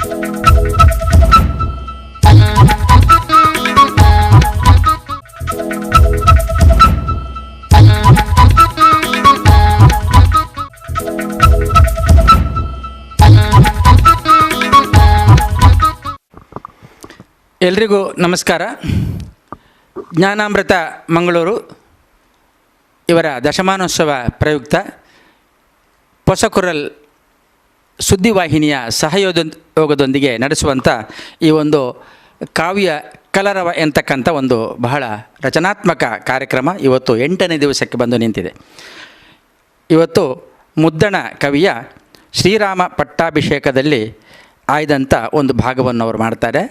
ಎಲ್ರಿಗೂ ನಮಸ್ಕಾರ. ಜ್ಞಾನಾಮೃತ ಮಂಗಳೂರು ಇವರ ದಶಮಾನೋತ್ಸವ ಪ್ರಯುಕ್ತ ಹೊಸಕುರಲ್ ಸುದ್ದಿವಾಹಿನಿಯ ಸಹಯೋಗದೊಂದಿಗೆ ನಡೆಸುವಂಥ ಈ ಒಂದು ಕಾವ್ಯ ಕಲರವ ಎಂತಕ್ಕಂಥ ಒಂದು ಬಹಳ ರಚನಾತ್ಮಕ ಕಾರ್ಯಕ್ರಮ ಇವತ್ತು 8ನೇ ದಿವಸಕ್ಕೆ ಬಂದು ನಿಂತಿದೆ. ಇವತ್ತು ಮುದ್ದಣ ಕವಿಯ ಶ್ರೀರಾಮ ಪಟ್ಟಾಭಿಷೇಕದಲ್ಲಿ ಆಯ್ದಂಥ ಒಂದು ಭಾಗವನ್ನು ಅವರು ಮಾಡ್ತಾರೆ.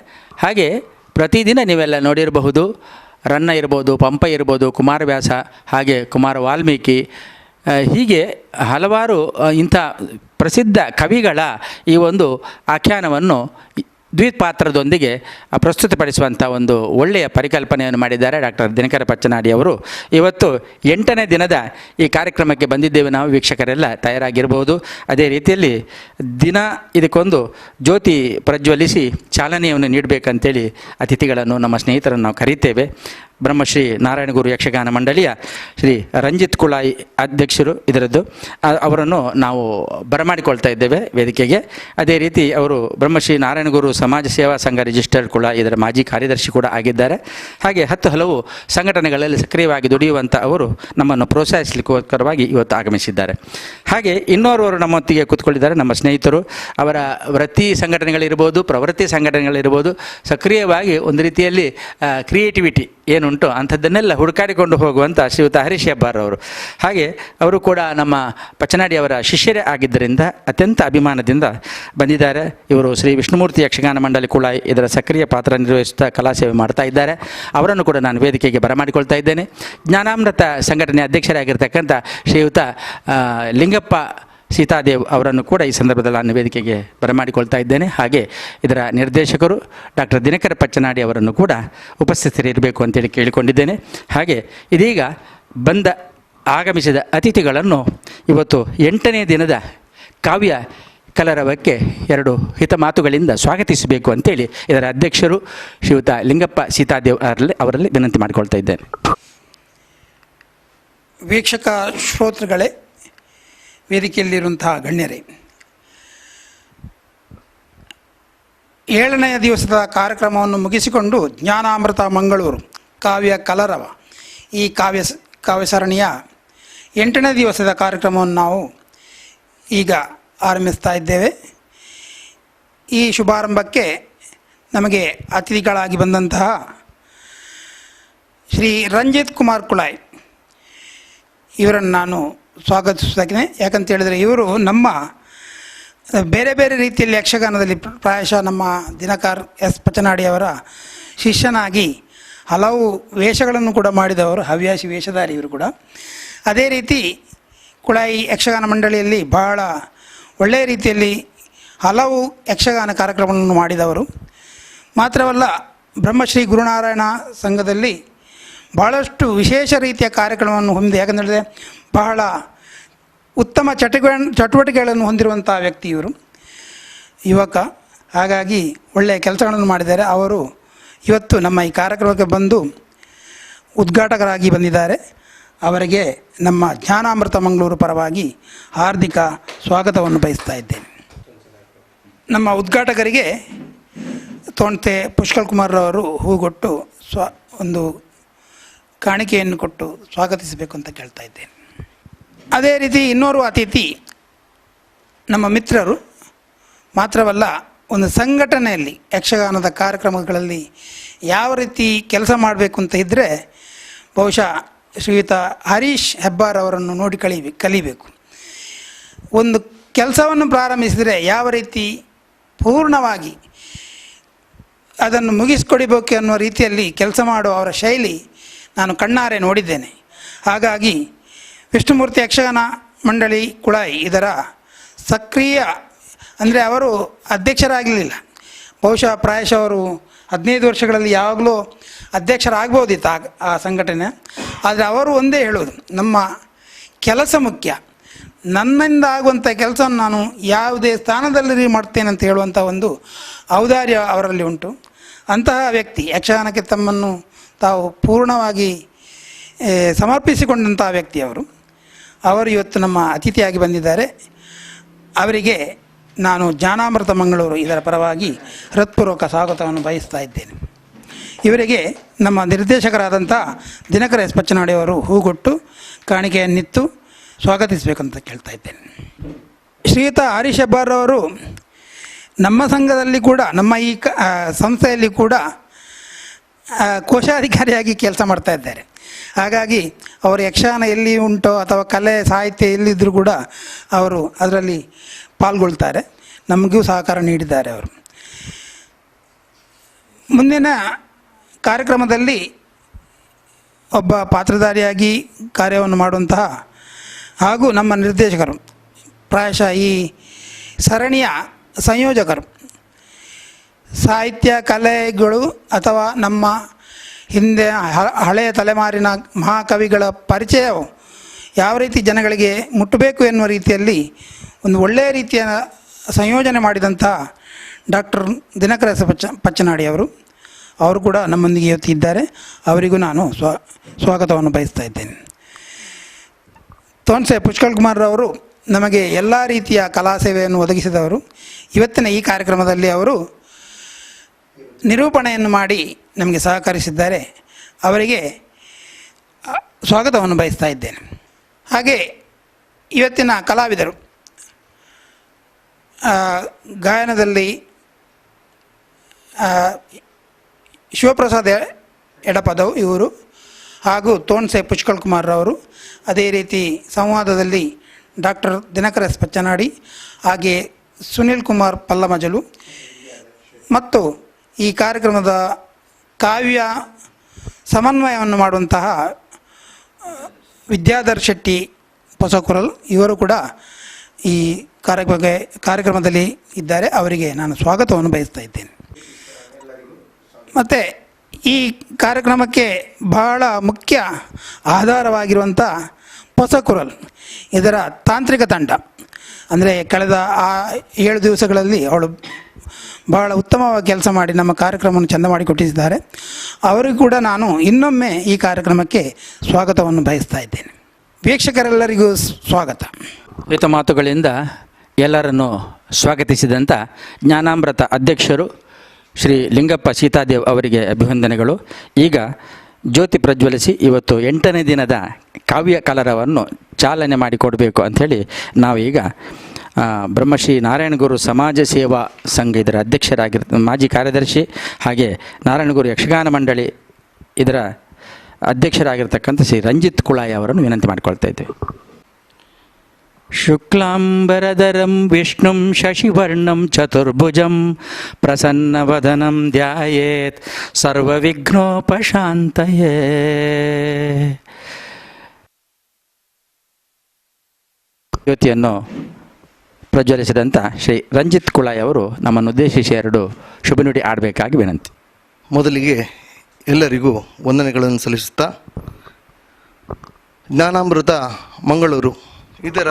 ಹಾಗೆ ಪ್ರತಿದಿನ ನೀವೆಲ್ಲ ನೋಡಿರಬಹುದು, ರನ್ನ ಇರ್ಬೋದು, ಪಂಪ ಇರ್ಬೋದು, ಕುಮಾರವ್ಯಾಸ, ಹಾಗೆ ಕುಮಾರ ವಾಲ್ಮೀಕಿ, ಹೀಗೆ ಹಲವಾರು ಇಂಥ ಪ್ರಸಿದ್ಧ ಕವಿಗಳ ಈ ಒಂದು ಆಖ್ಯಾನವನ್ನು ದ್ವಿಪಾತ್ರದೊಂದಿಗೆ ಪ್ರಸ್ತುತಪಡಿಸುವಂಥ ಒಂದು ಒಳ್ಳೆಯ ಪರಿಕಲ್ಪನೆಯನ್ನು ಮಾಡಿದ್ದಾರೆ ಡಾಕ್ಟರ್ ದಿನಕರ ಪಚ್ಚನಾಡಿ ಅವರು. ಇವತ್ತು 8ನೇ ದಿನದ ಈ ಕಾರ್ಯಕ್ರಮಕ್ಕೆ ಬಂದಿದ್ದೇವೆ ನಾವು, ವೀಕ್ಷಕರೆಲ್ಲ ತಯಾರಾಗಿರ್ಬೋದು. ಅದೇ ರೀತಿಯಲ್ಲಿ ದಿನ ಇದಕ್ಕೊಂದು ಜ್ಯೋತಿ ಪ್ರಜ್ವಲಿಸಿ ಚಾಲನೆಯನ್ನು ನೀಡಬೇಕಂತೇಳಿ ಅತಿಥಿಗಳನ್ನು ನಮ್ಮ ಸ್ನೇಹಿತರನ್ನು ನಾವು ಕರೀತೇವೆ. ಬ್ರಹ್ಮಶ್ರೀ ನಾರಾಯಣಗುರು ಯಕ್ಷಗಾನ ಮಂಡಳಿಯ ಶ್ರೀ ರಂಜಿತ್ ಕುಳಾಯಿ ಅಧ್ಯಕ್ಷರು ಇದರದ್ದು, ಅವರನ್ನು ನಾವು ಬರಮಾಡಿಕೊಳ್ತಾ ಇದ್ದೇವೆ ವೇದಿಕೆಗೆ. ಅದೇ ರೀತಿ ಅವರು ಬ್ರಹ್ಮಶ್ರೀ ನಾರಾಯಣಗುರು ಸಮಾಜ ಸೇವಾ ಸಂಘ ರಿಜಿಸ್ಟರ್ಡ್ ಕೂಡ ಇದರ ಮಾಜಿ ಕಾರ್ಯದರ್ಶಿ ಕೂಡ ಆಗಿದ್ದಾರೆ. ಹಾಗೆ ಹಲವು ಸಂಘಟನೆಗಳಲ್ಲಿ ಸಕ್ರಿಯವಾಗಿ ದುಡಿಯುವಂಥ ಅವರು ನಮ್ಮನ್ನು ಪ್ರೋತ್ಸಾಹಿಸಲಿಕ್ಕೋಸ್ಕರವಾಗಿ ಇವತ್ತು ಆಗಮಿಸಿದ್ದಾರೆ. ಹಾಗೆ ಇನ್ನೋರ್ವರು ನಮ್ಮೊತ್ತಿಗೆ ಕೂತ್ಕೊಂಡಿದ್ದಾರೆ, ನಮ್ಮ ಸ್ನೇಹಿತರು. ಅವರ ವೃತ್ತಿ ಸಂಘಟನೆಗಳಿರ್ಬೋದು, ಪ್ರವೃತ್ತಿ ಸಂಘಟನೆಗಳಿರ್ಬೋದು, ಸಕ್ರಿಯವಾಗಿ ಒಂದು ರೀತಿಯಲ್ಲಿ ಕ್ರಿಯೇಟಿವಿಟಿ ಏನುಂಟು ಅಂಥದ್ದನ್ನೆಲ್ಲ ಹುಡುಕಾಡಿಕೊಂಡು ಹೋಗುವಂಥ ಶ್ರೀಯುತ ಹರೀಶ್ ಹೆಬ್ಬಾರ್ ಅವರು. ಹಾಗೆ ಅವರು ಕೂಡ ನಮ್ಮ ಪಚ್ಚನಾಡಿ ಅವರ ಶಿಷ್ಯರೇ ಆಗಿದ್ದರಿಂದ ಅತ್ಯಂತ ಅಭಿಮಾನದಿಂದ ಬಂದಿದ್ದಾರೆ. ಇವರು ಶ್ರೀ ವಿಷ್ಣುಮೂರ್ತಿ ಯಕ್ಷಗಾನ ಮಂಡಳಿ ಕೂಡ ಇದರ ಸಕ್ರಿಯ ಪಾತ್ರ ನಿರ್ವಹಿಸುತ್ತಾ ಕಲಾಸೇವೆ ಮಾಡ್ತಾ ಇದ್ದಾರೆ. ಅವರನ್ನು ಕೂಡ ನಾನು ವೇದಿಕೆಗೆ ಬರಮಾಡಿಕೊಳ್ತಾ ಇದ್ದೇನೆ. ಜ್ಞಾನಾಮೃತ ಸಂಘಟನೆ ಅಧ್ಯಕ್ಷರಾಗಿರ್ತಕ್ಕಂಥ ಶ್ರೀಯುತ ಲಿಂಗಪ್ಪ ಸೀತಾದೇವ್ ಅವರನ್ನು ಕೂಡ ಈ ಸಂದರ್ಭದಲ್ಲಿ ನಾನು ವೇದಿಕೆಗೆ ಬರಮಾಡಿಕೊಳ್ತಾ ಇದ್ದೇನೆ. ಹಾಗೆ ಇದರ ನಿರ್ದೇಶಕರು ಡಾಕ್ಟರ್ ದಿನಕರ ಪಚ್ಚನಾಡಿ ಅವರನ್ನು ಕೂಡ ಉಪಸ್ಥಿತರಿರಬೇಕು ಅಂತೇಳಿ ಕೇಳಿಕೊಂಡಿದ್ದೇನೆ. ಹಾಗೆ ಇದೀಗ ಆಗಮಿಸಿದ ಅತಿಥಿಗಳನ್ನು ಇವತ್ತು 8ನೇ ದಿನದ ಕಾವ್ಯ ಕಲರವಕ್ಕೆ 2 ಹಿತಮಾತುಗಳಿಂದ ಸ್ವಾಗತಿಸಬೇಕು ಅಂತೇಳಿ ಇದರ ಅಧ್ಯಕ್ಷರು ಶ್ರೀಯುತ ಲಿಂಗಪ್ಪ ಸೀತಾದೇವ್ ಅವರಲ್ಲಿ ವಿನಂತಿ ಮಾಡಿಕೊಳ್ತಾ ಇದ್ದೇನೆ. ವೀಕ್ಷಕ ಶ್ರೋತೃಗಳೇ, ವೇದಿಕೆಯಲ್ಲಿರುವಂತಹ ಗಣ್ಯರೇ, 7ನೇ ದಿವಸದ ಕಾರ್ಯಕ್ರಮವನ್ನು ಮುಗಿಸಿಕೊಂಡು ಜ್ಞಾನಾಮೃತ ಮಂಗಳೂರು ಕಾವ್ಯ ಕಲರವ ಈ ಕಾವ್ಯ ಸರಣಿಯ 8ನೇ ದಿವಸದ ಕಾರ್ಯಕ್ರಮವನ್ನು ನಾವು ಈಗ ಆರಂಭಿಸ್ತಾ ಇದ್ದೇವೆ. ಈ ಶುಭಾರಂಭಕ್ಕೆ ನಮಗೆ ಅತಿಥಿಗಳಾಗಿ ಬಂದಂತಹ ಶ್ರೀ ರಂಜಿತ್ ಕುಮಾರ್ ಕುಳಾಯ್ ಇವರನ್ನು ನಾನು ಸ್ವಾಗತಿಸುತ್ತೇನೆ. ಯಾಕಂತ ಹೇಳಿದರೆ ಇವರು ನಮ್ಮ ಬೇರೆ ಬೇರೆ ರೀತಿಯಲ್ಲಿ ಯಕ್ಷಗಾನದಲ್ಲಿ ಪ್ರಾಯಶಃ ನಮ್ಮ ದಿನಕರ್ ಎಸ್ ಪಚ್ಚನಾಡಿಯವರ ಶಿಷ್ಯನಾಗಿ ಹಲವು ವೇಷಗಳನ್ನು ಕೂಡ ಮಾಡಿದವರು, ಹವ್ಯಾಸಿ ವೇಷಧಾರಿ ಇವರು ಕೂಡ. ಅದೇ ರೀತಿ ಕುಳಾಯಿ ಯಕ್ಷಗಾನ ಮಂಡಳಿಯಲ್ಲಿ ಬಹಳ ಒಳ್ಳೆಯ ರೀತಿಯಲ್ಲಿ ಹಲವು ಯಕ್ಷಗಾನ ಕಾರ್ಯಕ್ರಮಗಳನ್ನು ಮಾಡಿದವರು. ಮಾತ್ರವಲ್ಲ, ಬ್ರಹ್ಮಶ್ರೀ ಗುರುನಾರಾಯಣ ಸಂಘದಲ್ಲಿ ಭಾಳಷ್ಟು ವಿಶೇಷ ರೀತಿಯ ಕಾರ್ಯಕ್ರಮವನ್ನು ಹೊಂದಿದೆ. ಯಾಕಂದರೆ ಬಹಳ ಉತ್ತಮ ಚಟುವಟಿಕೆಗಳನ್ನು ಹೊಂದಿರುವಂಥ ವ್ಯಕ್ತಿ ಇವರು, ಯುವಕ. ಹಾಗಾಗಿ ಒಳ್ಳೆಯ ಕೆಲಸಗಳನ್ನು ಮಾಡಿದ್ದಾರೆ. ಅವರು ಇವತ್ತು ನಮ್ಮ ಈ ಕಾರ್ಯಕ್ರಮಕ್ಕೆ ಬಂದು ಉದ್ಘಾಟಕರಾಗಿ ಬಂದಿದ್ದಾರೆ. ಅವರಿಗೆ ನಮ್ಮ ಜ್ಞಾನಾಮೃತ ಮಂಗಳೂರು ಪರವಾಗಿ ಹಾರ್ದಿಕ ಸ್ವಾಗತವನ್ನು ಬಯಸ್ತಾ ಇದ್ದೇನೆ. ನಮ್ಮ ಉದ್ಘಾಟಕರಿಗೆ ತೋಣ್ತೆ ಪುಷ್ಕಲ್ ಕುಮಾರ್ರವರು ಹೂಗೊಟ್ಟು ಒಂದು ಕಾಣಿಕೆಯನ್ನು ಕೊಟ್ಟು ಸ್ವಾಗತಿಸಬೇಕು ಅಂತ ಕೇಳ್ತಾ ಇದ್ದೇನೆ. ಅದೇ ರೀತಿ ಇನ್ನೋರ್ವ ಅತಿಥಿ ನಮ್ಮ ಮಿತ್ರರು. ಮಾತ್ರವಲ್ಲ, ಒಂದು ಸಂಘಟನೆಯಲ್ಲಿ ಯಕ್ಷಗಾನದ ಕಾರ್ಯಕ್ರಮಗಳಲ್ಲಿ ಯಾವ ರೀತಿ ಕೆಲಸ ಮಾಡಬೇಕು ಅಂತ ಇದ್ದರೆ ಬಹುಶಃ ಶ್ರೀಯುತ ಹರೀಶ್ ಹೆಬ್ಬಾರ್ ಅವರನ್ನು ನೋಡಿ ಕಲಿಬೇಕು. ಒಂದು ಕೆಲಸವನ್ನು ಪ್ರಾರಂಭಿಸಿದರೆ ಯಾವ ರೀತಿ ಪೂರ್ಣವಾಗಿ ಅದನ್ನು ಮುಗಿಸ್ಕೊಡಿಬೇಕು ಅನ್ನುವ ರೀತಿಯಲ್ಲಿ ಕೆಲಸ ಮಾಡುವ ಅವರ ಶೈಲಿ ನಾನು ಕಣ್ಣಾರೆ ನೋಡಿದ್ದೇನೆ. ಹಾಗಾಗಿ ವಿಷ್ಣುಮೂರ್ತಿ ಯಕ್ಷಗಾನ ಮಂಡಳಿ ಕುಳಾಯಿ ಇದರ ಸಕ್ರಿಯ, ಅಂದರೆ ಅವರು ಅಧ್ಯಕ್ಷರಾಗಲಿಲ್ಲ, ಬಹುಶಃ ಪ್ರಾಯಶಃ ಅವರು 15 ವರ್ಷಗಳಲ್ಲಿ ಯಾವಾಗಲೂ ಅಧ್ಯಕ್ಷರಾಗ್ಬೋದಿತ್ತು ಆ ಸಂಘಟನೆ. ಆದರೆ ಅವರು ಒಂದೇ ಹೇಳೋದು, ನಮ್ಮ ಕೆಲಸ ಮುಖ್ಯ, ನನ್ನಿಂದ ಆಗುವಂಥ ಕೆಲಸವನ್ನು ನಾನು ಯಾವುದೇ ಸ್ಥಾನದಲ್ಲಿ ಮಾಡ್ತೇನೆ ಅಂತ ಹೇಳುವಂಥ ಒಂದು ಔದಾರ್ಯ ಅವರಲ್ಲಿ ಉಂಟು. ಅಂತಹ ವ್ಯಕ್ತಿ ಯಕ್ಷಗಾನಕ್ಕೆ ತಮ್ಮನ್ನು ತಾವು ಪೂರ್ಣವಾಗಿ ಸಮರ್ಪಿಸಿಕೊಂಡಂತಹ ವ್ಯಕ್ತಿ ಅವರು ಇವತ್ತು ನಮ್ಮ ಅತಿಥಿಯಾಗಿ ಬಂದಿದ್ದಾರೆ. ಅವರಿಗೆ ನಾನು ಜ್ಞಾನಾಮೃತ ಮಂಗಳೂರು ಇದರ ಪರವಾಗಿ ಹೃತ್ಪೂರ್ವಕ ಸ್ವಾಗತವನ್ನು ಬಯಸ್ತಾ ಇದ್ದೇನೆ. ಇವರಿಗೆ ನಮ್ಮ ನಿರ್ದೇಶಕರಾದಂಥ ದಿನಕರ ಎಸ್ ಪಚ್ಚನಾಡಿಯವರು ಹೂಗೊಟ್ಟು ಕಾಣಿಕೆಯನ್ನಿತ್ತು ಸ್ವಾಗತಿಸಬೇಕಂತ ಕೇಳ್ತಾ ಇದ್ದೇನೆ. ಶ್ರೀಯುತ ಹರೀಶ್ ಹೆಬ್ಬಾರ್ರವರು ನಮ್ಮ ಸಂಘದಲ್ಲಿ ಕೂಡ, ನಮ್ಮ ಈ ಸಂಸ್ಥೆಯಲ್ಲಿ ಕೂಡ ಕೋಶಾಧಿಕಾರಿಯಾಗಿ ಕೆಲಸ ಮಾಡ್ತಾ ಇದ್ದಾರೆ. ಹಾಗಾಗಿ ಅವರು ಯಕ್ಷಗಾನ ಎಲ್ಲಿ ಉಂಟೋ ಅಥವಾ ಕಲೆ ಸಾಹಿತ್ಯ ಎಲ್ಲಿದ್ದರೂ ಕೂಡ ಅವರು ಅದರಲ್ಲಿ ಪಾಲ್ಗೊಳ್ತಾರೆ, ನಮಗೂ ಸಹಕಾರ ನೀಡಿದ್ದಾರೆ. ಅವರು ಮುಂದಿನ ಕಾರ್ಯಕ್ರಮದಲ್ಲಿ ಒಬ್ಬ ಪಾತ್ರಧಾರಿಯಾಗಿ ಕಾರ್ಯವನ್ನು ಮಾಡುವಂತಹ ಹಾಗೂ ನಮ್ಮ ನಿರ್ದೇಶಕರು, ಪ್ರಾಯಶಃ ಈ ಸರಣಿಯ ಸಂಯೋಜಕರು, ಸಾಹಿತ್ಯ ಕಲೆಗಳು ಅಥವಾ ನಮ್ಮ ಹಿಂದೆ ಹಳೆಯ ತಲೆಮಾರಿನ ಮಹಾಕವಿಗಳ ಪರಿಚಯವು ಯಾವ ರೀತಿ ಜನಗಳಿಗೆ ಮುಟ್ಟಬೇಕು ಎನ್ನುವ ರೀತಿಯಲ್ಲಿ ಒಂದು ಒಳ್ಳೆಯ ರೀತಿಯ ಸಂಯೋಜನೆ ಮಾಡಿದಂಥ ಡಾಕ್ಟರ್ ದಿನಕರ ಎಸ್ ಪಚ್ಚನಾಡಿಯವರು ಕೂಡ ನಮ್ಮೊಂದಿಗೆ ಇವತ್ತು ಇದ್ದಾರೆ. ಅವರಿಗೂ ನಾನು ಸ್ವಾಗತವನ್ನು ಬಯಸ್ತಾ ಇದ್ದೇನೆ. ತೋನ್ಸೆ ಪುಷ್ಕಳ್ ಕುಮಾರ್ರವರು ನಮಗೆ ಎಲ್ಲ ರೀತಿಯ ಕಲಾ ಸೇವೆಯನ್ನು ಒದಗಿಸಿದವರು. ಇವತ್ತಿನ ಈ ಕಾರ್ಯಕ್ರಮದಲ್ಲಿ ಅವರು ನಿರೂಪಣೆಯನ್ನು ಮಾಡಿ ನಮಗೆ ಸಹಕರಿಸಿದ್ದಾರೆ. ಅವರಿಗೆ ಸ್ವಾಗತವನ್ನು ಬಯಸ್ತಾ ಇದ್ದೇನೆ. ಹಾಗೆ ಇವತ್ತಿನ ಕಲಾವಿದರು, ಗಾಯನದಲ್ಲಿ ಶಿವಪ್ರಸಾದ್ ಎಡಪದವು ಇವರು, ಹಾಗೂ ತೋನ್ಸೆ ಪುಷ್ಕಳ್ ಕುಮಾರ್ರವರು, ಅದೇ ರೀತಿ ಸಂವಾದದಲ್ಲಿ ಡಾಕ್ಟರ್ ದಿನಕರ ಎಸ್ ಪಚ್ಚನಾಡಿ, ಹಾಗೆ ಸುನಿಲ್ ಕುಮಾರ್ ಪಲ್ಲಮಜಲು, ಮತ್ತು ಈ ಕಾರ್ಯಕ್ರಮದ ಕಾವ್ಯ ಸಮನ್ವಯವನ್ನು ಮಾಡುವಂತಹ ವಿದ್ಯಾಧರ್ ಶೆಟ್ಟಿ ಹೊಸಕುರಲ್, ಇವರು ಕೂಡ ಈ ಕಾರ್ಯಕ್ರಮದಲ್ಲಿ ಇದ್ದಾರೆ. ಅವರಿಗೆ ನಾನು ಸ್ವಾಗತವನ್ನು ಬಯಸ್ತಾ ಇದ್ದೇನೆ. ಮತ್ತು ಈ ಕಾರ್ಯಕ್ರಮಕ್ಕೆ ಬಹಳ ಮುಖ್ಯ ಆಧಾರವಾಗಿರುವಂಥ ಹೊಸಕುರಲ್ ಇದರ ತಾಂತ್ರಿಕ ತಂಡ, ಅಂದರೆ ಕಳೆದ 7 ದಿವಸಗಳಲ್ಲಿ ಅವಳು ಬಹಳ ಉತ್ತಮವಾಗಿ ಕೆಲಸ ಮಾಡಿ ನಮ್ಮ ಕಾರ್ಯಕ್ರಮವನ್ನು ಚೆಂದ ಮಾಡಿಕೊಟ್ಟಿದ್ದಾರೆ. ಅವರಿಗೂ ಕೂಡ ನಾನು ಇನ್ನೊಮ್ಮೆ ಈ ಕಾರ್ಯಕ್ರಮಕ್ಕೆ ಸ್ವಾಗತವನ್ನು ಬಯಸ್ತಾ ಇದ್ದೇನೆ. ವೀಕ್ಷಕರೆಲ್ಲರಿಗೂ ಸ್ವಾಗತ. ಹಿತ ಮಾತುಗಳಿಂದ ಎಲ್ಲರನ್ನು ಸ್ವಾಗತಿಸಿದಂಥ ಜ್ಞಾನಾಮೃತ ಅಧ್ಯಕ್ಷರು ಶ್ರೀ ಲಿಂಗಪ್ಪ ಸೀತಾದೇವ್ ಅವರಿಗೆ ಅಭಿವಂದನೆಗಳು. ಈಗ ಜ್ಯೋತಿ ಪ್ರಜ್ವಲಿಸಿ ಇವತ್ತು 8ನೇ ದಿನದ ಕಾವ್ಯ ಕಲರವನ್ನು ಚಾಲನೆ ಮಾಡಿಕೊಡಬೇಕು ಅಂಥೇಳಿ ನಾವೀಗ ಬ್ರಹ್ಮಶ್ರೀ ನಾರಾಯಣಗುರು ಸಮಾಜ ಸೇವಾ ಸಂಘ ಇದರ ಅಧ್ಯಕ್ಷರಾಗಿರ್ತ ಮಾಜಿ ಕಾರ್ಯದರ್ಶಿ, ಹಾಗೆ ನಾರಾಯಣಗುರು ಯಕ್ಷಗಾನ ಮಂಡಳಿ ಇದರ ಅಧ್ಯಕ್ಷರಾಗಿರ್ತಕ್ಕಂಥ ಶ್ರೀ ರಂಜಿತ್ ಕುಳಾಯಿ ಅವರನ್ನು ವಿನಂತಿ ಮಾಡಿಕೊಳ್ತಾ ಇದ್ದೇವೆ. ಶುಕ್ಲಾಂಬರಧರಂ ವಿಷ್ಣುಂ ಶಶಿವರ್ಣಂ ಚತುರ್ಭುಜಂ ಪ್ರಸನ್ನವದನಂ ಧ್ಯಾಯೇತ್ ಸರ್ವವಿಘ್ನೋಪಶಾಂತಯೇ. ಜ್ಯೋತಿಯನ್ನು ಪ್ರಜ್ವಲಿಸಿದಂಥ ಶ್ರೀ ರಂಜಿತ್ ಕುಳಾಯಿ ಅವರು ನಮ್ಮನ್ನು ಉದ್ದೇಶಿಸಿ 2 ಶುಭ ನುಡಿ ಆಡಬೇಕಾಗಿ ವಿನಂತಿ. ಮೊದಲಿಗೆ ಎಲ್ಲರಿಗೂ ವಂದನೆಗಳನ್ನು ಸಲ್ಲಿಸುತ್ತಾ, ಜ್ಞಾನಾಮೃತ ಮಂಗಳೂರು ಇದರ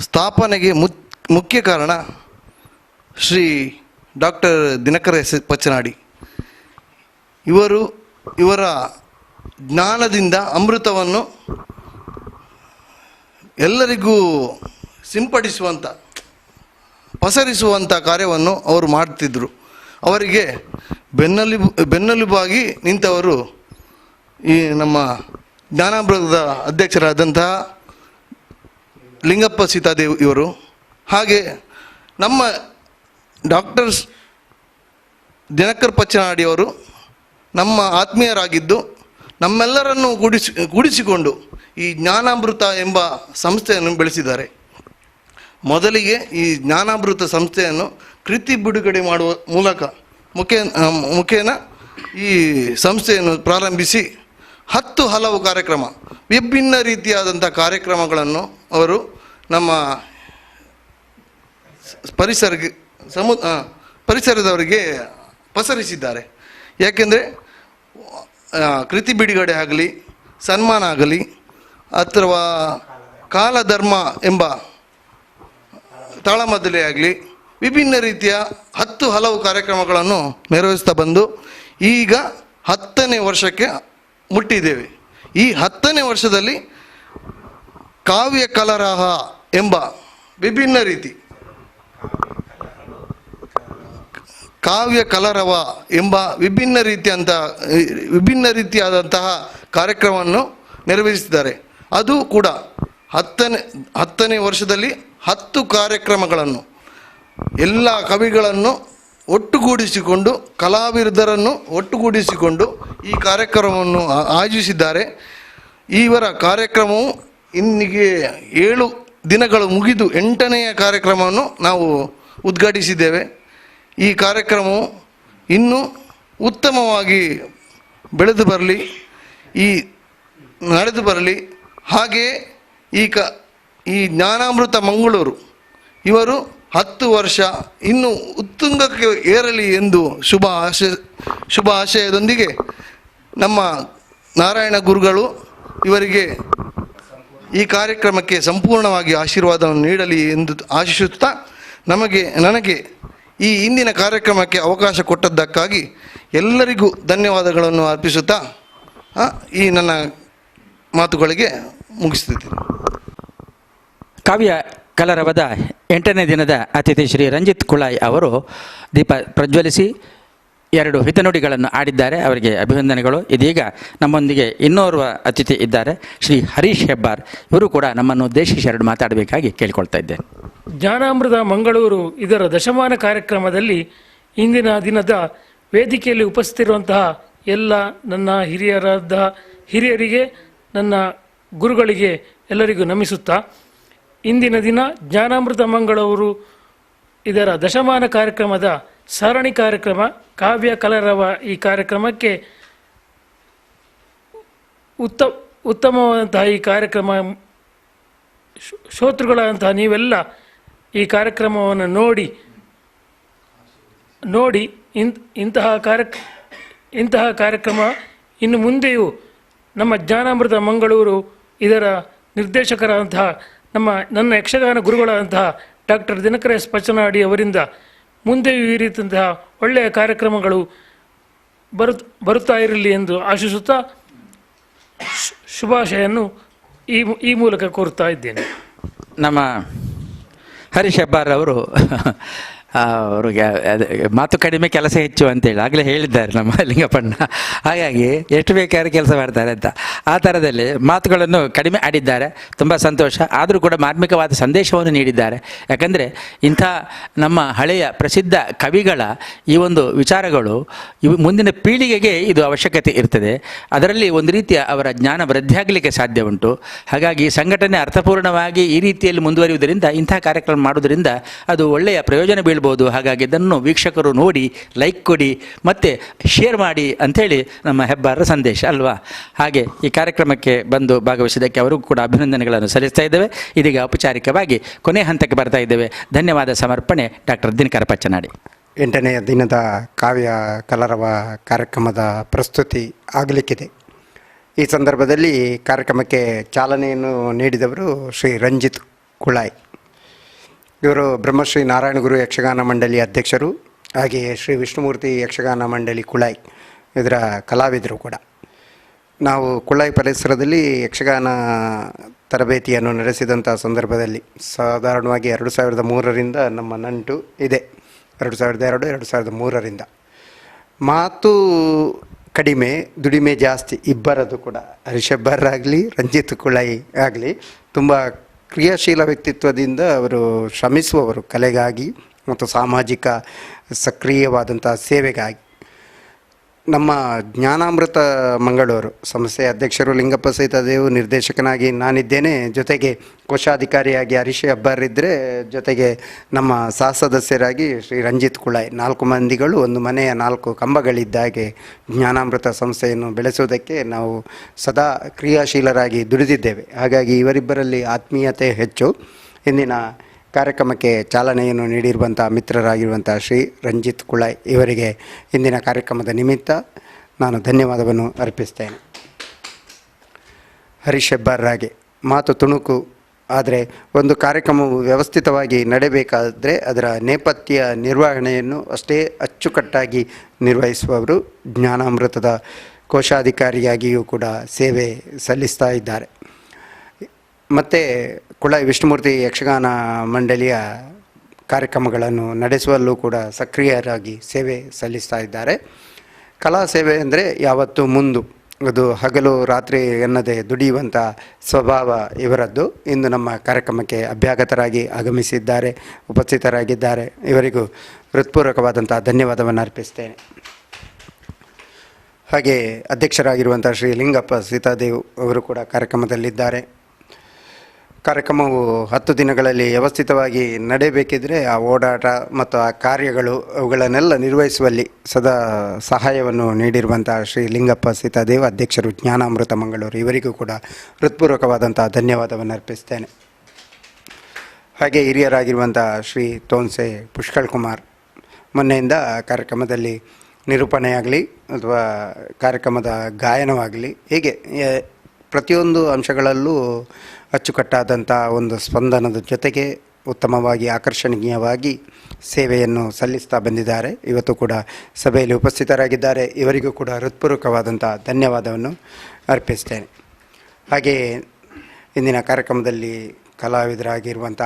ಸ್ಥಾಪನೆಗೆ ಮುಖ್ಯ ಕಾರಣ ಶ್ರೀ ಡಾಕ್ಟರ್ ದಿನಕರ ಎಸ್ ಪಚ್ಚನಾಡಿ. ಇವರ ಜ್ಞಾನದಿಂದ ಅಮೃತವನ್ನು ಎಲ್ಲರಿಗೂ ಸಿಂಪಡಿಸುವಂಥ, ಪಸರಿಸುವಂಥ ಕಾರ್ಯವನ್ನು ಅವರು ಮಾಡ್ತಿದ್ದರು. ಅವರಿಗೆ ಬೆನ್ನೆಲುಬಾಗಿ ನಿಂತವರು ಈ ನಮ್ಮ ಜ್ಞಾನಾಮೃತದ ಅಧ್ಯಕ್ಷರಾದಂತಹ ಲಿಂಗಪ್ಪ ಸೀತಾದೇವ್ ಇವರು. ಹಾಗೆ ನಮ್ಮ ಡಾಕ್ಟರ್ಸ್ ದಿನಕರ್ ಪಚ್ಚನಾಡಿಯವರು ನಮ್ಮ ಆತ್ಮೀಯರಾಗಿದ್ದು ನಮ್ಮೆಲ್ಲರನ್ನು ಕೂಡಿಸಿಕೊಂಡು ಈ ಜ್ಞಾನಾಮೃತ ಎಂಬ ಸಂಸ್ಥೆಯನ್ನು ಬೆಳೆಸಿದ್ದಾರೆ. ಮೊದಲಿಗೆ ಈ ಜ್ಞಾನಾಮೃತ ಸಂಸ್ಥೆಯನ್ನು ಕೃತಿ ಬಿಡುಗಡೆ ಮಾಡುವ ಮೂಲಕ ಮುಖೇನ ಈ ಸಂಸ್ಥೆಯನ್ನು ಪ್ರಾರಂಭಿಸಿ ಹಲವು ಕಾರ್ಯಕ್ರಮ, ವಿಭಿನ್ನ ರೀತಿಯಾದಂಥ ಕಾರ್ಯಕ್ರಮಗಳನ್ನು ಅವರು ನಮ್ಮ ಪರಿಸರದವರಿಗೆ ಪಸರಿಸಿದ್ದಾರೆ. ಯಾಕೆಂದರೆ ಕೃತಿ ಬಿಡುಗಡೆ ಆಗಲಿ, ಸನ್ಮಾನ ಆಗಲಿ, ಅಥವಾ ಕಾಲಧರ್ಮ ಎಂಬ ತಾಳಮದ್ದಲೆಯಾಗಲಿ ವಿಭಿನ್ನ ರೀತಿಯ ಹಲವು ಕಾರ್ಯಕ್ರಮಗಳನ್ನು ನಿರ್ವಹಿಸ್ತಾ ಬಂದು ಈಗ 10ನೇ ವರ್ಷಕ್ಕೆ ಮುಟ್ಟಿದ್ದೇವೆ. ಈ 10ನೇ ವರ್ಷದಲ್ಲಿ ಕಾವ್ಯ ಕಲರಹ ಎಂಬ ವಿಭಿನ್ನ ರೀತಿ ಕಾವ್ಯ ಕಲರವ ಎಂಬ ವಿಭಿನ್ನ ರೀತಿಯಾದಂತಹ ಕಾರ್ಯಕ್ರಮವನ್ನು ನಿರ್ವಹಿಸಿದ್ದಾರೆ. ಅದು ಕೂಡ 10ನೇ ವರ್ಷದಲ್ಲಿ 10 ಕಾರ್ಯಕ್ರಮಗಳನ್ನು ಎಲ್ಲ ಕವಿಗಳನ್ನು ಒಟ್ಟುಗೂಡಿಸಿಕೊಂಡು ಕಲಾವಿದರನ್ನು ಒಟ್ಟುಗೂಡಿಸಿಕೊಂಡು ಈ ಕಾರ್ಯಕ್ರಮವನ್ನು ಆಯೋಜಿಸಿದ್ದಾರೆ. ಇವರ ಕಾರ್ಯಕ್ರಮವು ಇನ್ನಿಗೆ 7 ದಿನಗಳು ಮುಗಿದು 8ನೆಯ ಕಾರ್ಯಕ್ರಮವನ್ನು ನಾವು ಉದ್ಘಾಟಿಸಿದ್ದೇವೆ. ಈ ಕಾರ್ಯಕ್ರಮವು ಇನ್ನೂ ಉತ್ತಮವಾಗಿ ಬೆಳೆದು ಬರಲಿ, ನಡೆದು ಬರಲಿ. ಹಾಗೆಯೇ ಈ ಜ್ಞಾನಾಮೃತ ಮಂಗಳೂರು ಇವರು 10 ವರ್ಷ ಇನ್ನೂ ಉತ್ತುಂಗಕ್ಕೆ ಏರಲಿ ಎಂದು ಶುಭ ಆಶಯದೊಂದಿಗೆ ನಮ್ಮ ನಾರಾಯಣ ಗುರುಗಳು ಇವರಿಗೆ ಈ ಕಾರ್ಯಕ್ರಮಕ್ಕೆ ಸಂಪೂರ್ಣವಾಗಿ ಆಶೀರ್ವಾದವನ್ನು ನೀಡಲಿ ಎಂದು ಆಶಿಸುತ್ತಾ ನನಗೆ ಈ ಇಂದಿನ ಕಾರ್ಯಕ್ರಮಕ್ಕೆ ಅವಕಾಶ ಕೊಟ್ಟದ್ದಕ್ಕಾಗಿ ಎಲ್ಲರಿಗೂ ಧನ್ಯವಾದಗಳನ್ನು ಅರ್ಪಿಸುತ್ತಾ ಈ ನನ್ನ ಮಾತುಗಳಿಗೆ ಮುಗಿಸುತ್ತಿದ್ದೇನೆ. ಕಾವ್ಯ ಕಲರವದ 8ನೇ ದಿನದ ಅತಿಥಿ ಶ್ರೀ ರಂಜಿತ್ ಕುಳಾಯ್ ಅವರು ದೀಪ ಪ್ರಜ್ವಲಿಸಿ 2 ಹಿತನುಡಿಗಳನ್ನು ಆಡಿದ್ದಾರೆ. ಅವರಿಗೆ ಅಭಿನಂದನೆಗಳು. ಇದೀಗ ನಮ್ಮೊಂದಿಗೆ ಇನ್ನೋರ್ವ ಅತಿಥಿ ಇದ್ದಾರೆ, ಶ್ರೀ ಹರೀಶ್ ಹೆಬ್ಬಾರ್. ಇವರು ಕೂಡ ನಮ್ಮನ್ನು ಉದ್ದೇಶಿಸಿ 2 ಮಾತಾಡಬೇಕಾಗಿ ಕೇಳಿಕೊಳ್ತಾ ಇದ್ದೇನೆ. ಜ್ಞಾನಾಮೃತ ಮಂಗಳೂರು ಇದರ ದಶಮಾನ ಕಾರ್ಯಕ್ರಮದಲ್ಲಿ ಇಂದಿನ ದಿನದ ವೇದಿಕೆಯಲ್ಲಿ ಉಪಸ್ಥಿತಿರುವಂತಹ ಎಲ್ಲ ನನ್ನ ಹಿರಿಯರಿಗೆ, ನನ್ನ ಗುರುಗಳಿಗೆ ಎಲ್ಲರಿಗೂ ನಮಿಸುತ್ತಾ, ಇಂದಿನ ದಿನ ಜ್ಞಾನಾಮೃತ ಮಂಗಳೂರು ಇದರ ದಶಮಾನ ಕಾರ್ಯಕ್ರಮದ ಸರಣಿ ಕಾರ್ಯಕ್ರಮ ಕಾವ್ಯ ಕಲರವ. ಈ ಕಾರ್ಯಕ್ರಮಕ್ಕೆ ಉತ್ತಮವಾದಂತಹ ಈ ಕಾರ್ಯಕ್ರಮ ಶ್ರೋತೃಗಳಂತಹ ನೀವೆಲ್ಲ ಈ ಕಾರ್ಯಕ್ರಮವನ್ನು ನೋಡಿ ಇಂತಹ ಕಾರ್ಯಕ್ರಮ ಇನ್ನು ಮುಂದೆಯೂ ನಮ್ಮ ಜ್ಞಾನಾಮೃತ ಮಂಗಳೂರು ಇದರ ನಿರ್ದೇಶಕರಾದಂತಹ ನನ್ನ ಯಕ್ಷಗಾನ ಗುರುಗಳಾದಂತಹ ಡಾಕ್ಟರ್ ದಿನಕರ ಎಸ್ ಪಚ್ಚನಾಡಿ ಅವರಿಂದ ಮುಂದೆಯೂ ಈ ರೀತಿಯಂತಹ ಒಳ್ಳೆಯ ಕಾರ್ಯಕ್ರಮಗಳು ಬರುತ್ತಾ ಇರಲಿ ಎಂದು ಆಶಿಸುತ್ತಾ ಶುಭಾಶಯನ್ನು ಈ ಮೂಲಕ ಕೋರುತ್ತಾ ಇದ್ದೇನೆ. ನಮ್ಮ ಹರೀಶ್ ಹೆಬ್ಬಾರ್ ಅವರು ಅವ್ರಿಗೆ ಮಾತು ಕಡಿಮೆ ಕೆಲಸ ಹೆಚ್ಚು ಅಂತೇಳಿ ಆಗಲೇ ಹೇಳಿದ್ದಾರೆ ನಮ್ಮ ಲಿಂಗಪ್ಪಣ್ಣ. ಹಾಗಾಗಿ ಎಷ್ಟು ಬೇಕಾದ್ರೂ ಕೆಲಸ ಮಾಡ್ತಾರೆ ಅಂತ ಆ ಥರದಲ್ಲಿ ಮಾತುಗಳನ್ನು ಕಡಿಮೆ ಆಡಿದ್ದಾರೆ. ತುಂಬ ಸಂತೋಷ. ಆದರೂ ಕೂಡ ಮಾರ್ಮಿಕವಾದ ಸಂದೇಶವನ್ನು ನೀಡಿದ್ದಾರೆ. ಯಾಕಂದರೆ ಇಂಥ ನಮ್ಮ ಹಳೆಯ ಪ್ರಸಿದ್ಧ ಕವಿಗಳ ಈ ಒಂದು ವಿಚಾರಗಳು ಮುಂದಿನ ಪೀಳಿಗೆಗೆ ಇದು ಅವಶ್ಯಕತೆ ಇರ್ತದೆ. ಅದರಲ್ಲಿ ಒಂದು ರೀತಿಯ ಅವರ ಜ್ಞಾನ ವೃದ್ಧಿಯಾಗಲಿಕ್ಕೆ ಸಾಧ್ಯ ಉಂಟು. ಹಾಗಾಗಿ ಸಂಘಟನೆ ಅರ್ಥಪೂರ್ಣವಾಗಿ ಈ ರೀತಿಯಲ್ಲಿ ಮುಂದುವರಿಯುವುದರಿಂದ ಇಂಥ ಕಾರ್ಯಕ್ರಮ ಮಾಡುವುದರಿಂದ ಅದು ಒಳ್ಳೆಯ ಪ್ರಯೋಜನ ಬೀಳ್ಬೋದು. ಹಾಗಾಗಿ ಇದನ್ನು ವೀಕ್ಷಕರು ನೋಡಿ ಲೈಕ್ ಕೊಡಿ ಮತ್ತು ಶೇರ್ ಮಾಡಿ ಅಂಥೇಳಿ ನಮ್ಮ ಹೆಬ್ಬಾರರ ಸಂದೇಶ ಅಲ್ವಾ. ಹಾಗೆ ಈ ಕಾರ್ಯಕ್ರಮಕ್ಕೆ ಬಂದು ಭಾಗವಹಿಸಿದ್ದಕ್ಕೆ ಅವರಿಗೂ ಕೂಡ ಅಭಿನಂದನೆಗಳನ್ನು ಸಲ್ಲಿಸ್ತಾ ಇದ್ದೇವೆ. ಇದೀಗ ಔಪಚಾರಿಕವಾಗಿ ಕೊನೆ ಹಂತಕ್ಕೆ ಬರ್ತಾ ಇದ್ದೇವೆ. ಧನ್ಯವಾದ ಸಮರ್ಪಣೆ ಡಾಕ್ಟರ್ ದಿನಕರ ಪಚ್ಚನಾಡಿ. 8ನೆಯ ದಿನದ ಕಾವ್ಯ ಕಲರವ ಕಾರ್ಯಕ್ರಮದ ಪ್ರಸ್ತುತಿ ಆಗಲಿಕ್ಕಿದೆ. ಈ ಸಂದರ್ಭದಲ್ಲಿ ಕಾರ್ಯಕ್ರಮಕ್ಕೆ ಚಾಲನೆಯನ್ನು ನೀಡಿದವರು ಶ್ರೀ ರಂಜಿತ್ ಕುಳಾಯ್. ಇವರು ಬ್ರಹ್ಮಶ್ರೀ ನಾರಾಯಣಗುರು ಯಕ್ಷಗಾನ ಮಂಡಳಿ ಅಧ್ಯಕ್ಷರು, ಹಾಗೆಯೇ ಶ್ರೀ ವಿಷ್ಣುಮೂರ್ತಿ ಯಕ್ಷಗಾನ ಮಂಡಳಿ ಕುಳಾಯ್ ಇದರ ಕಲಾವಿದರು ಕೂಡ. ನಾವು ಕುಳಾಯ್ ಪರಿಸರದಲ್ಲಿ ಯಕ್ಷಗಾನ ತರಬೇತಿಯನ್ನು ನಡೆಸಿದಂಥ ಸಂದರ್ಭದಲ್ಲಿ ಸಾಧಾರಣವಾಗಿ 2003ರಿಂದ ನಮ್ಮ ನಂಟು ಇದೆ. 2002, 2003ರಿಂದ ಮಾತು ಕಡಿಮೆ ದುಡಿಮೆ ಜಾಸ್ತಿ ಇಬ್ಬರದು ಕೂಡ. ಹರೀಶ್ ಹೆಬ್ಬಾರ್ ಆಗಲಿ ರಂಜಿತ್ ಕುಳಾಯ್ ಆಗಲಿ ತುಂಬ ಕ್ರಿಯಾಶೀಲ ವ್ಯಕ್ತಿತ್ವದಿಂದ ಅವರು ಶ್ರಮಿಸುವವರು ಕಲೆಗಾಗಿ ಮತ್ತು ಸಾಮಾಜಿಕ ಸಕ್ರಿಯವಾದಂಥ ಸೇವೆಗಾಗಿ. ನಮ್ಮ ಜ್ಞಾನಾಮೃತ ಮಂಗಳೂರು ಸಂಸ್ಥೆಯ ಅಧ್ಯಕ್ಷರು ಲಿಂಗಪ್ಪ ಸಹಿತದೇವು, ನಿರ್ದೇಶಕನಾಗಿ ನಾನಿದ್ದೇನೆ. ಜೊತೆಗೆ ಕೋಶಾಧಿಕಾರಿಯಾಗಿ ಹರೀಶ್ ಹೆಬ್ಬಾರ್ ಇದ್ದರೆ, ಜೊತೆಗೆ ನಮ್ಮ ಸದಸ್ಯರಾಗಿ ಶ್ರೀ ರಂಜಿತ್ ಕುಳಾಯ್. 4 ಮಂದಿಗಳು ಒಂದು ಮನೆಯ 4 ಕಂಬಗಳಿದ್ದಾಗೆ ಜ್ಞಾನಾಮೃತ ಸಂಸ್ಥೆಯನ್ನು ಬೆಳೆಸುವುದಕ್ಕೆ ನಾವು ಸದಾ ಕ್ರಿಯಾಶೀಲರಾಗಿ ದುಡಿದಿದ್ದೇವೆ. ಹಾಗಾಗಿ ಇವರಿಬ್ಬರಲ್ಲಿ ಆತ್ಮೀಯತೆ ಹೆಚ್ಚು. ಇಂದಿನ ಕಾರ್ಯಕ್ರಮಕ್ಕೆ ಚಾಲನೆಯನ್ನು ನೀಡಿರುವಂಥ ಮಿತ್ರರಾಗಿರುವಂಥ ಶ್ರೀ ರಂಜಿತ್ ಕುಳಾಯ್ ಇವರಿಗೆ ಇಂದಿನ ಕಾರ್ಯಕ್ರಮದ ನಿಮಿತ್ತ ನಾನು ಧನ್ಯವಾದವನ್ನು ಅರ್ಪಿಸ್ತೇನೆ. ಹರೀಶ್ ಹೆಬ್ಬಾರ್ರಾಗೆ ಮಾತು ತುಣುಕು, ಆದರೆ ಒಂದು ಕಾರ್ಯಕ್ರಮವು ವ್ಯವಸ್ಥಿತವಾಗಿ ನಡೆಯಬೇಕಾದರೆ ಅದರ ನೇಪಥ್ಯ ನಿರ್ವಹಣೆಯನ್ನು ಅಷ್ಟೇ ಅಚ್ಚುಕಟ್ಟಾಗಿ ನಿರ್ವಹಿಸುವವರು ಜ್ಞಾನಾಮೃತದ ಕೋಶಾಧಿಕಾರಿಯಾಗಿಯೂ ಕೂಡ ಸೇವೆ ಸಲ್ಲಿಸ್ತಾ ಇದ್ದಾರೆ. ಮತ್ತು ಕುಳಾಯಿ ವಿಷ್ಣುಮೂರ್ತಿ ಯಕ್ಷಗಾನ ಮಂಡಳಿಯ ಕಾರ್ಯಕ್ರಮಗಳನ್ನು ನಡೆಸುವಲ್ಲೂ ಕೂಡ ಸಕ್ರಿಯರಾಗಿ ಸೇವೆ ಸಲ್ಲಿಸ್ತಾ ಇದ್ದಾರೆ. ಕಲಾ ಸೇವೆ ಅಂದರೆ ಯಾವತ್ತೂ ಮುಂದು, ಅದು ಹಗಲು ರಾತ್ರಿ ಎನ್ನದೇ ದುಡಿಯುವಂಥ ಸ್ವಭಾವ ಇವರದ್ದು. ಇಂದು ನಮ್ಮ ಕಾರ್ಯಕ್ರಮಕ್ಕೆ ಅಭ್ಯಾಗತರಾಗಿ ಆಗಮಿಸಿದ್ದಾರೆ, ಉಪಸ್ಥಿತರಾಗಿದ್ದಾರೆ. ಇವರಿಗೂ ಹೃತ್ಪೂರ್ವಕವಾದಂಥ ಧನ್ಯವಾದವನ್ನು ಅರ್ಪಿಸ್ತೇನೆ. ಹಾಗೆ ಅಧ್ಯಕ್ಷರಾಗಿರುವಂಥ ಶ್ರೀ ಲಿಂಗಪ್ಪ ಸೀತಾದೇವ್ ಅವರು ಕೂಡ ಕಾರ್ಯಕ್ರಮದಲ್ಲಿದ್ದಾರೆ. ಕಾರ್ಯಕ್ರಮವು 10 ದಿನಗಳಲ್ಲಿ ವ್ಯವಸ್ಥಿತವಾಗಿ ನಡೆಯಬೇಕಿದ್ರೆ ಆ ಓಡಾಟ ಮತ್ತು ಆ ಕಾರ್ಯಗಳು ಅವುಗಳನ್ನೆಲ್ಲ ನಿರ್ವಹಿಸುವಲ್ಲಿ ಸದಾ ಸಹಾಯವನ್ನು ನೀಡಿರುವಂಥ ಶ್ರೀ ಲಿಂಗಪ್ಪ ಸೀತಾದೇವ್ ಅಧ್ಯಕ್ಷರು ಜ್ಞಾನಾಮೃತ ಮಂಗಳೂರು, ಇವರಿಗೂ ಕೂಡ ಹೃತ್ಪೂರ್ವಕವಾದಂಥ ಧನ್ಯವಾದವನ್ನು ಅರ್ಪಿಸ್ತೇನೆ. ಹಾಗೆ ಹಿರಿಯರಾಗಿರುವಂಥ ಶ್ರೀ ತೋನ್ಸೆ ಪುಷ್ಕಳ್ ಕುಮಾರ್ ಮೊನ್ನೆಯಿಂದ ಕಾರ್ಯಕ್ರಮದಲ್ಲಿ ನಿರೂಪಣೆಯಾಗಲಿ ಅಥವಾ ಕಾರ್ಯಕ್ರಮದ ಗಾಯನವಾಗಲಿ ಹೀಗೆ ಪ್ರತಿಯೊಂದು ಅಂಶಗಳಲ್ಲೂ ಅಚ್ಚುಕಟ್ಟಾದಂಥ ಒಂದು ಸ್ಪಂದನದ ಜೊತೆಗೆ ಉತ್ತಮವಾಗಿ ಆಕರ್ಷಣೀಯವಾಗಿ ಸೇವೆಯನ್ನು ಸಲ್ಲಿಸ್ತಾ ಬಂದಿದ್ದಾರೆ. ಇವತ್ತು ಕೂಡ ಸಭೆಯಲ್ಲಿ ಉಪಸ್ಥಿತರಾಗಿದ್ದಾರೆ. ಇವರಿಗೂ ಕೂಡ ಹೃತ್ಪೂರ್ವಕವಾದಂಥ ಧನ್ಯವಾದವನ್ನು ಅರ್ಪಿಸ್ತೇನೆ. ಹಾಗೆಯೇ ಇಂದಿನ ಕಾರ್ಯಕ್ರಮದಲ್ಲಿ ಕಲಾವಿದರಾಗಿರುವಂಥ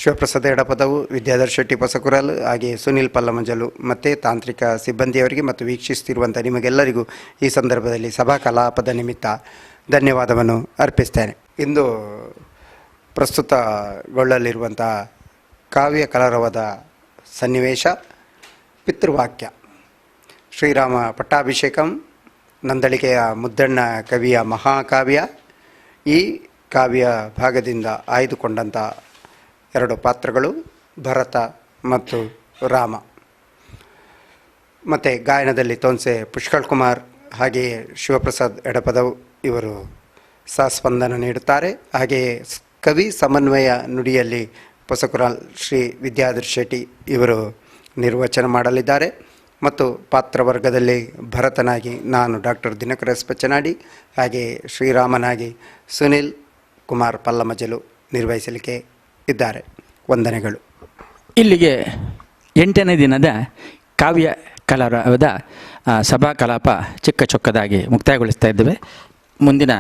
ಶಿವಪ್ರಸಾದ್ ಎಡಪದವು, ವಿದ್ಯಾಧರ್ ಶೆಟ್ಟಿ ಪಸಕುರಲ್, ಹಾಗೆಯೇ ಸುನಿಲ್ ಪಲ್ಲಮಂಜಲು ಮತ್ತು ತಾಂತ್ರಿಕ ಸಿಬ್ಬಂದಿಯವರಿಗೆ ಮತ್ತು ವೀಕ್ಷಿಸ್ತಿರುವಂಥ ನಿಮಗೆಲ್ಲರಿಗೂ ಈ ಸಂದರ್ಭದಲ್ಲಿ ಸಭಾ ಕಲಾಪದ ನಿಮಿತ್ತ ಧನ್ಯವಾದವನ್ನು ಅರ್ಪಿಸ್ತೇನೆ. ಇಂದು ಪ್ರಸ್ತುತಗೊಳ್ಳಲಿರುವಂಥ ಕಾವ್ಯ ಕಲರವದ ಸನ್ನಿವೇಶ ಪಿತೃವಾಕ್ಯ. ಶ್ರೀರಾಮ ಪಟ್ಟಾಭಿಷೇಕಂ, ನಂದಳಿಕೆಯ ಮುದ್ದಣ್ಣ ಕವಿಯ ಮಹಾಕಾವ್ಯ. ಈ ಕಾವ್ಯ ಭಾಗದಿಂದ ಆಯ್ದುಕೊಂಡಂಥ 2 ಪಾತ್ರಗಳು ಭರತ ಮತ್ತು ರಾಮ. ಮತ್ತು ಗಾಯನದಲ್ಲಿ ತೋನ್ಸೆ ಪುಷ್ಕಳ್ ಕುಮಾರ್ ಹಾಗೆಯೇ ಶಿವಪ್ರಸಾದ್ ಎಡಪದವು ಇವರು ಸಹಸ್ಪಂದನ ನೀಡುತ್ತಾರೆ. ಹಾಗೆಯೇ ಕವಿ ಸಮನ್ವಯ ನುಡಿಯಲ್ಲಿ ಪೊಸಕುರಾಲ್ ಶ್ರೀ ವಿದ್ಯಾಧರ್ ಶೆಟ್ಟಿ ಇವರು ನಿರ್ವಚನ ಮಾಡಲಿದ್ದಾರೆ. ಮತ್ತು ಪಾತ್ರವರ್ಗದಲ್ಲಿ ಭರತನಾಗಿ ನಾನು ಡಾಕ್ಟರ್ ದಿನಕರ ಎಸ್ ಪಚ್ಚನಾಡಿ, ಹಾಗೆಯೇ ಶ್ರೀರಾಮನಾಗಿ ಸುನಿಲ್ ಕುಮಾರ್ ಪಲ್ಲಮಜಲು ನಿರ್ವಹಿಸಲಿಕ್ಕೆ ಇದ್ದಾರೆ. ವಂದನೆಗಳು. ಇಲ್ಲಿಗೆ 8ನೇ ದಿನದ ಕಾವ್ಯ ಕಲರವದ ಸಭಾ ಕಲಾಪ ಚಿಕ್ಕ ಚೊಕ್ಕದಾಗಿ ಮುಕ್ತಾಯಗೊಳಿಸ್ತಾ ಇದ್ದೇವೆ. ಮುಂದಿನ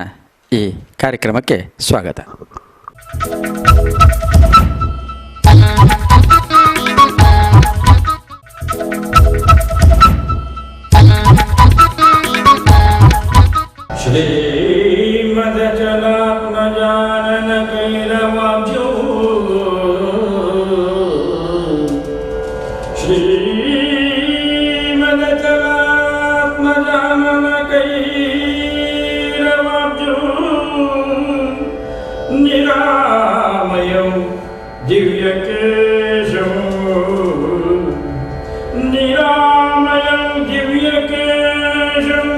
ಈ ಕಾರ್ಯಕ್ರಮಕ್ಕೆ ಸ್ವಾಗತ. निरामयं दिव्यकेशं निरामयं दिव्यकेशं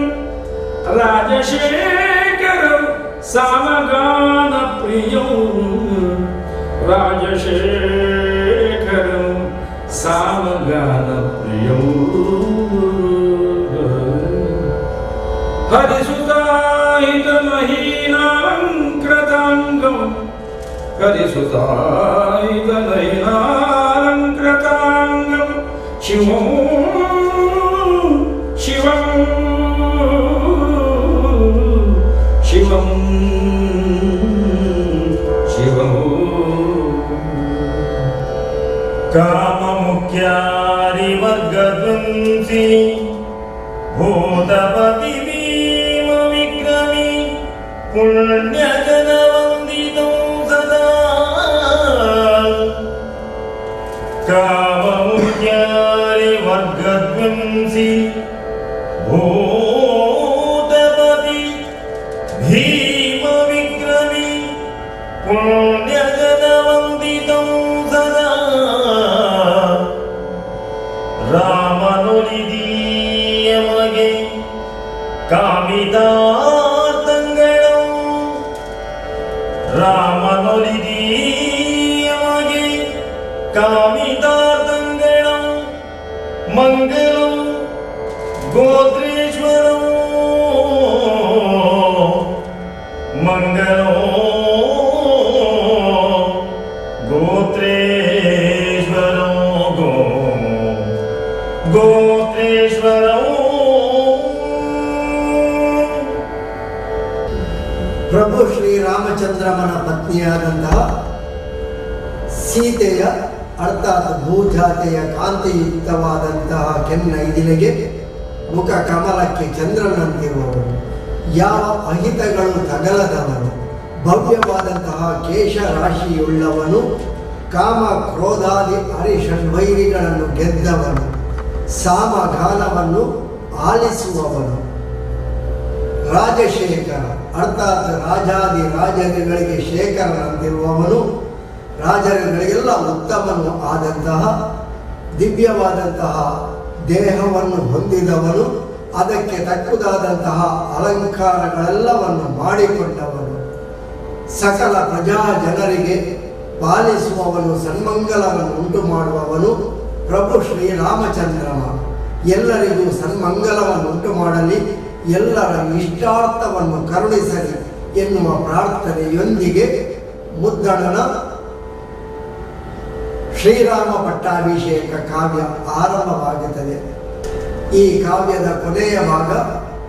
राजशेखरं सामगानप्रियं राजशेखरं सामगानप्रियं हरिसुताहितमहीनालङ्कृताङ्गं हरिसुताहितमहीनालङ्कृताङ्गं शिवं शिवं शिवं शिवं काममुख्यारिवर्गध्वंसी भूतपति पुण्यजनवन्दितं सदा काममुख्यारि वर्गध्वंसी भूतपति भीमविक्रमी पुण्यजनवन्दितं सदा रामनुलिदीयमगे कामिता रामनुलिदीयमगे कामितार्थङ्गणं मङ्गलं गोत्रेश्वरं मङ्गलं ಗೋತ್ರೇಶ್ವರವು ಪ್ರಭು ಶ್ರೀರಾಮಚಂದ್ರಮನ ಪತ್ನಿಯಾದಂತಹ ಸೀತೆಯ ಅರ್ಥಾತ್ ಭೂಜಾತೆಯ ಕಾಂತಿಯುಕ್ತವಾದಂತಹ ಕೆನ್ನೈದಿಲೆಗೆ ಮುಖ ಕಮಲಕ್ಕೆ ಚಂದ್ರನಂತಿರುವವನು, ಯಾವ ಅಹಿತಗಳು ತಗಲದವನು, ಭವ್ಯವಾದಂತಹ ಕೇಶ ರಾಶಿಯುಳ್ಳವನು, ಕಾಮ ಕ್ರೋಧಾದಿ ಹರಿಷಡ್ವೈರಿಗಳನ್ನು ಗೆದ್ದವನು, ಸಾಮಗಾನವನ್ನು ಆಲಿಸುವವನು, ರಾಜಶೇಖರ ಅರ್ಥಾತ್ ರಾಜಾದಿ ರಾಜರುಗಳಿಗೆ ಶೇಖರನಂತಿರುವವನು, ರಾಜರುಗಳಿಗೆಲ್ಲ ಉತ್ತಮನು ಆದಂತಹ ದಿವ್ಯವಾದಂತಹ ದೇಹವನ್ನು ಹೊಂದಿದವನು, ಅದಕ್ಕೆ ತಕ್ಕುದಾದಂತಹ ಅಲಂಕಾರಗಳೆಲ್ಲವನ್ನು ಮಾಡಿಕೊಂಡವನು, ಸಕಲ ಪ್ರಜಾ ಜನರಿಗೆ ಪಾಲಿಸುವವನು, ಸನ್ಮಂಗಲವನ್ನು ಉಂಟು ಮಾಡುವವನು ಪ್ರಭು ಶ್ರೀರಾಮಚಂದ್ರಮ. ಎಲ್ಲರಿಗೂ ಸನ್ಮಂಗಲವನ್ನು ಉಂಟು ಮಾಡಲಿ, ಎಲ್ಲರ ಇಷ್ಟಾರ್ಥವನ್ನು ಕರುಣಿಸಲಿ ಎನ್ನುವ ಪ್ರಾರ್ಥನೆಯೊಂದಿಗೆ ಮುದ್ದಣನ ಶ್ರೀರಾಮ ಪಟ್ಟಾಭಿಷೇಕ ಕಾವ್ಯ ಆರಂಭವಾಗುತ್ತದೆ. ಈ ಕಾವ್ಯದ ಕೊನೆಯ ಭಾಗ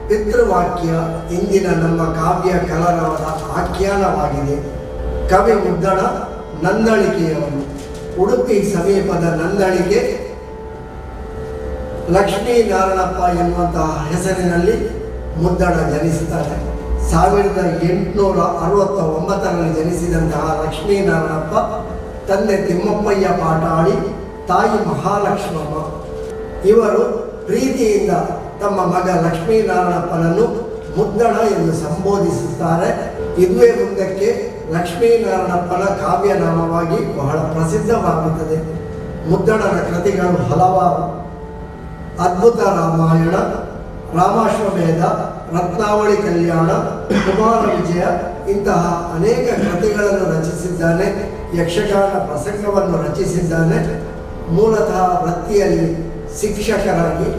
ಪಿತೃವಾಕ್ಯ ಇಂದಿನ ನಮ್ಮ ಕಾವ್ಯ ಕಲರವದ ಆಖ್ಯಾನವಾಗಿದೆ. ಕವಿ ಮುದ್ದಣ ನಂದಳಿಕೆಯವನು. ಉಡುಪಿ ಸಮೀಪದ ನಂದಳಿಕೆ ಲಕ್ಷ್ಮೀನಾರಾಯಣಪ್ಪ ಎನ್ನುವಂತಹ ಹೆಸರಿನಲ್ಲಿ ಮುದ್ದಣ ಜನಿಸುತ್ತಾರೆ. 1869ರಲ್ಲಿ ಜನಿಸಿದಂತಹ ಲಕ್ಷ್ಮೀನಾರಾಯಣಪ್ಪ ತಂದೆ ತಿಮ್ಮಪ್ಪಯ್ಯ ಪಾಟಾಳಿ, ತಾಯಿ ಮಹಾಲಕ್ಷ್ಮಮ್ಮ. ಇವರು ಪ್ರೀತಿಯಿಂದ ತಮ್ಮ ಮಗ ಲಕ್ಷ್ಮೀನಾರಾಯಣಪ್ಪನನ್ನು ಮುದ್ದಣ ಎಂದು ಸಂಬೋಧಿಸುತ್ತಾರೆ. ಇದುವೇ ಮುಂದಕ್ಕೆ ಲಕ್ಷ್ಮೀನಾರಾಯಣಪ್ಪನ ಕಾವ್ಯನಾಮವಾಗಿ ಬಹಳ ಪ್ರಸಿದ್ಧವಾಗುತ್ತದೆ. ಮುದ್ದಣನ ಕೃತಿಗಳು ಹಲವಾರು. ಅದ್ಭುತ ರಾಮಾಯಣ, ರಾಮಾಶ್ವಮೇಧ, ರತ್ನಾವಳಿ ಕಲ್ಯಾಣ, ಕುಮಾರ ವಿಜಯ ಇಂತಹ ಅನೇಕ ಕೃತಿಗಳನ್ನು ರಚಿಸಿದ್ದಾನೆ. ಯಕ್ಷಗಾನ ಪ್ರಸಂಗವನ್ನು ರಚಿಸಿದ್ದಾನೆ. ಮೂಲತಃ ವೃತ್ತಿಯಲ್ಲಿ ಶಿಕ್ಷಕರಾಗಿ,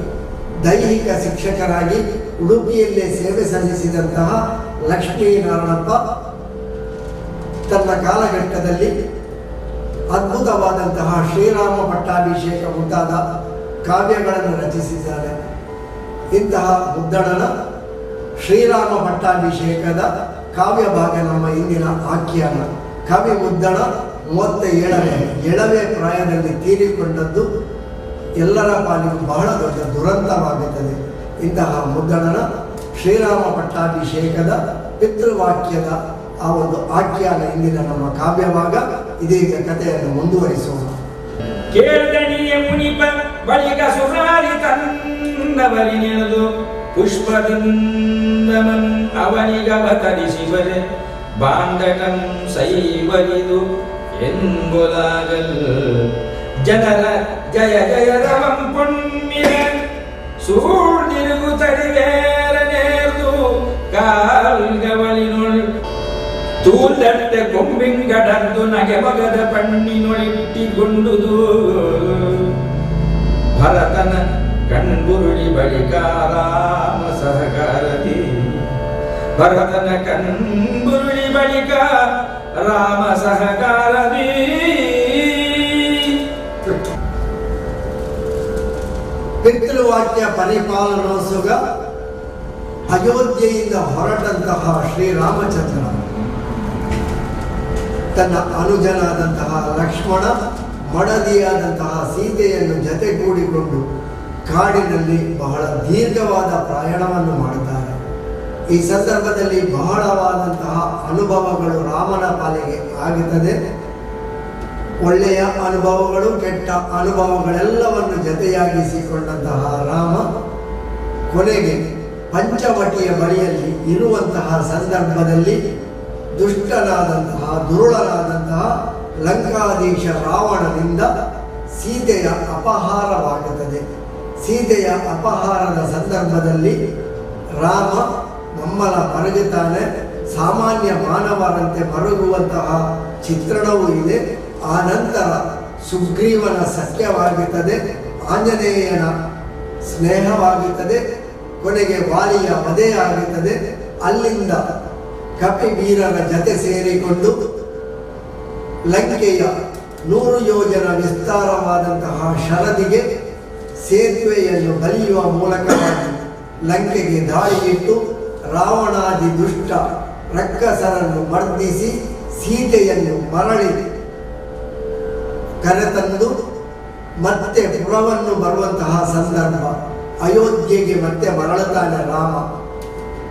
ದೈಹಿಕ ಶಿಕ್ಷಕರಾಗಿ ಉಡುಪಿಯಲ್ಲೇ ಸೇವೆ ಸಲ್ಲಿಸಿದಂತಹ ಲಕ್ಷ್ಮೀನಾರಾಯಣಪ್ಪ ತನ್ನ ಕಾಲಘಟ್ಟದಲ್ಲಿ ಅದ್ಭುತವಾದಂತಹ ಶ್ರೀರಾಮ ಪಟ್ಟಾಭಿಷೇಕ ಮುಂತಾದ ಕಾವ್ಯಗಳನ್ನು ರಚಿಸಿದ್ದಾರೆ. ಇಂತಹ ಮುದ್ದಣನ ಶ್ರೀರಾಮ ಪಟ್ಟಾಭಿಷೇಕದ ಕಾವ್ಯ ಭಾಗ ನಮ್ಮ ಇಂದಿನ ಆಖ್ಯಾನ. ಕವಿ ಮುದ್ದಣ 37ನೇ ಎಳವೆ ಪ್ರಾಯದಲ್ಲಿ ತೀರಿಕೊಂಡದ್ದು ಎಲ್ಲರ ಪಾಲಿಗೂ ಬಹಳ ದೊಡ್ಡ ದುರಂತವಾಗುತ್ತದೆ. ಇಂತಹ ಮುದ್ದಣನ ಶ್ರೀರಾಮ ಪಟ್ಟಾಭಿಷೇಕದ ಪಿತೃವಾಕ್ಯದ ಆ ಒಂದು ಆಖ್ಯಾನ ಇಂದಿನ ನಮ್ಮ ಕಾವ್ಯ ಭಾಗ. ಇದೀಗ ಕಥೆಯನ್ನು ಮುಂದುವರಿಸೋಣ. ಕೇಳ್ದಣಿಯ ಮುನಿಪ ಬಳಿಕ ಸುರಾರಿ ತನ್ನವರಿ ನೆನೆದು ಪುಷ್ಪದಿಂದಮನ್ ಅವನಿಗವತರಿಸಿವರೆ ಬಾಂಧಟಂ ಸೈವರಿದು ಎಂಬುದಾಗಲ್ ಜನರ ಜಯ ಜಯ ರವಂ ಪುಣ್ಯ ಸೂಳ್ದಿರುಗು ತಡಿವೇರ ನೇರ್ದು ಕಾಲ್ಗವಳಿನೊಳ್ ತೂಲಟ್ಟೆ ಕೊಂಬಿಂಗಡದ್ದು ನಗೆ ಮಗದ ಪಣ್ಣಿನೊಳಿಟ್ಟಿಗೊಂಡುದು ಭರತನ ಕಣ್ಬುರುಳಿ ಬಳಿಕ ರಾಮ ಸಹಕಾರದಿ ಭರತನ ಕಣ್ಬುರುಳಿ ಬಳಿಕ ರಾಮ ಸಹಕಾರದಿ ಪಿತೃವಾಕ್ಯ ಪರಿಪಾಲನೋತ್ಸುಗ ಅಯೋಧ್ಯೆಯಿಂದ ಹೊರಟಂತಹ ಶ್ರೀರಾಮಚಂದ್ರ ತನ್ನ ಅನುಜನಾದಂತಹ ಲಕ್ಷ್ಮಣ, ಮಡದಿಯಾದಂತಹ ಸೀತೆಯನ್ನು ಜತೆಗೂಡಿಕೊಂಡು ಕಾಡಿನಲ್ಲಿ ಬಹಳ ದೀರ್ಘವಾದ ಪ್ರಯಾಣವನ್ನು ಮಾಡುತ್ತಾರೆ. ಈ ಸಂದರ್ಭದಲ್ಲಿ ಬಹಳವಾದಂತಹ ಅನುಭವಗಳು ರಾಮನ ಪಾಲಿಗೆ ಆಗುತ್ತದೆ. ಒಳ್ಳೆಯ ಅನುಭವಗಳು, ಕೆಟ್ಟ ಅನುಭವಗಳೆಲ್ಲವನ್ನು ಜತೆಯಾಗಿಸಿಕೊಂಡಂತಹ ರಾಮ ಕೊನೆಗೆ ಪಂಚವಟಿಯ ಬಳಿಯಲ್ಲಿ ಇರುವಂತಹ ಸಂದರ್ಭದಲ್ಲಿ ದುಷ್ಟನಾದಂತಹ ದುರುಳನಾದಂತಹ ಲಂಕಾಧೀಶ ರಾವಣನಿಂದ ಸೀತೆಯ ಅಪಹಾರವಾಗುತ್ತದೆ. ಸೀತೆಯ ಅಪಹಾರದ ಸಂದರ್ಭದಲ್ಲಿ ರಾಮ ಮಮ್ಮಲ ಮರುಗುತ್ತಾನೆ. ಸಾಮಾನ್ಯ ಮಾನವರಂತೆ ಮರುಗುವಂತಹ ಚಿತ್ರಣವೂ ಇದೆ. ಆ ನಂತರ ಸುಗ್ರೀವನ ಸಖ್ಯವಾಗುತ್ತದೆ, ಆಂಜನೇಯನ ಸ್ನೇಹವಾಗುತ್ತದೆ, ಕೊನೆಗೆ ವಾಲಿಯ ವಧೆಯಾಗುತ್ತದೆ. ಅಲ್ಲಿಂದ ಕಪಿವೀರರ ಜತೆ ಸೇರಿಕೊಂಡು ಲಂಕೆಯ 100 ಯೋಜನ ವಿಸ್ತಾರವಾದಂತಹ ಶರದಿಗೆ ಸೇತುವೆಯನ್ನು ಬಲಿಯುವ ಮೂಲಕವಾಗಿ ಲಂಕೆಗೆ ದಾಳಿಯಿಟ್ಟು ರಾವಣಾದಿ ದುಷ್ಟ ರಕ್ಕಸರನ್ನು ಮರ್ದಿಸಿ ಸೀತೆಯನ್ನು ಮರಳಿ ಕರೆತಂದು ಮತ್ತೆ ಪುರವನ್ನು ಬರುವಂತಹ ಸಂದರ್ಭ. ಅಯೋಧ್ಯೆಗೆ ಮತ್ತೆ ಮರಳುತ್ತಾನೆ ರಾಮ.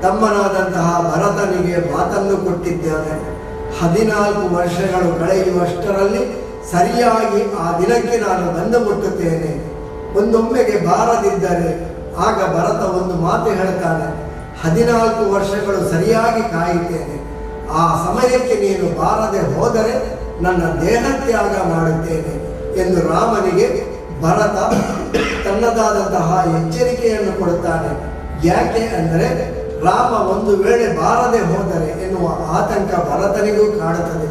ತಮ್ಮನಾದಂತಹ ಭರತನಿಗೆ ಮಾತನ್ನು ಕೊಟ್ಟಿದ್ದಾನೆ. 14 ವರ್ಷಗಳು ಕಳೆಯುವಷ್ಟರಲ್ಲಿ ಸರಿಯಾಗಿ ಆ ದಿನಕ್ಕೆ ನಾನು ಬಂದು ಮುಟ್ಟುತ್ತೇನೆ. ಒಂದೊಮ್ಮೆಗೆ ಬಾರದಿದ್ದರೆ ಆಗ ಭರತ ಒಂದು ಮಾತು ಹೇಳ್ತಾನೆ, 14 ವರ್ಷಗಳು ಸರಿಯಾಗಿ ಕಾಯುತ್ತೇನೆ, ಆ ಸಮಯಕ್ಕೆ ನೀನು ಬಾರದೆ ಹೋದರೆ ನನ್ನ ದೇಹತ್ಯಾಗ ಮಾಡುತ್ತೇನೆ ಎಂದು ರಾಮನಿಗೆ ಭರತ ತನ್ನದಾದಂತಹ ಎಚ್ಚರಿಕೆಯನ್ನು ಕೊಡುತ್ತಾನೆ. ಯಾಕೆ ಅಂದರೆ ರಾಮ ಒಂದು ವೇಳೆ ಬಾರದೆ ಹೋದರೆ ಎನ್ನುವ ಆತಂಕ ಭರತನಿಗೂ ಕಾಡುತ್ತದೆ.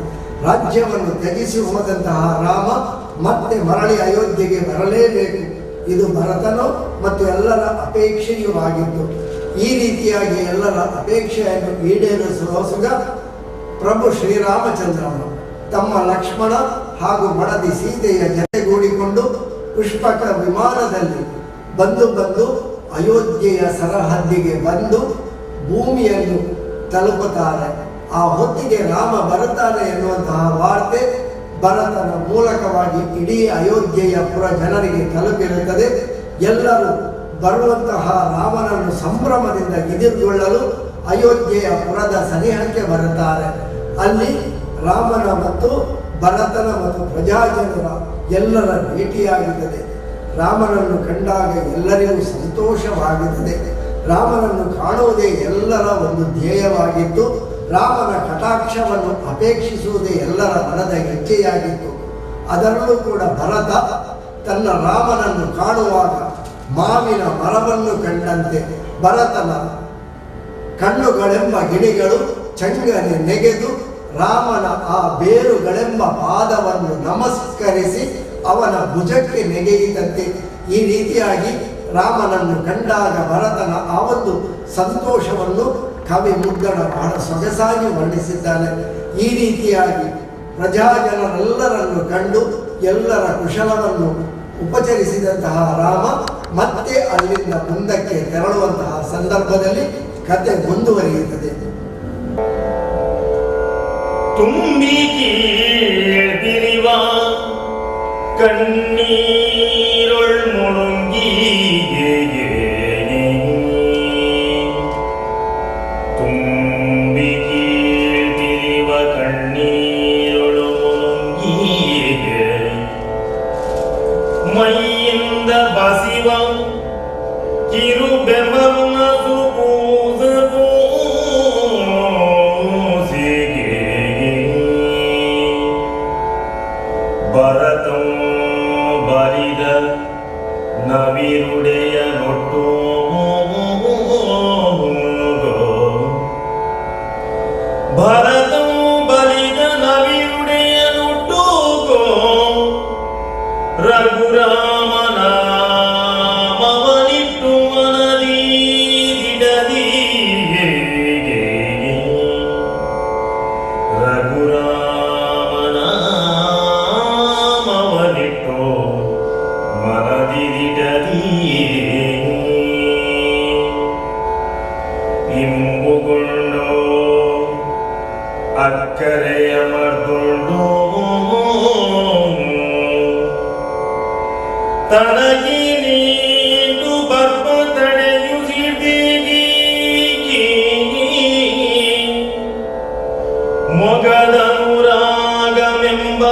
ರಾಜ್ಯವನ್ನು ತ್ಯಜಿಸಿ ಹೋದಂತಹ ರಾಮ ಮತ್ತೆ ಮರಳಿ ಅಯೋಧ್ಯೆಗೆ ಬರಲೇಬೇಕು. ಇದು ಭರತನು ಮತ್ತು ಎಲ್ಲರ ಅಪೇಕ್ಷೆಯೂ ಆಗಿತ್ತು. ಈ ರೀತಿಯಾಗಿ ಎಲ್ಲರ ಅಪೇಕ್ಷೆಯನ್ನು ಈಡೇರಿಸುವ ಪ್ರಭು ಶ್ರೀರಾಮಚಂದ್ರನು ತಮ್ಮ ಲಕ್ಷ್ಮಣ ಹಾಗೂ ಮಡದಿ ಸೀತೆಯ ಜತೆಗೂಡಿಕೊಂಡು ಪುಷ್ಪಕ ವಿಮಾನದಲ್ಲಿ ಬಂದು ಅಯೋಧ್ಯೆಯ ಸರಹದ್ದಿಗೆ ಬಂದು ಭೂಮಿಯನ್ನು ತಲುಪುತ್ತಾರೆ. ಆ ಹೊತ್ತಿಗೆ ರಾಮ ಬರುತ್ತಾನೆ ಎನ್ನುವಂತಹ ವಾರ್ತೆ ಭರತನ ಮೂಲಕವಾಗಿ ಇಡೀ ಅಯೋಧ್ಯೆಯ ಪುರ ಜನರಿಗೆ ತಲುಪಿರುತ್ತದೆ. ಎಲ್ಲರೂ ಬರುವಂತಹ ರಾಮನನ್ನು ಸಂಭ್ರಮದಿಂದ ಎದುರುಗೊಳ್ಳಲು ಅಯೋಧ್ಯೆಯ ಪುರದ ಸನಿಹಕ್ಕೆ ಬರುತ್ತಾರೆ. ಅಲ್ಲಿ ರಾಮನ ಮತ್ತು ಭರತನ ಮತ್ತು ಪ್ರಜಾಜನರ ಎಲ್ಲರ ಭೇಟಿಯಾಗುತ್ತದೆ. ರಾಮನನ್ನು ಕಂಡಾಗ ಎಲ್ಲರಿಗೂ ಸಂತೋಷವಾಗುತ್ತದೆ. ರಾಮನನ್ನು ಕಾಣುವುದೇ ಎಲ್ಲರ ಒಂದು ಧ್ಯೇಯವಾಗಿತ್ತು. ರಾಮನ ಕಟಾಕ್ಷವನ್ನು ಅಪೇಕ್ಷಿಸುವುದೇ ಎಲ್ಲರ ಮನದ ಹೆಜ್ಜೆಯಾಗಿತ್ತು. ಅದರಲ್ಲೂ ಕೂಡ ಭರತ ತನ್ನ ರಾಮನನ್ನು ಕಾಣುವಾಗ ಮಾವಿನ ಮರವನ್ನು ಕಂಡಂತೆ ಭರತನ ಕಣ್ಣುಗಳೆಂಬ ಗಿಣಿಗಳು ಚಂಗನೆ ನೆಗೆದು ರಾಮನ ಆ ಬೇರುಗಳೆಂಬ ಪಾದವನ್ನು ನಮಸ್ಕರಿಸಿ ಅವನ ಭುಜಕ್ಕೆ ನೆಗೆಯಿದಂತೆ ಈ ರೀತಿಯಾಗಿ ರಾಮನನ್ನು ಕಂಡಾಗ ಭರತನ ಆ ಒಂದು ಸಂತೋಷವನ್ನು ಕವಿ ಮುದ್ದಣ ಬಹಳ ಸೊಗಸಾಗಿ ವರ್ಣಿಸಿದ್ದಾನೆ. ಈ ರೀತಿಯಾಗಿ ಪ್ರಜಾಜನರೆಲ್ಲರನ್ನು ಕಂಡು ಎಲ್ಲರ ಕುಶಲವನ್ನು ಉಪಚರಿಸಿದಂತಹ ರಾಮ ಮತ್ತೆ ಅಲ್ಲಿಂದ ಮುಂದಕ್ಕೆ ತೆರಳುವಂತಹ ಸಂದರ್ಭದಲ್ಲಿ ಕತೆ ಮುಂದುವರಿಯುತ್ತದೆ. ತುಂಬಿ ಕೀಳ್ದಿರಿವ ಕಣ್ಣೀರೊಳ್ ಮುಳುಂಗಿ ತುಂಬಿ ಕೀಳ್ದಿರಿವ ಕಣ್ಣೀರೊಳು ಮುಳುಂಗಿ ಮೈಯಿಂದ ಬಸಿವ ಕಿರು ಬೆಮರ್ನ ಭರತಂ ಬರಿದ ನವಿರುಡೆಯ ನೊಟ್ಟು ಭರತಂ ಬರಿದ ನವಿರುಡೆಯ ನೊಟ್ಟುಗೋ ರಘುರಾಮನ ಮವನಿಟ್ಟು ಮನದಿ ದಿಡದಿ ರಘುರಾಮನ ಮವನಿಟ್ಟು ಮನದಿ ದಿಡದಿ ಇಂಬುಗೊಂಡು ಅಕ್ಕರೆಯ ಮರ್ದುಂಡು ತನಗಿ ನೀಡು ಬರ್ಪ ತಡೆಯು ಸಿಡಿಗಿ ಮೊಗದನುರಾಗಮೆಂಬ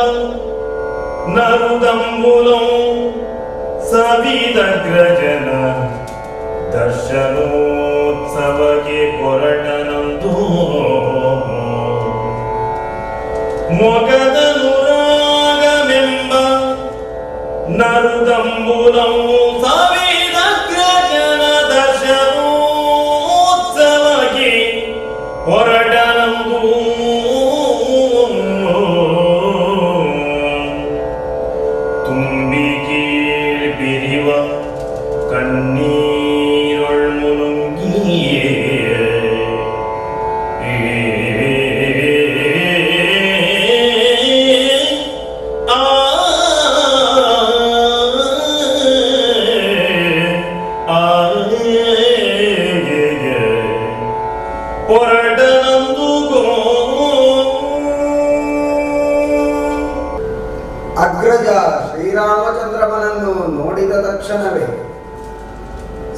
ನರುದಂಬುಲೋ ಸವಿದಗ್ರಜನ ದರ್ಶನೋತ್ಸವಕ್ಕೆ ಹೊರಟನಂದು ಮೊಗದನುರಾಗಮೆಂಬ ನರುದಂಬುಲಂ ಸವಿದಗ್ರಜನ ದರ್ಶನೋತ್ಸವಕ್ಕೆ ಹೊರಟನಂದು ತುಂಬಿ ಕೀಳ್ಬಿರಿವ ಕಣ್ಣೀರೊಳ್ ಮುಳುಂಗಿಯೇ ಆ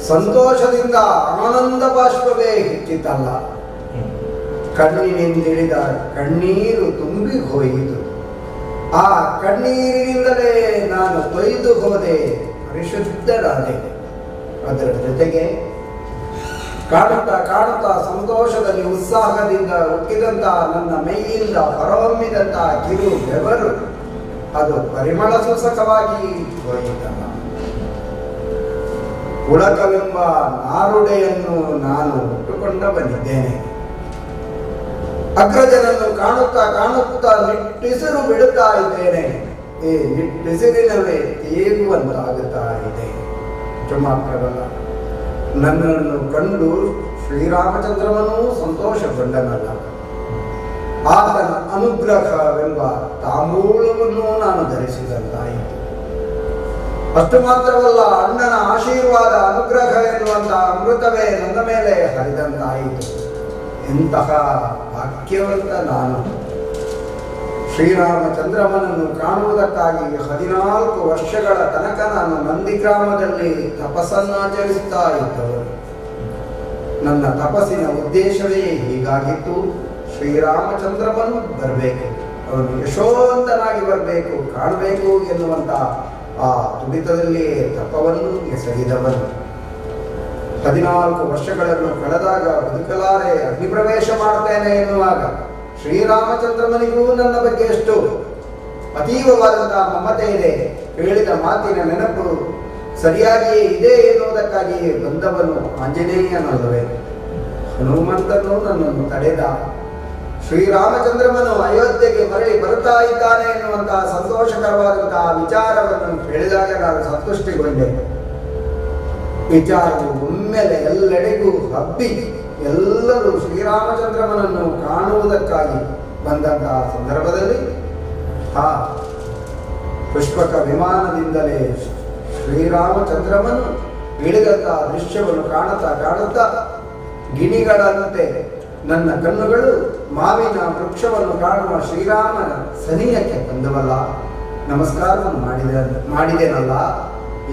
ಸಂತೋಷದಿಂದ ಆನಂದ ಬಾಷ್ಪವೇ ಹೆಚ್ಚಿತಲ್ಲ. ಕಣ್ಣಿನಿಂದಿಳಿದ ಕಣ್ಣೀರು ತುಂಬಿ ಹೋಯಿತು. ಆ ಕಣ್ಣೀರಿನಿಂದಲೇ ನಾನು ತೊಯ್ದು ಹೋದೆ, ಪರಿಶುದ್ಧರಾದೆ. ಅದರ ಜೊತೆಗೆ ಕಾಣುತ್ತಾ ಕಾಣುತ್ತಾ ಸಂತೋಷದಲ್ಲಿ ಉತ್ಸಾಹದಿಂದ ಉಕ್ಕಿದಂಥ ನನ್ನ ಮೈಯಿಂದ ಹೊರಹೊಮ್ಮಿದಂಥ ಕಿರು ಬೆವರು ಅದು ಪರಿಮಳ ಸೂಸಕವಾಗಿ ಹೋಯಿತಲ್ಲ. ಪುಳಕವೆಂಬ ನಾರುಡೆಯನ್ನು ನಾನು ಉಟ್ಟುಕೊಂಡ ಬಂದಿದ್ದೇನೆ. ಅಗ್ರಜನನ್ನು ಕಾಣುತ್ತಾ ಕಾಣುತ್ತಾ ನಿಟ್ಟಿಸಿರು ಬಿಡುತ್ತಾ ಇದ್ದೇನೆ. ಈ ನಿಟ್ಟಿಸಿರಿನವೇ ತೇಗುವಂತಾಗುತ್ತಾ ಇದೆ. ಮಾತ್ರವಲ್ಲ, ನನ್ನನ್ನು ಕಂಡು ಶ್ರೀರಾಮಚಂದ್ರನೂ ಸಂತೋಷಗೊಂಡನಲ್ಲ. ಆತನ ಅನುಗ್ರಹವೆಂಬ ತಾಂಬೂಲವನ್ನು ನಾನು ಧರಿಸಿದಂತಾಯಿತು. ಅಷ್ಟು ಮಾತ್ರವಲ್ಲ, ಅಣ್ಣನ ಆಶೀರ್ವಾದ ಅನುಗ್ರಹ ಎನ್ನುವಂತಹ ಅಮೃತವೇ ನನ್ನ ಮೇಲೆ ಹರಿದಂತಾಯಿತು. ಇಂತಹ ಭಾಗ್ಯವಂತ ನಾನು. ಶ್ರೀರಾಮಚಂದ್ರಮನನ್ನು ಕಾಣುವುದಕ್ಕಾಗಿ 14 ವರ್ಷಗಳ ತನಕ ನಾನು ನಂದಿಗ್ರಾಮದಲ್ಲಿ ತಪಸ್ಸನ್ನಾಚರಿಸುತ್ತಾ ಇದ್ದವರು. ನನ್ನ ತಪಸ್ಸಿನ ಉದ್ದೇಶವೇ ಹೀಗಾಗಿತ್ತು. ಶ್ರೀರಾಮಚಂದ್ರಮನು ಬರಬೇಕು, ಅವನು ಯಶೋವಂತನಾಗಿ ಬರಬೇಕು, ಕಾಣಬೇಕು ಎನ್ನುವಂಥ ಆ ತುಡಿತದಲ್ಲಿ ತಪವನ್ನು ಎಸಗಿದವನು. 14 ವರ್ಷಗಳನ್ನು ಕಳೆದಾಗ ಬದುಕಲಾರೆ, ಅಗ್ನಿಪ್ರವೇಶ ಮಾಡುತ್ತೇನೆ ಎನ್ನುವಾಗ ಶ್ರೀರಾಮಚಂದ್ರಮನಿಗೂ ನನ್ನ ಬಗ್ಗೆ ಎಷ್ಟು ಅತೀವವಾದಂತಹ ಮಮತೆ ಇದೆ. ಹೇಳಿದ ಮಾತಿನ ನೆನಪು ಸರಿಯಾಗಿಯೇ ಇದೆ ಎನ್ನುವುದಕ್ಕಾಗಿ ಬಂದವನು ಆಂಜನೇಯನಲ್ಲವೇ. ಹನುಮಂತನು ನನ್ನನ್ನು ತಡೆದ. ಶ್ರೀರಾಮಚಂದ್ರಮನು ಅಯೋಧ್ಯೆಗೆ ಮರಳಿ ಬರುತ್ತಾ ಇದ್ದಾನೆ ಎನ್ನುವಂತಹ ಸಂತೋಷಕರವಾದಂತಹ ವಿಚಾರವನ್ನು ಹೇಳಿದಾಗ ನಾನು ಸಂತುಷ್ಟಿಗೊಂಡೆ. ವಿಚಾರವು ಒಮ್ಮೆಲೆ ಎಲ್ಲೆಡೆಗೂ ಹಬ್ಬಿ ಎಲ್ಲರೂ ಶ್ರೀರಾಮಚಂದ್ರಮನನ್ನು ಕಾಣುವುದಕ್ಕಾಗಿ ಬಂದಂತಹ ಸಂದರ್ಭದಲ್ಲಿ ಆ ಪುಷ್ಪಕ ವಿಮಾನದಿಂದಲೇ ಶ್ರೀರಾಮಚಂದ್ರಮನು ಇಳಿದಂತಹ ದೃಶ್ಯವನ್ನು ಕಾಣುತ್ತಾ ಕಾಣುತ್ತಾ ಗಿಣಿಗಳಂತೆ ನನ್ನ ಕಣ್ಣುಗಳು ಮಾವಿನ ವೃಕ್ಷವನ್ನು ಕಾಣುವ ಶ್ರೀರಾಮನ ಸನಿಹಕ್ಕೆ ಬಂದವಲ್ಲ, ನಮಸ್ಕಾರವನ್ನು ಮಾಡಿದೆನಲ್ಲ.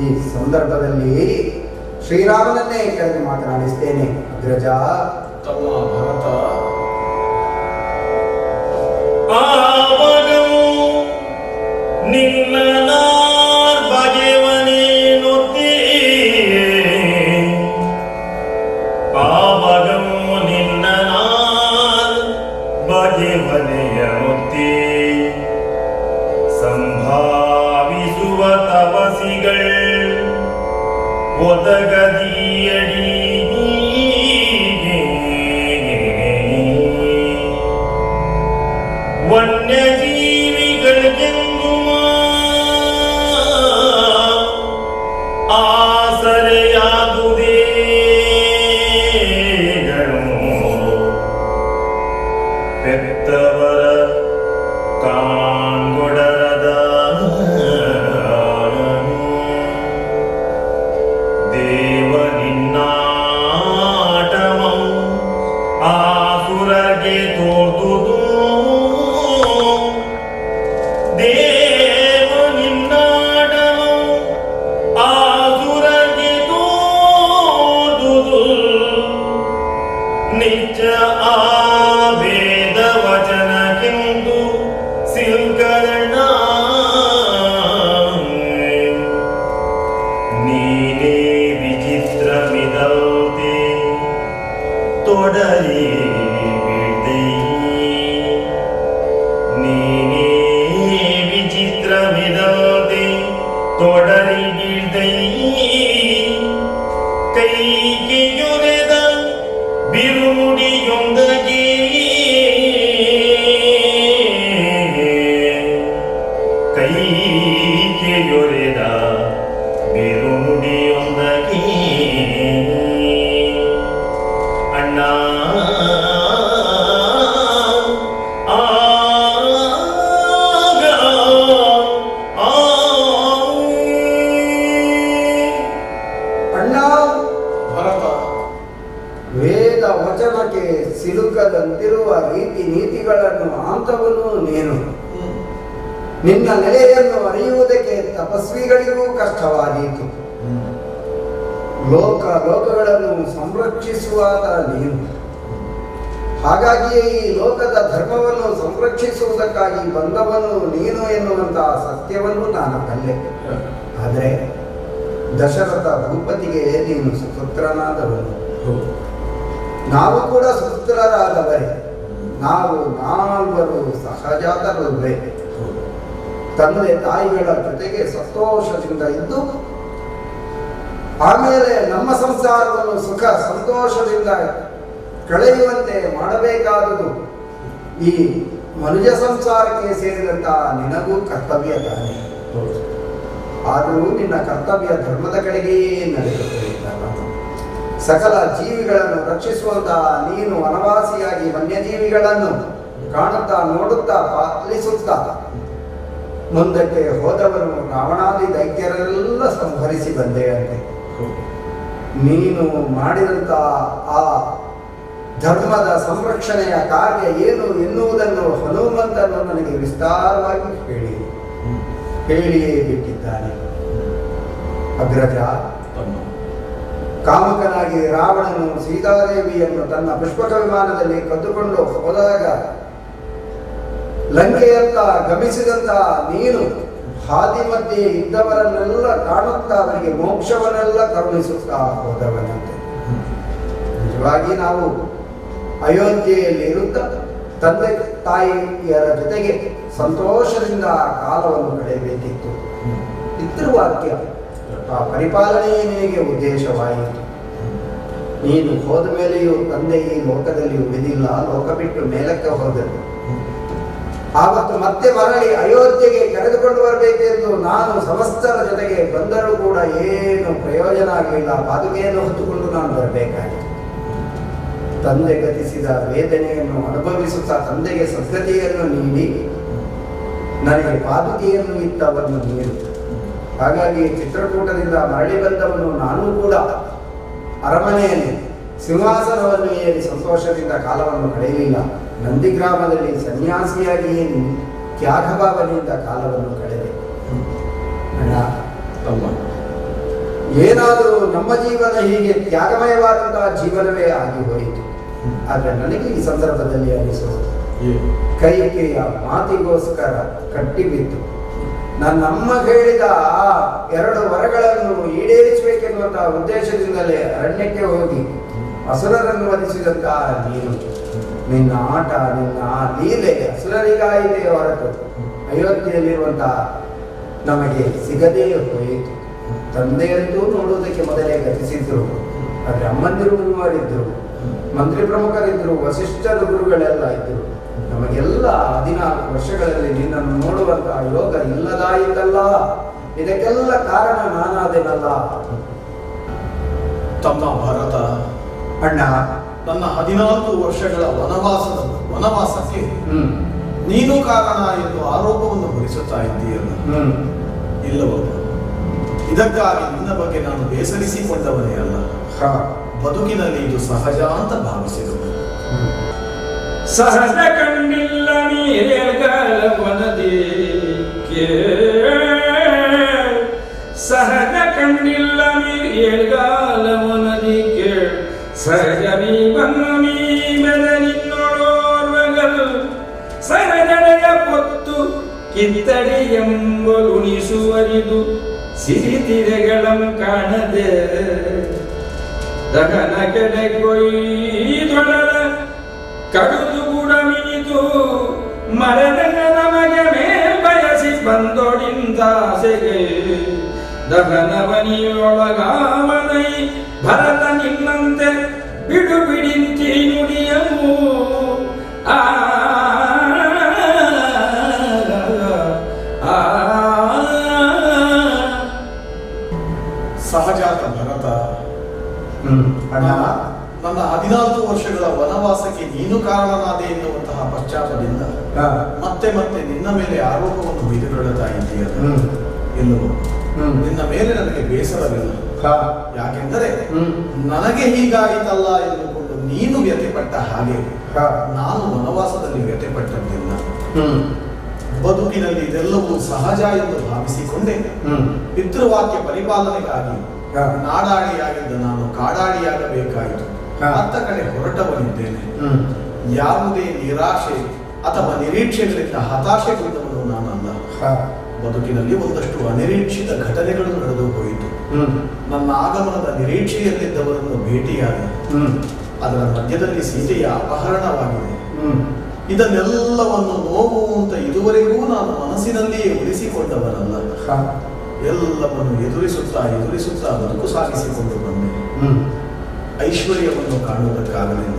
ಈ ಸಂದರ್ಭದಲ್ಲಿ ಶ್ರೀರಾಮನನ್ನೇ ಕರೆದು ಮಾತನಾಡಿಸ್ತೇನೆ. ಅಗ್ರಜ, ತಮ್ಮ ಭರತ, ಆವಗವು ನಿನ್ನ ಬಗೆವನೇನೊತ್ತಿ, ಆವಗವು ನಿನ್ನ ಬಗೆವನೆಯನೊತ್ತಿ, ಸಂಭಾವಿಸುವ ತಪಸಿಗಳು ಒದಗದಿಯಡಿ ವನ್ಯಜೀವಿಗಳಿಗೆಂದು ಆಸರೆಯಾದುದೇ ಪೆತ್ತವರ ಕಾಂಗೊಡರದ ದೇವ ನಿನ್ನಾಟಮೌ ಆಸುರಗೆ ತೋರ್ದುದು, ದೇವ ನಿನ್ನಾಟಮೌ ಆಸುರಗೆ ತೋರ್ದುದು, ನಿಜ ಆ ವೇದ ವಚನಕ್ಕೆಂದು ಸಿಲ್ಕರಣ ನೀನೇ ವಿಚಿತ್ರಮಿದೌತೆ ತೊಡರಿ ಬಿಡ್ದೆ, ನೀನೇ ವಿಚಿತ್ರಮಿದೌತೆ ತೊಡರಿ ಬಿಡ್ದೆ, ಕೈಗೆಯೊರೆದ ಬಿರುನುಡಿಯೊಂದಗೆ ಕೈಗೆಯೊರೆದ ಬಿರುನುಡಿಯೊಂದಗೆ ಅಣ್ಣ ಅಣ್ಣ, ಭರತ, ವೇದ ವಚನಕ್ಕೆ ಸಿಲುಕದಂತಿರುವ ರೀತಿ ನೀತಿಗಳನ್ನು ಆಂತವನ್ನು ನೀನು. ನಿನ್ನ ನೆಲೆಯನ್ನು ಅರಿಯುವುದಕ್ಕೆ ತಪಸ್ವಿಗಳಿಗೂ ಕಷ್ಟವಾದೀತು. ಲೋಕಗಳನ್ನು ಸಂರಕ್ಷಿಸುವಾದ ನೀನು. ಹಾಗಾಗಿಯೇ ಈ ಲೋಕದ ಧರ್ಮವನ್ನು ಸಂರಕ್ಷಿಸುವುದಕ್ಕಾಗಿ ಬಂದವನು ನೀನು ಎನ್ನುವಂತಹ ಸತ್ಯವನ್ನು ನಾನು ಬಲ್ಲೆ. ಆದರೆ ದಶರಥ ಭೂಪತಿಗೆ ನೀನು ಸುಪುತ್ರನಾದವನು. ನಾವು ಕೂಡ ಸುಪುತ್ರರಾದವರೇ. ನಾವು ನಾಲ್ವರು ಸಹಜಾತರಲ್ವೇ. ತಂದೆ ತಾಯಿಗಳ ಜೊತೆಗೆ ಸಂತೋಷದಿಂದ ಇದ್ದು ಆಮೇಲೆ ನಮ್ಮ ಸಂಸಾರವನ್ನು ಸುಖ ಸಂತೋಷದಿಂದ ಕಳೆಯುವಂತೆ ಮಾಡಬೇಕಾದುದು ಈ ಮನುಜ ಸಂಸಾರಕ್ಕೆ ಸೇರಿದಂತಹ ನಿನಗೂ ಕರ್ತವ್ಯ ತಾನೆ. ಆದರೂ ನಿನ್ನ ಕರ್ತವ್ಯ ಧರ್ಮದ ಕಡೆಗೆಯೇ ನಡೆಯುತ್ತಿದ್ದಾನ. ಸಕಲ ಜೀವಿಗಳನ್ನು ರಕ್ಷಿಸುವಂತಹ ನೀನು ವನವಾಸಿಯಾಗಿ ವನ್ಯಜೀವಿಗಳನ್ನು ಕಾಣುತ್ತಾ ನೋಡುತ್ತಾ ಪಾಲಿಸುತ್ತಾ ಮುಂದಕ್ಕೆ ಹೋದವರು ರಾವಣಾದಿ ದೈತ್ಯರೆಲ್ಲ ಸಂಹರಿಸಿ ಬಂದೆಯಂತೆ. ನೀನು ಮಾಡಿದಂಥ ಆ ಧರ್ಮದ ಸಂರಕ್ಷಣೆಯ ಕಾರ್ಯ ಏನು ಎನ್ನುವುದನ್ನು ಹನುಮಂತನು ನನಗೆ ವಿಸ್ತಾರವಾಗಿ ಹೇಳಿಯೇ ಬಿಟ್ಟಿದ್ದಾನೆ. ಅಗ್ರಜ, ಕಾಮಕನಾಗಿ ರಾವಣನು ಸೀತಾದೇವಿಯನ್ನು ತನ್ನ ಪುಷ್ಪಕ ವಿಮಾನದಲ್ಲಿ ಕದ್ದುಕೊಂಡು ಹೋದಾಗ ಲಂಕೆಯತ್ತ ಗಮಿಸಿದಂತ ನೀನು ಹಾದಿ ಮಧ್ಯೆ ಇದ್ದವರನ್ನೆಲ್ಲ ಕಾಣುತ್ತಾ ಅವರಿಗೆ ಮೋಕ್ಷವನ್ನೆಲ್ಲ ಕರುಣಿಸುತ್ತಾ ಹೋದವನಂತೆ. ನಿಜವಾಗಿ ನಾವು ಅಯೋಧ್ಯೆಯಲ್ಲಿ ಇರುತ್ತಾ ತಂದೆ ತಾಯಿಯರ ಜೊತೆಗೆ ಸಂತೋಷದಿಂದ ಆ ಕಾಲವನ್ನು ಕಳೆಯಬೇಕಿತ್ತು. ಪಿತೃವಾಕ್ಯ ಆ ಪರಿಪಾಲನೆಯೇ ನಿನಗೆ ಉದ್ದೇಶವಾಯಿತು. ನೀನು ಹೋದ ಮೇಲೆಯೂ ತಂದೆ ಈ ಲೋಕದಲ್ಲಿ ಉಳಿದಿಲ್ಲ, ಲೋಕ ಬಿಟ್ಟು ಮೇಲಕ್ಕೆ ಹೋದರು. ಆವತ್ತು ಮತ್ತೆ ಮರಳಿ ಅಯೋಧ್ಯೆಗೆ ಕರೆದುಕೊಂಡು ಬರಬೇಕೆಂದು ನಾನು ಸಮಸ್ತರ ಜೊತೆಗೆ ಬಂದರೂ ಕೂಡ ಏನು ಪ್ರಯೋಜನ ಆಗಲಿಲ್ಲ. ಪಾದುಕೆಯನ್ನು ಹೊತ್ತುಕೊಂಡು ನಾನು ಬರಬೇಕಾಗಿತ್ತು. ತಂದೆ ಗತಿಸಿದ ವೇದನೆಯನ್ನು ಅನುಭವಿಸುತ್ತಾ ತಂದೆಗೆ ಸದ್ಗತಿಯನ್ನು ನೀಡಿ ನನಗೆ ಪಾದುಕೆಯನ್ನು ಇತ್ತವನ್ನು ನೀಡು. ಹಾಗಾಗಿ ಚಿತ್ರಕೂಟದಿಂದ ಮರಳಿ ಬಂದವನು ನಾನು ಕೂಡ ಅರಮನೆಯಲ್ಲಿ ಸಿಂಹಾಸನವನ್ನು ಏರಿ ಸಂತೋಷದಿಂದ ಕಾಲವನ್ನು ಕಳೆಯಲಿಲ್ಲ. ನಂದಿಗ್ರಾಮದಲ್ಲಿ ಸನ್ಯಾಸಿಯಾಗಿ ತ್ಯಾಗಭಾವನೆಯಿಂದ ಕಾಲವನ್ನು ಕಳೆದೆ. ಅಣ್ಣ, ಏನಾದರೂ ನಮ್ಮ ಜೀವನ ಹೀಗೆ ತ್ಯಾಗಮಯವಾದಂತಹ ಜೀವನವೇ ಆಗಿ ಹೋಯಿತು. ಆದರೆ ನನಗೆ ಈ ಸಂದರ್ಭದಲ್ಲಿ ಅನಿಸುವುದು, ಕೈಕೆಯ ಮಾತಿಗೋಸ್ಕರ ಕಟ್ಟಿಬಿದ್ದು ನನ್ನಮ್ಮ ಹೇಳಿದ ಆ 2 ವರಗಳನ್ನು ಈಡೇರಿಸಬೇಕೆನ್ನುವಂತಹ ಉದ್ದೇಶದಿಂದಲೇ ಅರಣ್ಯಕ್ಕೆ ಹೋಗಿ ಅಸುರರನ್ನು ವಧಿಸಿದಂತಹ ನೀನು, ನಿನ್ನ ಆಟ, ನಿನ್ನ ಆ ಲೀಲೆ ಅಸುರರಿಗಾಯಿತೆ ಹೊರತು ಅಯೋಧ್ಯೆಯಲ್ಲಿರುವಂತಹ ನಮಗೆ ಸಿಗದೇ ಹೋಯಿತು. ತಂದೆಯಂತೂ ನೋಡುವುದಕ್ಕೆ ಮೊದಲೇ ಗತಿಸಿದ್ರು. ಆದರೆ ಅಮ್ಮಂದಿರು ಮೂವರಿದ್ದರು, ಮಂತ್ರಿ ಪ್ರಮುಖರಿದ್ದರು, ವಸಿಷ್ಠರ ಗುರುಗಳೆಲ್ಲ ಇದ್ದರು. ನಮಗೆಲ್ಲ 14 ವರ್ಷಗಳಲ್ಲಿ ನಿನ್ನನ್ನು ನೋಡುವಂತಹ ಯೋಗ ಇಲ್ಲದಾಯಿತಲ್ಲ. ಇದಕ್ಕೆಲ್ಲ ಕಾರಣ ನಾನಾದೇನಲ್ಲ. ತಮ್ಮ ಭರತ, ಅಣ್ಣ, ನನ್ನ 14 ವರ್ಷಗಳ ವನವಾಸಕ್ಕೆ ನೀನು ಕಾರಣ ಎಂದು ಆರೋಪವನ್ನು ಹೊರಿಸುತ್ತಾ ಇದ್ದೀಯಲ್ಲ. ಇಲ್ಲವಲ್ಲ, ಇದಕ್ಕಾಗಿ ನಿನ್ನ ಬಗ್ಗೆ ನಾನು ಬೇಸರಿಸಿಕೊಂಡವನೇ ಅಲ್ಲ. ಬದುಕಿನಲ್ಲಿ ಇದು ಸಹಜ ಅಂತ ಭಾವಿಸಿದನು. ಸಹಜ ಕಂಡಿಲ್ಲ ನೀರೇಗಾಲವನದೇಕೆ, ಸಹಜ ಕಂಡಿಲ್ಲ ನೀರೇಗಾಲವನದೇಕೆ, ಸಹಜವೀ ಬನ್ನಮೀ ಮೆದನಿನ್ನೋರ್ವಗಲ್ ಸಹಜಡೆಯ ಪೊತ್ತು ಕಿತ್ತಡಿ ಎಂಬಲುಣಿಸುವರಿದು ಸಿರಿತಿರೆಗಳಂ ಕಾಣದೆ ದಹನ ಕೆಡೆ ಕೊಯ್ದೊಡಲ ಕಡುದು ಕೂಡ ಮಿನಿತು ಮರದನ ನಮಗೆ ಮೇಲ್ ಬಯಸಿ ಬಂದೊಡಿಂದಾಸೆಗೆ ದಹನವನಿಯೊಳಗಾವನೈ ಭರತ ನಿನ್ನಂತೆ ಬಿಡು ಬಿಡಿಂತಿ ನುಡಿಯವು ಆ ಸಹಜಾತ ಭರತ, ಅಣ್ಣ, ನನ್ನ 14 ವರ್ಷಗಳ ವನವಾಸಕ್ಕೆ ನೀನು ಕಾರಣನಾದೆ ಎನ್ನುವಂತಹ ಪಶ್ಚಾತ್ತದಿಂದ ಮತ್ತೆ ಮತ್ತೆ ನಿನ್ನ ಮೇಲೆ ಆರೋಪವನ್ನು ಹೊಯ್ದುಕೊಳ್ಳುತ್ತಾ ಇದ್ದೀಯಲ್ಲ. ಇಲ್ಲವೋ, ನಿನ್ನ ಮೇಲೆ ನನಗೆ ಬೇಸರವಿಲ್ಲ. ಯಾಕೆಂದರೆ ನನಗೆ ಹೀಗಾಯಿತಲ್ಲ ಎಂದುಕೊಂಡು ನೀನು ವ್ಯಥೆಪಟ್ಟ ಹಾಗೆ ನಾನು ವನವಾಸದಲ್ಲಿ ವ್ಯಥೆಪಟ್ಟದ್ದಿಲ್ಲ. ಬದುಕಿನಲ್ಲಿ ಇದೆಲ್ಲವೂ ಸಹಜ ಎಂದು ಭಾವಿಸಿಕೊಂಡೆ ಪಿತೃವಾಕ್ಯ ಪರಿಪಾಲನೆಗಾಗಿ ನಾಡಾಡಿಯಾಗಿದ್ದ ನಾನು ಕಾಡಾಡಿಯಾಗಬೇಕಾಯಿತು. ಅತ್ತ ಕಡೆ ಹೊರಟವನಿದ್ದೇನೆ. ಯಾವುದೇ ನಿರಾಶೆ ಅಥವಾ ನಿರೀಕ್ಷೆಗಳಿಂದ ಹತಾಶೆಗೊಂಡವನು ನಾನಲ್ಲ. ಬದುಕಿನಲ್ಲಿ ಒಂದಷ್ಟು ಅನಿರೀಕ್ಷಿತ ಘಟನೆಗಳು ನಡೆದು ಹೋಯಿತು. ನನ್ನ ಆಗಮನದ ನಿರೀಕ್ಷೆಯಲ್ಲಿದ್ದವರನ್ನು ಭೇಟಿಯಾದೆ. ಅದರ ಮಧ್ಯದಲ್ಲಿ ಸೀತೆಯ ಅಪಹರಣವಾಗಿದೆ. ಇದನ್ನೆಲ್ಲವನ್ನು ನೋವು ಅಂತ ಇದುವರೆಗೂ ನಾನು ಮನಸ್ಸಿನಲ್ಲಿಯೇ ಉಳಿಸಿಕೊಂಡವನಲ್ಲ. ಎಲ್ಲವನ್ನು ಎದುರಿಸುತ್ತಾ ಬದುಕು ಸಾಗಿಸಿಕೊಂಡು ಬಂದೆ. ಐಶ್ವರ್ಯವನ್ನು ಕಾಣುವುದಕ್ಕಾಗಲಿಲ್ಲ.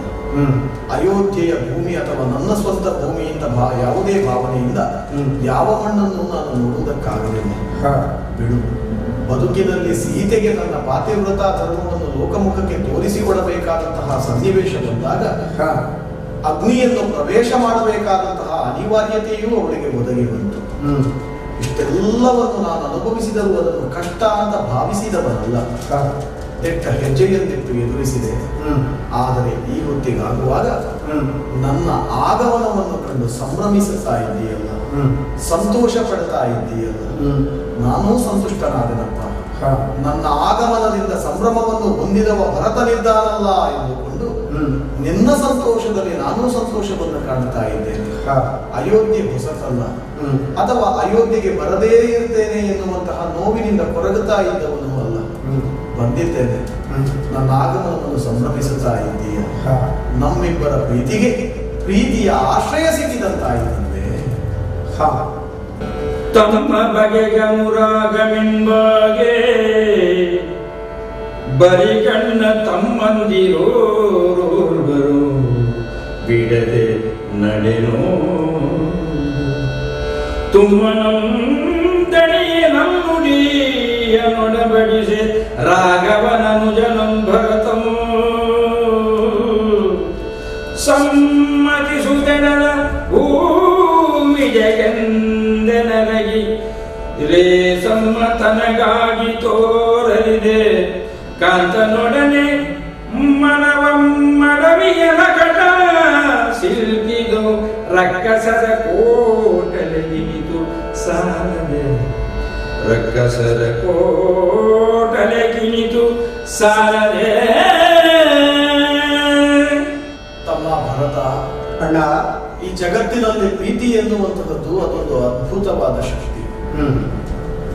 ಅಯೋಧ್ಯೆಯ ಭೂಮಿ ಅಥವಾ ನನ್ನ ಸ್ವಂತ ಭೂಮಿಯಿಂದ ಯಾವುದೇ ಭಾವನೆಯಿಂದ ಯಾವ ಮಣ್ಣನ್ನು ನಾನು ನೋಡುವುದಕ್ಕಾಗಲಿಲ್ಲ. ಬಿಡು, ಬದುಕಿನಲ್ಲಿ ಸೀತೆಗೆ ನನ್ನ ಪಾತಿವ್ರತ ಧರ್ಮವನ್ನು ಲೋಕಮುಖಕ್ಕೆ ತೋರಿಸಿಕೊಡಬೇಕಾದಂತಹ ಸನ್ನಿವೇಶ ಬಂದಾಗ ಅಗ್ನಿಯನ್ನು ಪ್ರವೇಶ ಮಾಡಬೇಕಾದಂತಹ ಅನಿವಾರ್ಯತೆಯೂ ಅವಳಿಗೆ ಒದಗಿ ಬಂತು. ಇಷ್ಟೆಲ್ಲವನ್ನು ನಾನು ಅನುಭವಿಸಿದರೂ ಅದನ್ನು ಕಷ್ಟ ಅಂತ ಭಾವಿಸಿದವನಲ್ಲ. ತೆಟ್ಟ ಹೆಜ್ಜೆಯನ್ನಿಟ್ಟು ಎದುರಿಸಿದೆ. ಆದರೆ ಈ ಹೊತ್ತಿಗಾಗುವಾಗ ನನ್ನ ಆಗಮನವನ್ನು ಕಂಡು ಸಂಭ್ರಮಿಸುತ್ತಾ ಇದ್ದೀಯಲ್ಲ, ಸಂತೋಷ ಪಡ್ತಾ ಇದ್ದೀಯಲ್ಲ, ನಾನೂ ಸಂತುಷ್ಟನಾದನಪ್ಪ. ನನ್ನ ಆಗಮನದಿಂದ ಸಂಭ್ರಮವನ್ನು ಹೊಂದಿದವ ಭರತನಿದ್ದಾನಲ್ಲ ಎಂದುಕೊಂಡು ನಿನ್ನ ಸಂತೋಷದಲ್ಲಿ ನಾನೂ ಸಂತೋಷವನ್ನು ಕಾಣ್ತಾ ಇದ್ದೇನೆ. ಅಯೋಧ್ಯೆ ಹೊಸತಲ್ಲ, ಅಥವಾ ಅಯೋಧ್ಯೆಗೆ ಬರದೇ ಇರ್ತೇನೆ ಎನ್ನುವಂತಹ ನೋವಿನಿಂದ ಕೊರಗುತ್ತಾ ಇದ್ದವನು ಅಲ್ಲ. ಬಂದಿದ್ದೇನೆ, ನನ್ನ ಆಗಮನವನ್ನು ಸಂಭ್ರಮಿಸುತ್ತಾ ಇದ್ದೀಯ. ನಮ್ಮಿಬ್ಬರ ಪ್ರೀತಿಯ ಆಶ್ರಯ ಸಿಕ್ಕಿದಂತಾಯಿತಂತೆ. ತಮ್ಮ ಬಗೆಗ ಮುರಾಗಮೆಂಬಾಗೆ ಬರಿಗಣ್ಣ ತಮ್ಮಂದಿರೋರ್ವರು ಬಿಡದೆ ನಡೆನೋ ತುಮ್ಮನಂ ದಣಿಯ ನಮ್ಮುಡಿಯ ನೊಡಬಡಿಸೆ ರಾಘವನನು ಜನಂ ಭರತಮೋ ಸಮ್ಮತಿಸುತ್ತಡಲ ಭೂಮಿ ಜಗಂದನರಗಿ ರೇ ಸಮ್ಮತನಗಾಗಿ ತೋರಲಿದೆ ಕಾಂತನೊಡನೆ ಮನವಿಯನ ಕಟ ಸಿಲ್ಕಿದು ರಕ್ಕಸದ ಕೋಟಲೆಗಿನಿತು ಸಾಲದೆ ರಕ್ಕಸದ ಕೋಟಲೆಗಿನಿತು ಸಾಲದೆ. ತಮ್ಮ ಭರತ, ಅಣ್ಣ, ಈ ಜಗತ್ತಿನಲ್ಲಿ ಪ್ರೀತಿ ಎನ್ನುವಂಥದ್ದು ಅದೊಂದು ಅದ್ಭುತವಾದ ಶಕ್ತಿ.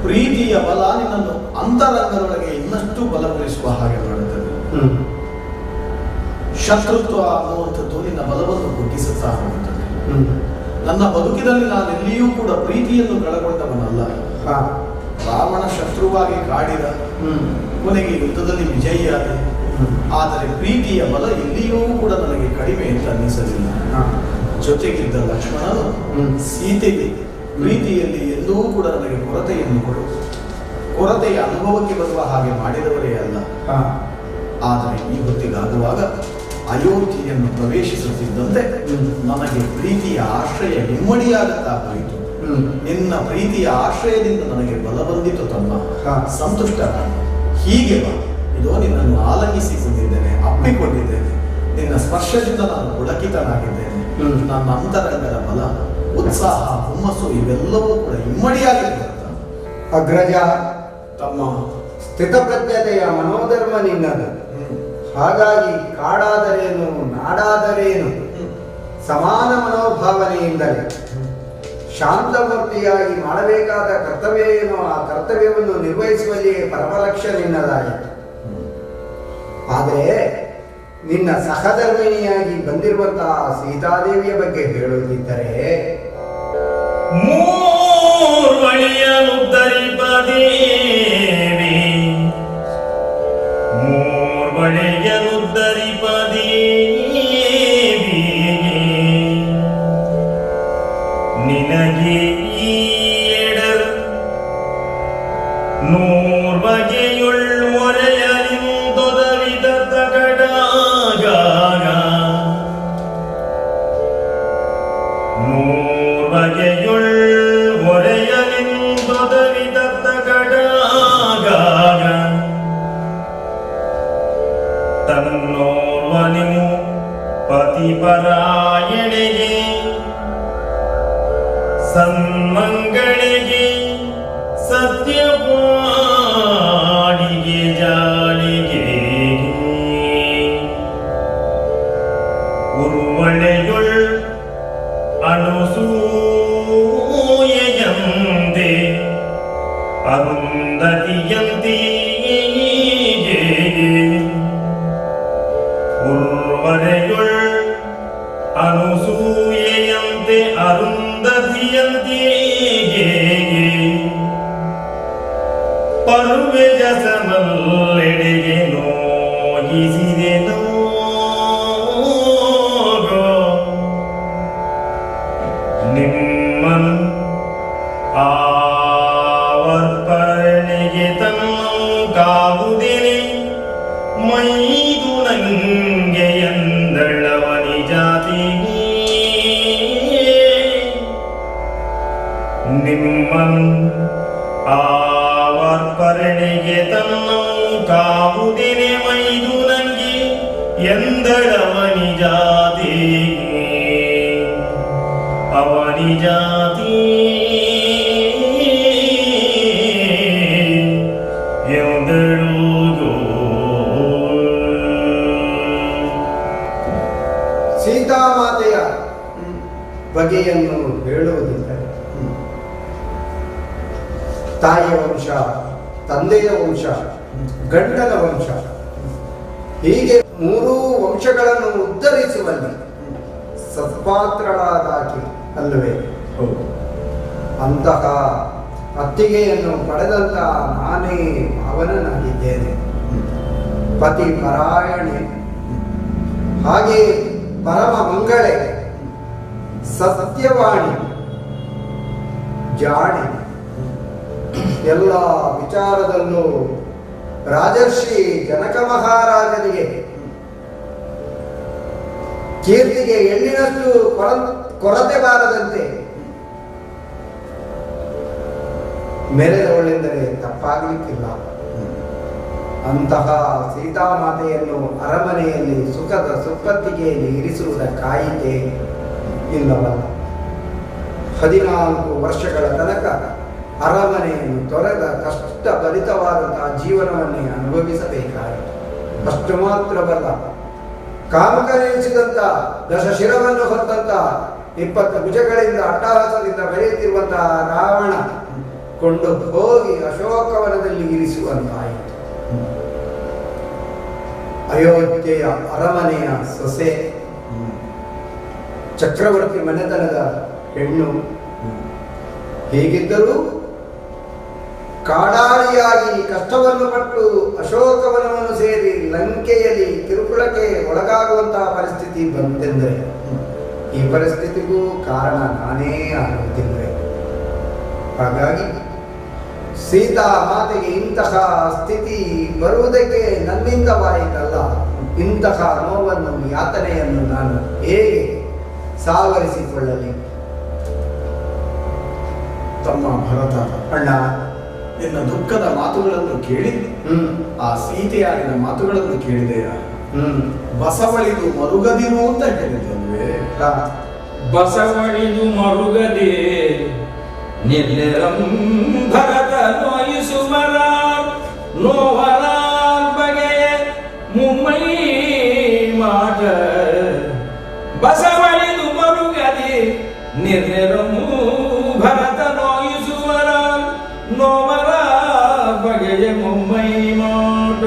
ಪ್ರೀತಿಯ ಬಲ ನಿನ್ನನ್ನು ಅಂತರಂಗದೊಳಗೆ ಇನ್ನಷ್ಟು ಬಲಪಡಿಸುವ ಹಾಗೆ ಮಾಡುತ್ತದೆ. ಶತ್ರುತ್ವ ಅನ್ನುವಂಥದ್ದು ನಿನ್ನ ಬಲವನ್ನು ಕುಗ್ಗಿಸುತ್ತಾ ಹೋಗುತ್ತದೆ. ನನ್ನ ಬದುಕಿನಲ್ಲಿ ನಾನೆಲ್ಲಿಯೂ ಕೂಡ ಪ್ರೀತಿಯನ್ನು ಕಳಗೊಂಡವನಲ್ಲ. ರಾವಣ ಶತ್ರುವಾಗಿ ಕಾಡಿದ, ಕೊನೆಗೆ ಯುದ್ಧದಲ್ಲಿ ವಿಜಯಿಯಾದ. ಆದರೆ ಪ್ರೀತಿಯ ಬಲ ಎಲ್ಲಿಯೂ ಕೂಡ ನನಗೆ ಕಡಿಮೆ ಅಂತ ಅನ್ನಿಸಲಿಲ್ಲ. ಜೊತೆಗಿದ್ದ ಲಕ್ಷ್ಮಣನು ಸೀತೆಗೆ ಪ್ರೀತಿಯಲ್ಲಿ ಎಂದೂ ಕೂಡ ನನಗೆ ಕೊರತೆಯನ್ನು ಕೊರತೆಯ ಅನುಭವಕ್ಕೆ ಬರುವ ಹಾಗೆ ಮಾಡಿದವರೇ ಅಲ್ಲ. ಆದರೆ ಈ ಹೊತ್ತಿಗಾಗುವಾಗ ಅಯೋಧ್ಯೆಯನ್ನು ಪ್ರವೇಶಿಸುತ್ತಿದ್ದಂತೆ ನನಗೆ ಪ್ರೀತಿಯ ಆಶ್ರಯ ಇಮ್ಮಡಿಯಾಗುತ್ತಾ ಹೋಯಿತು. ನಿನ್ನ ಪ್ರೀತಿಯ ಆಶ್ರಯದಿಂದ ನನಗೆ ಬಲ ಬಂದಿತು ತಮ್ಮ. ಸಂತುಷ್ಟ. ಹೀಗೆ ಬಾ, ಇದೋ ನಿನ್ನನ್ನು ಆಲಂಗಿಸಿಕೊಂಡಿದ್ದೇನೆ, ಅಪ್ಪಿಕೊಂಡಿದ್ದೇನೆ. ನಿನ್ನ ಸ್ಪರ್ಶದಿಂದ ನಾನು ಪುಳಕಿತನಾಗಿದ್ದೇನೆ. ನನ್ನ ಅಂತರಂಗದ ಬಲ, ಉತ್ಸಾಹ, ಹುಮ್ಮಸ್ಸು ಇವೆಲ್ಲವೂ ಕೂಡ ಇಮ್ಮಡಿಯಾಗಿರ್ತದೆ. ಅಗ್ರಜ, ತಮ್ಮ ಸ್ಥಿತಪ್ರಜ್ಞತೆಯ ಮನೋಧರ್ಮ ನಿನ್ನದು. ಹಾಗಾಗಿ ಕಾಡಾದರೇನು ನಾಡಾದರೇನು ಸಮಾನ ಮನೋಭಾವನೆಯಿಂದಲೇ ಶಾಂತಮೂರ್ತಿಯಾಗಿ ಮಾಡಬೇಕಾದ ಕರ್ತವ್ಯ ಏನೋ ಆ ಕರ್ತವ್ಯವನ್ನು ನಿರ್ವಹಿಸುವಲ್ಲಿಯೇ ಪರಮಲಕ್ಷ್ಯ ನಿನ್ನದಾಗಿತ್ತು. ಆದರೆ ನಿನ್ನ ಸಹಧರ್ಮಿಣಿಯಾಗಿ ಬಂದಿರುವಂತಹ ಸೀತಾದೇವಿಯ ಬಗ್ಗೆ ಹೇಳುವುದಿದ್ದರೆ, ನಿನಗೆ ಈ ಎಡರ್ ನೂರ್ ಬಗೆಯುಳ್ ಮೊರೆಯಲಿಂದೊದವಿದ ತಗಡಾಗ ನೂರ್ ಬಗೆಯುಳ್ ಮೊರೆಯಲಿಂದೊದವಿದ ತಗಡಾಗ ತನ್ನೋರ್ವನಿಮು ಪತಿಪರಾಯಣೆಗೆ ಸನ್ಮಂಗಳಿಗೆ ಸತ್ಯಪಾಡಿಗೆ ಜಾ ಮೈದು ನಂಗೆ ಎಂದಳವನಿ ಜಾತಿ ನಿಮ್ಮನ್ ಆವರ್ಪರಣೆಗೆ ತನ್ನೌ ಕಾವುದಿನೆ ಮೈದು ನಂಗೆ ಎಂದಳವನಿ ಜಾತಿ ಅವನಿ ಜಾತಿ ಎಂದಳುಗೋ. ಸೀತಾಮಾತೆಯ ಬಗೆಯನ್ನು ಹೇಳುವುದಿದ್ದರೆ ತಾಯಿಯ ವಂಶ, ತಂದೆಯ ವಂಶ, ಗಂಡನ ವಂಶ, ಹೀಗೆ ಮೂರೂ ವಂಶಗಳನ್ನು ಉದ್ಧರಿಸುವಲ್ಲಿ ಸತ್ಪಾತ್ರಳಾದಾಗಿ ಅಲ್ಲವೇ? ಅಂತಹ ಅತ್ತಿಗೆಯನ್ನು ಪಡೆದಂತ ನಾನೇ ಪಾವನನಾಗಿದ್ದೇನೆ. ಪತಿ ಪರಾಯಣೆ, ಹಾಗೆ ಪರಮ ಮಂಗಳೆ, ಸತ್ಯವಾಣಿ, ಜಾಣೆ, ಎಲ್ಲ ವಿಚಾರದಲ್ಲೂ ರಾಜರ್ಷಿ ಜನಕ ಮಹಾರಾಜನಿಗೆ ಕೀರ್ತಿಗೆ ಎಳ್ಳಿನಷ್ಟು ಕೊರತೆ ಬಾರದಂತೆ ಮೆರೆದವಳೆಂದರೆ ತಪ್ಪಾಗಲಿಕ್ಕಿಲ್ಲ. ಅಂತಹ ಸೀತಾಮಾತೆಯನ್ನು ಅರಮನೆಯಲ್ಲಿ ಸುಖದ ಸುಪ್ಪತ್ತಿಗೆಯಲ್ಲಿ ಇರಿಸುವುದಕ್ಕಾಯಿತೆ ಇಲ್ಲವಲ್ಲ. 14 ವರ್ಷಗಳ ತನಕ ಅರಮನೆಯನ್ನು ತೊರೆದ ಕಷ್ಟಭರಿತವಾದಂತಹ ಜೀವನವನ್ನೇ ಅನುಭವಿಸಬೇಕಾಯಿತು. ಅಷ್ಟು ಮಾತ್ರವಲ್ಲ, ಕಾಮಕನೆನಿಸಿದಂಥ ದಶಶಿರವನ್ನು ಹೊತ್ತಂತ 20 ಭುಜಗಳಿಂದ ಅಟ್ಟಹಾಸದಿಂದ ಬೆಳೆಯುತ್ತಿರುವಂತಹ ರಾವಣ ಕೊಂಡು ಹೋಗಿ ಅಶೋಕವನದಲ್ಲಿ ಇರಿಸುವಂತಾಯಿತು. ಅಯೋಧ್ಯೆಯ ಅರಮನೆಯ ಸೊಸೆ, ಚಕ್ರವರ್ತಿ ಮನೆತನದ ಹೆಣ್ಣು, ಹೀಗಿದ್ದರೂ ಕಾಡಾಳಿಯಾಗಿ ಕಷ್ಟವನ್ನು ಪಟ್ಟು ಅಶೋಕವನವನ್ನು ಸೇರಿ ಲಂಕೆಯಲ್ಲಿ ಕಿರುಕುಳಕ್ಕೆ ಒಳಗಾಗುವಂತಹ ಪರಿಸ್ಥಿತಿ ಬಂತೆಂದರೆ ಈ ಪರಿಸ್ಥಿತಿಗೂ ಕಾರಣ ನಾನೇ ಆಗುತ್ತಿರುವೆ. ಹಾಗಾಗಿ ಸೀತಾ ಮಾತೆಗೆ ಇಂತಹ ಸ್ಥಿತಿ ಬರುವುದಕ್ಕೆ ನನ್ನಿಂದವಾಯಿತಲ್ಲ. ಇಂತಹ ನೋವನ್ನು, ಯಾತನೆಯನ್ನು ನಾನು ಹೇಗೆ ಸಾವರಿಸಿಕೊಳ್ಳಲಿ? ತಮ್ಮ ಭರತ, ಅಣ್ಣ, ನಿನ್ನ ದುಃಖದ ಮಾತುಗಳನ್ನು ಕೇಳಿ ಆ ಸೀತೆಯಾಗಿನ ಮಾತುಗಳನ್ನು ಕೇಳಿದೆಯ? ಬಸವಳಿದು ಮರುಗದಿರು ಅಂತ ಹೇಳಿದ್ದಲ್ವೇ? ಬಸವಳಿದು ಮರುಗದೆ ನಿರ್ಲಿರಂ ಭರತ ನೋಯಿಸುವರ ನೋವರ ಬಗೆಯ ಮುಮ್ಮೈ ಮಾಟ. ಬಸವಳಿದು ಮರುಗದೆ ನಿರ್ಲಿರಮು ಭರತ ನೋಯಿಸುವರ ನೋವರ ಬಗೆಯ ಮುಮ್ಮೈ ಮಾಟ.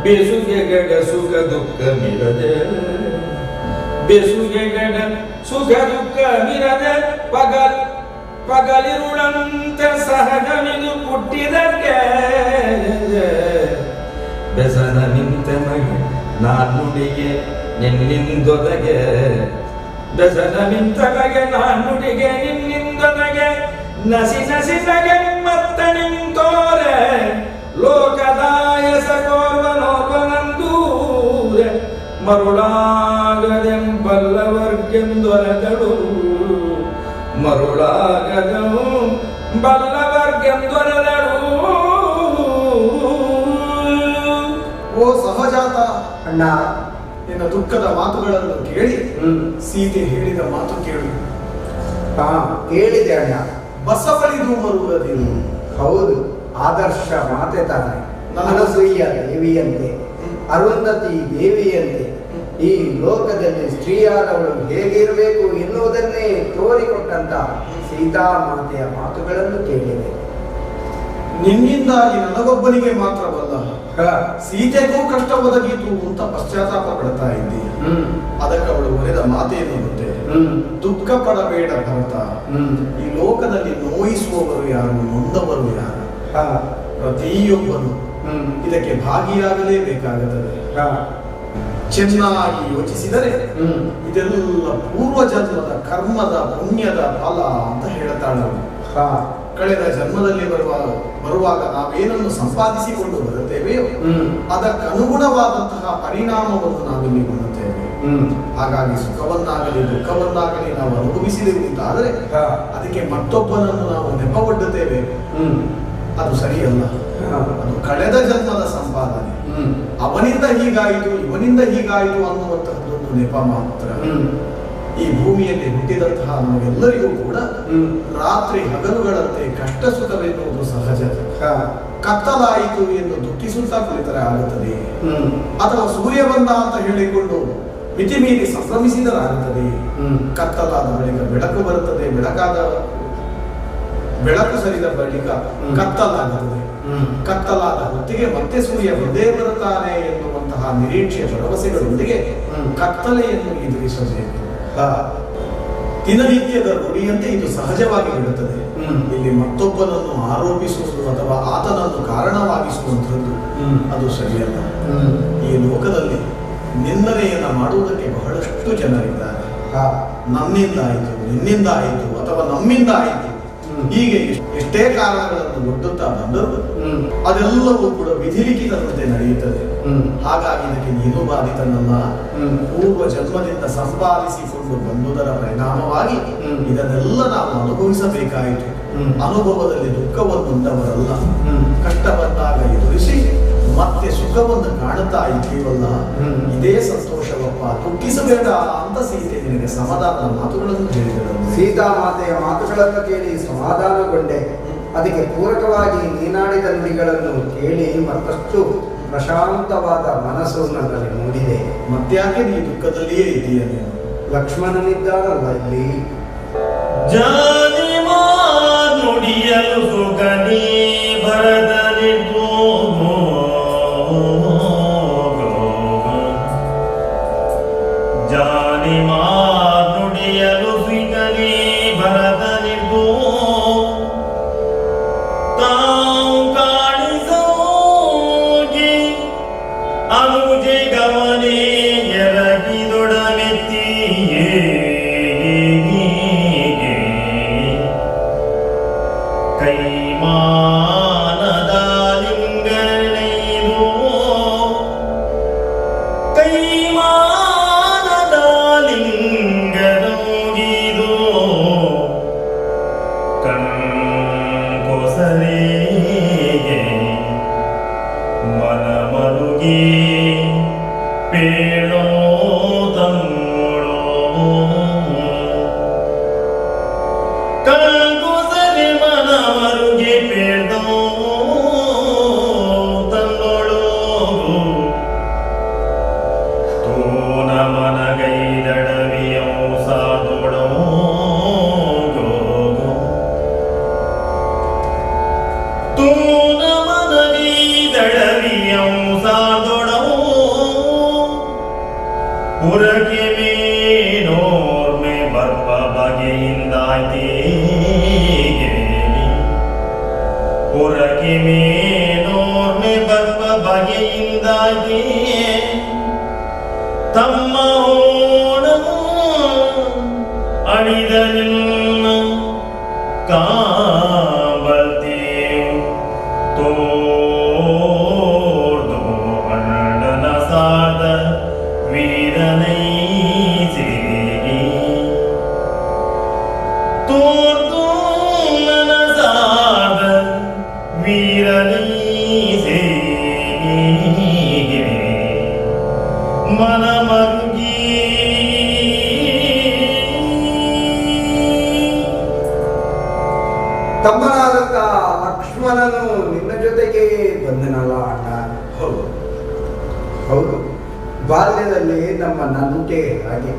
ಬೆಸುಗೆಗಡ ಸುಖ ದುಃಖ ಮಿರದೆ, ಬೆಸುಗೆಗಡ ಸುಖ ದುಃಖ ಮಿರದೆ ಪಗಲಿರುಳಂತೆ ಸಹಜವಿದು ಹುಟ್ಟಿದಕ್ಕೆ. ಬೆಸನ ನಿಂತ ಮಗೆ ನಾನುಡಿಗೆ ನಿನ್ನಿಂದೊದಗೆ, ಬೆಸನ ನಿಂತ ಮಗೆ ನಾನುಡಿಗೆ ನಿನ್ನಿಂದೊದಗೆ. ನಸಿ ನಸಿನಗೆ ಮತ್ತ ನಿಂತೋರೆ ಲೋಕದಾಯಸ ಕೋರ್ವನೋಪನಂದೂರೆ. ಮರುಳಾಗದೆಂಬಲ್ಲವರ್ಗೆಂದೊರೆದಳು, ಮರುಳಾಗದವು ಬಲ್ಲವರ್ಗೆಂದೊರೆದಳು. ಓ ಸಹಜಾತ ಅಣ್ಣ, ನಿನ್ನ ದುಃಖದ ಮಾತುಗಳನ್ನು ಕೇಳಿ ಸೀತೆ ಹೇಳಿದ ಮಾತು ಕೇಳು. ಕೇಳಿದೆ ಅಣ್ಣ. ಬಸವಳಿದು ಮರುಗದಿರು. ಹೌದು, ಆದರ್ಶ ಮಾತೆ ತಾನೆ. ಅನಸೂಯ ದೇವಿಯಂತೆ, ಅರುಂಧತಿ ದೇವಿಯಂತೆ ಈ ಲೋಕದಲ್ಲಿ ಸ್ತ್ರೀಯಾದವಳು ಹೇಗಿರಬೇಕು ಎನ್ನುವುದನ್ನೇ ತೋರಿಕೊಟ್ಟಂತ ಸೀತಾಮಾತೆಯ ಮಾತುಗಳನ್ನು ಕೇಳಿದೆ. ನಿನ್ನಿಂದಾಗಿ ನನಗೊಬ್ಬನಿಗೆ ಮಾತ್ರವಲ್ಲ, ಸೀತೆಗೂ ಕಷ್ಟ ಒದಗಿತು ಅಂತ ಪಶ್ಚಾತ್ತಾಪ ಪಡ್ತಾ ಇದ್ದೀಯ. ಅದಕ್ಕೆ ಅವಳು ಒರೆದ ಮಾತೇನು ಗೊತ್ತೇ? ದುಃಖ ಪಡಬೇಡ ಭರತ. ಈ ಲೋಕದಲ್ಲಿ ನೋಯಿಸುವವರು ಯಾರು, ನೊಂದವರು ಯಾರು? ಪ್ರತಿಯೊಬ್ಬನು ಇದಕ್ಕೆ ಭಾಗಿಯಾಗಲೇಬೇಕಾಗುತ್ತದೆ. ಚೆನ್ನಾಗಿ ಯೋಚಿಸಿದರೆ ಇದೆಲ್ಲ ಪೂರ್ವ ಜನ್ಮದ ಕರ್ಮದ ಪುಣ್ಯದ ಫಲ ಅಂತ ಹೇಳ್ತಾಳೆ. ಕಳೆದ ಜನ್ಮದಲ್ಲಿ ಬರುವಾಗ ನಾವೇನನ್ನು ಸಂಪಾದಿಸಿಕೊಂಡು ಬರುತ್ತೇವೆಯೋ ಅದಕ್ಕನುಗುಣವಾದಂತಹ ಪರಿಣಾಮವನ್ನು ನಾವಿಲ್ಲಿ ಹೊಂದುತ್ತೇವೆ. ಹಾಗಾಗಿ ಸುಖವನ್ನಾಗಲಿ ದುಃಖವನ್ನಾಗಲಿ ನಾವು ಅನುಭವಿಸಿದೆವು ಅಂತಾದರೆ ಅದಕ್ಕೆ ಮತ್ತೊಬ್ಬನನ್ನು ನಾವು ನೆಪವೊಡ್ಡುತ್ತೇವೆ, ಅದು ಸರಿಯಲ್ಲ. ಅದು ಕಳೆದ ಜನ್ಮದ ಸಂಪಾದನೆ. ಅವನಿಂದ ಹೀಗಾಯಿತು ಇವನಿಂದ ಹೀಗಾಯಿತು ಅನ್ನುವಂತಹದ್ದೊಂದು ನೆಪ ಮಾತ್ರ. ಈ ಭೂಮಿಯಲ್ಲಿ ಹುಟ್ಟಿದಂತಹ ನಮಗೆಲ್ಲರಿಗೂ ಕೂಡ ರಾತ್ರಿ ಹಗಲುಗಳಂತೆ ಕಷ್ಟ ಸುಖವೆನ್ನುವುದು ಸಹಜ. ಕತ್ತಲಾಯಿತು ಎಂದು ದುಃಖಿಸುತ್ತಾ ಕುಳಿತರೆ ಆಗುತ್ತದೆ, ಅಥವಾ ಸೂರ್ಯ ಬಂದ ಅಂತ ಹೇಳಿಕೊಂಡು ಮಿತಿ ಮೀರಿ ಸಂಭ್ರಮಿಸಿದರಾಗುತ್ತದೆ. ಕತ್ತಲಾದ ಬಳಿಕ ಬೆಳಕು ಬರುತ್ತದೆ, ಬೆಳಕು ಸರಿದ ಬಳಿಕ ಕತ್ತಲಾಗುತ್ತದೆ. ಕತ್ತಲಾದ ಹೊತ್ತಿಗೆ ಮತ್ತೆ ಸೂರ್ಯ ಬಂದೇ ಬರುತ್ತಾನೆ ಎನ್ನುವಂತಹ ನಿರೀಕ್ಷೆ ಭರವಸೆಗಳೊಂದಿಗೆ ಕತ್ತಲೆಯನ್ನು ಎದುರಿಸಬೇಕು. ದಿನನಿತ್ಯದ ರೂಢಿಯಂತೆ ಇದು ಸಹಜವಾಗಿ ಬಿಡುತ್ತದೆ. ಇಲ್ಲಿ ಮತ್ತೊಬ್ಬನನ್ನು ಆರೋಪಿಸುವುದು ಅಥವಾ ಆತನನ್ನು ಕಾರಣವಾಗಿಸುವಂಥದ್ದು ಅದು ಸರಿಯಲ್ಲ. ಈ ಲೋಕದಲ್ಲಿ ನಿಂದನೆಯನ್ನ ಮಾಡುವುದಕ್ಕೆ ಬಹಳಷ್ಟು ಜನರಿದ್ದಾರೆ. ನನ್ನಿಂದ ಆಯಿತು, ನಿನ್ನಿಂದ ಆಯಿತು, ಅಥವಾ ನಮ್ಮಿಂದ ಆಯಿತು, ಹೀಗೆ ಎಷ್ಟೇ ಕಾರಣಗಳನ್ನು ಒಡ್ಡುತ್ತಾ ಬಂದರೂ ಅದೆಲ್ಲವೂ ಕೂಡ ವಿಧಿಲಿಖಿತದಂತೆ ನಡೆಯುತ್ತದೆ. ಹಾಗಾಗಿ ಇದಕ್ಕೆ ನೀನು ಬಾಧಿತನಲ್ಲ, ಪೂರ್ವ ಜನ್ಮದಿಂದ ಸಂಪಾದಿಸಿಕೊಂಡು ಬಂದುದರ ಪರಿಣಾಮವಾಗಿ ಇದನ್ನೆಲ್ಲ ನಾವು ಅನುಭವಿಸಬೇಕಾಯಿತು. ಅನುಭವದಲ್ಲಿ ದುಃಖವನ್ನುಂಟವರಲ್ಲ, ಕಷ್ಟ ಬಂದಾಗ ಎದುರಿಸಿ ಮತ್ತೆ ಸುಖವನ್ನು ಕಾಣುತ್ತಾ ಇದ್ದೀವಲ್ಲ, ಇದೇ ಸಂತೋಷವಪ್ಪ, ದುಃಖಿಸಬೇಡ ಅಂತ ಸೀತೆ ನಿನಗೆ ಸಮಾಧಾನ ಮಾತುಗಳನ್ನು ಹೇಳಿದರು. ಸೀತಾಮಾತೆಯ ಮಾತುಗಳನ್ನು ಕೇಳಿ ಸಮಾಧಾನಗೊಂಡೆ. ಅದಕ್ಕೆ ಪೂರಕವಾಗಿ ನೀನಾಡಿದ ನುಡಿಗಳನ್ನು ಕೇಳಿ ಮತ್ತಷ್ಟು ಪ್ರಶಾಂತವಾದ ಮನಸ್ಸು ನನ್ನಲ್ಲಿ ಮೂಡಿದೆ. ಮತ್ತ್ಯಾಕೆ ನೀ ದುಃಖದಲ್ಲಿಯೇ ಇದೆಯಾ? ನೀನು ಲಕ್ಷ್ಮಣನಿದ್ದಾನಲ್ಲ ಇಲ್ಲಿ. ಜಾನಿ ನುಡಿಯಲು ಸುಗನಿ ಭರತನಿದ್ದು ಜಾನಿ ನುಡಿಯಲು ಸುಗನಿ ಭರತನಿದ್ದು ತಾವು ಕಾಣಿಸೋಗಿ ಅನುಜೆ ಗಮನೆ ಎರಗಿದೊಡಮೆತ್ತಿಯೇ ಕೈಮಾನದ ಲಿಂಗನೈದು ಕೈಮಾನದ ಲಿಂಗನೋಗಿದು ಕಣ್ಕೊಸರೆಗೆ ಮನ ಮರುಗಿ ಪೇಳೋ ತಮ್ಮೋಳೋ ಕಣ್ಕೊಸರೆ ಮನ ಮರುಗಿ ಪೇಳೋ ತನ್ನೋಳೋ ತೋನ ಮನಗೈದಡವಿಯೋ ಸಾದೋಳೋ ತೂನ ಮನಗೈದಡವಿಯೋ ಸಾದೋಳೋ ಪುರಕ್ಕೆ ಮೇನೋರ್ಮೆ ಬರ್ಪ ಬಗೆಯಿಂದಾಯ್ತೇ ಪುರಕ್ಕೆ ಮೇನೋರ್ಮೆ ಬರ್ಪ ಬಗೆಯಿಂದಾಯ್ತೇ ತಮ್ಮ ಓಣವು ಅಣಿದ ನಿನ್ನ ಕಾಂಬಲ್ತೇವು ತೋರ್ದು ಅಣ್ಣನ ಸಾದ ವೀರನೈಸೇ ತೋರ್ದು ನನ್ನ ಸಾದ ವೀರನೈಸೇ ಮನ ಮರುಗಿ ತಮ್ಮನಾದಂತ ಲಕ್ಷ್ಮಣನು ನಿನ್ನ ಜೊತೆಗೆ ಬಂದನಲ್ಲ ಅಣ್ಣ. ಹೌದು, ಹೌದು, ಬಾಲ್ಯದಲ್ಲಿ ನಮ್ಮ ನಂಟೆ ಹಾಗೆ.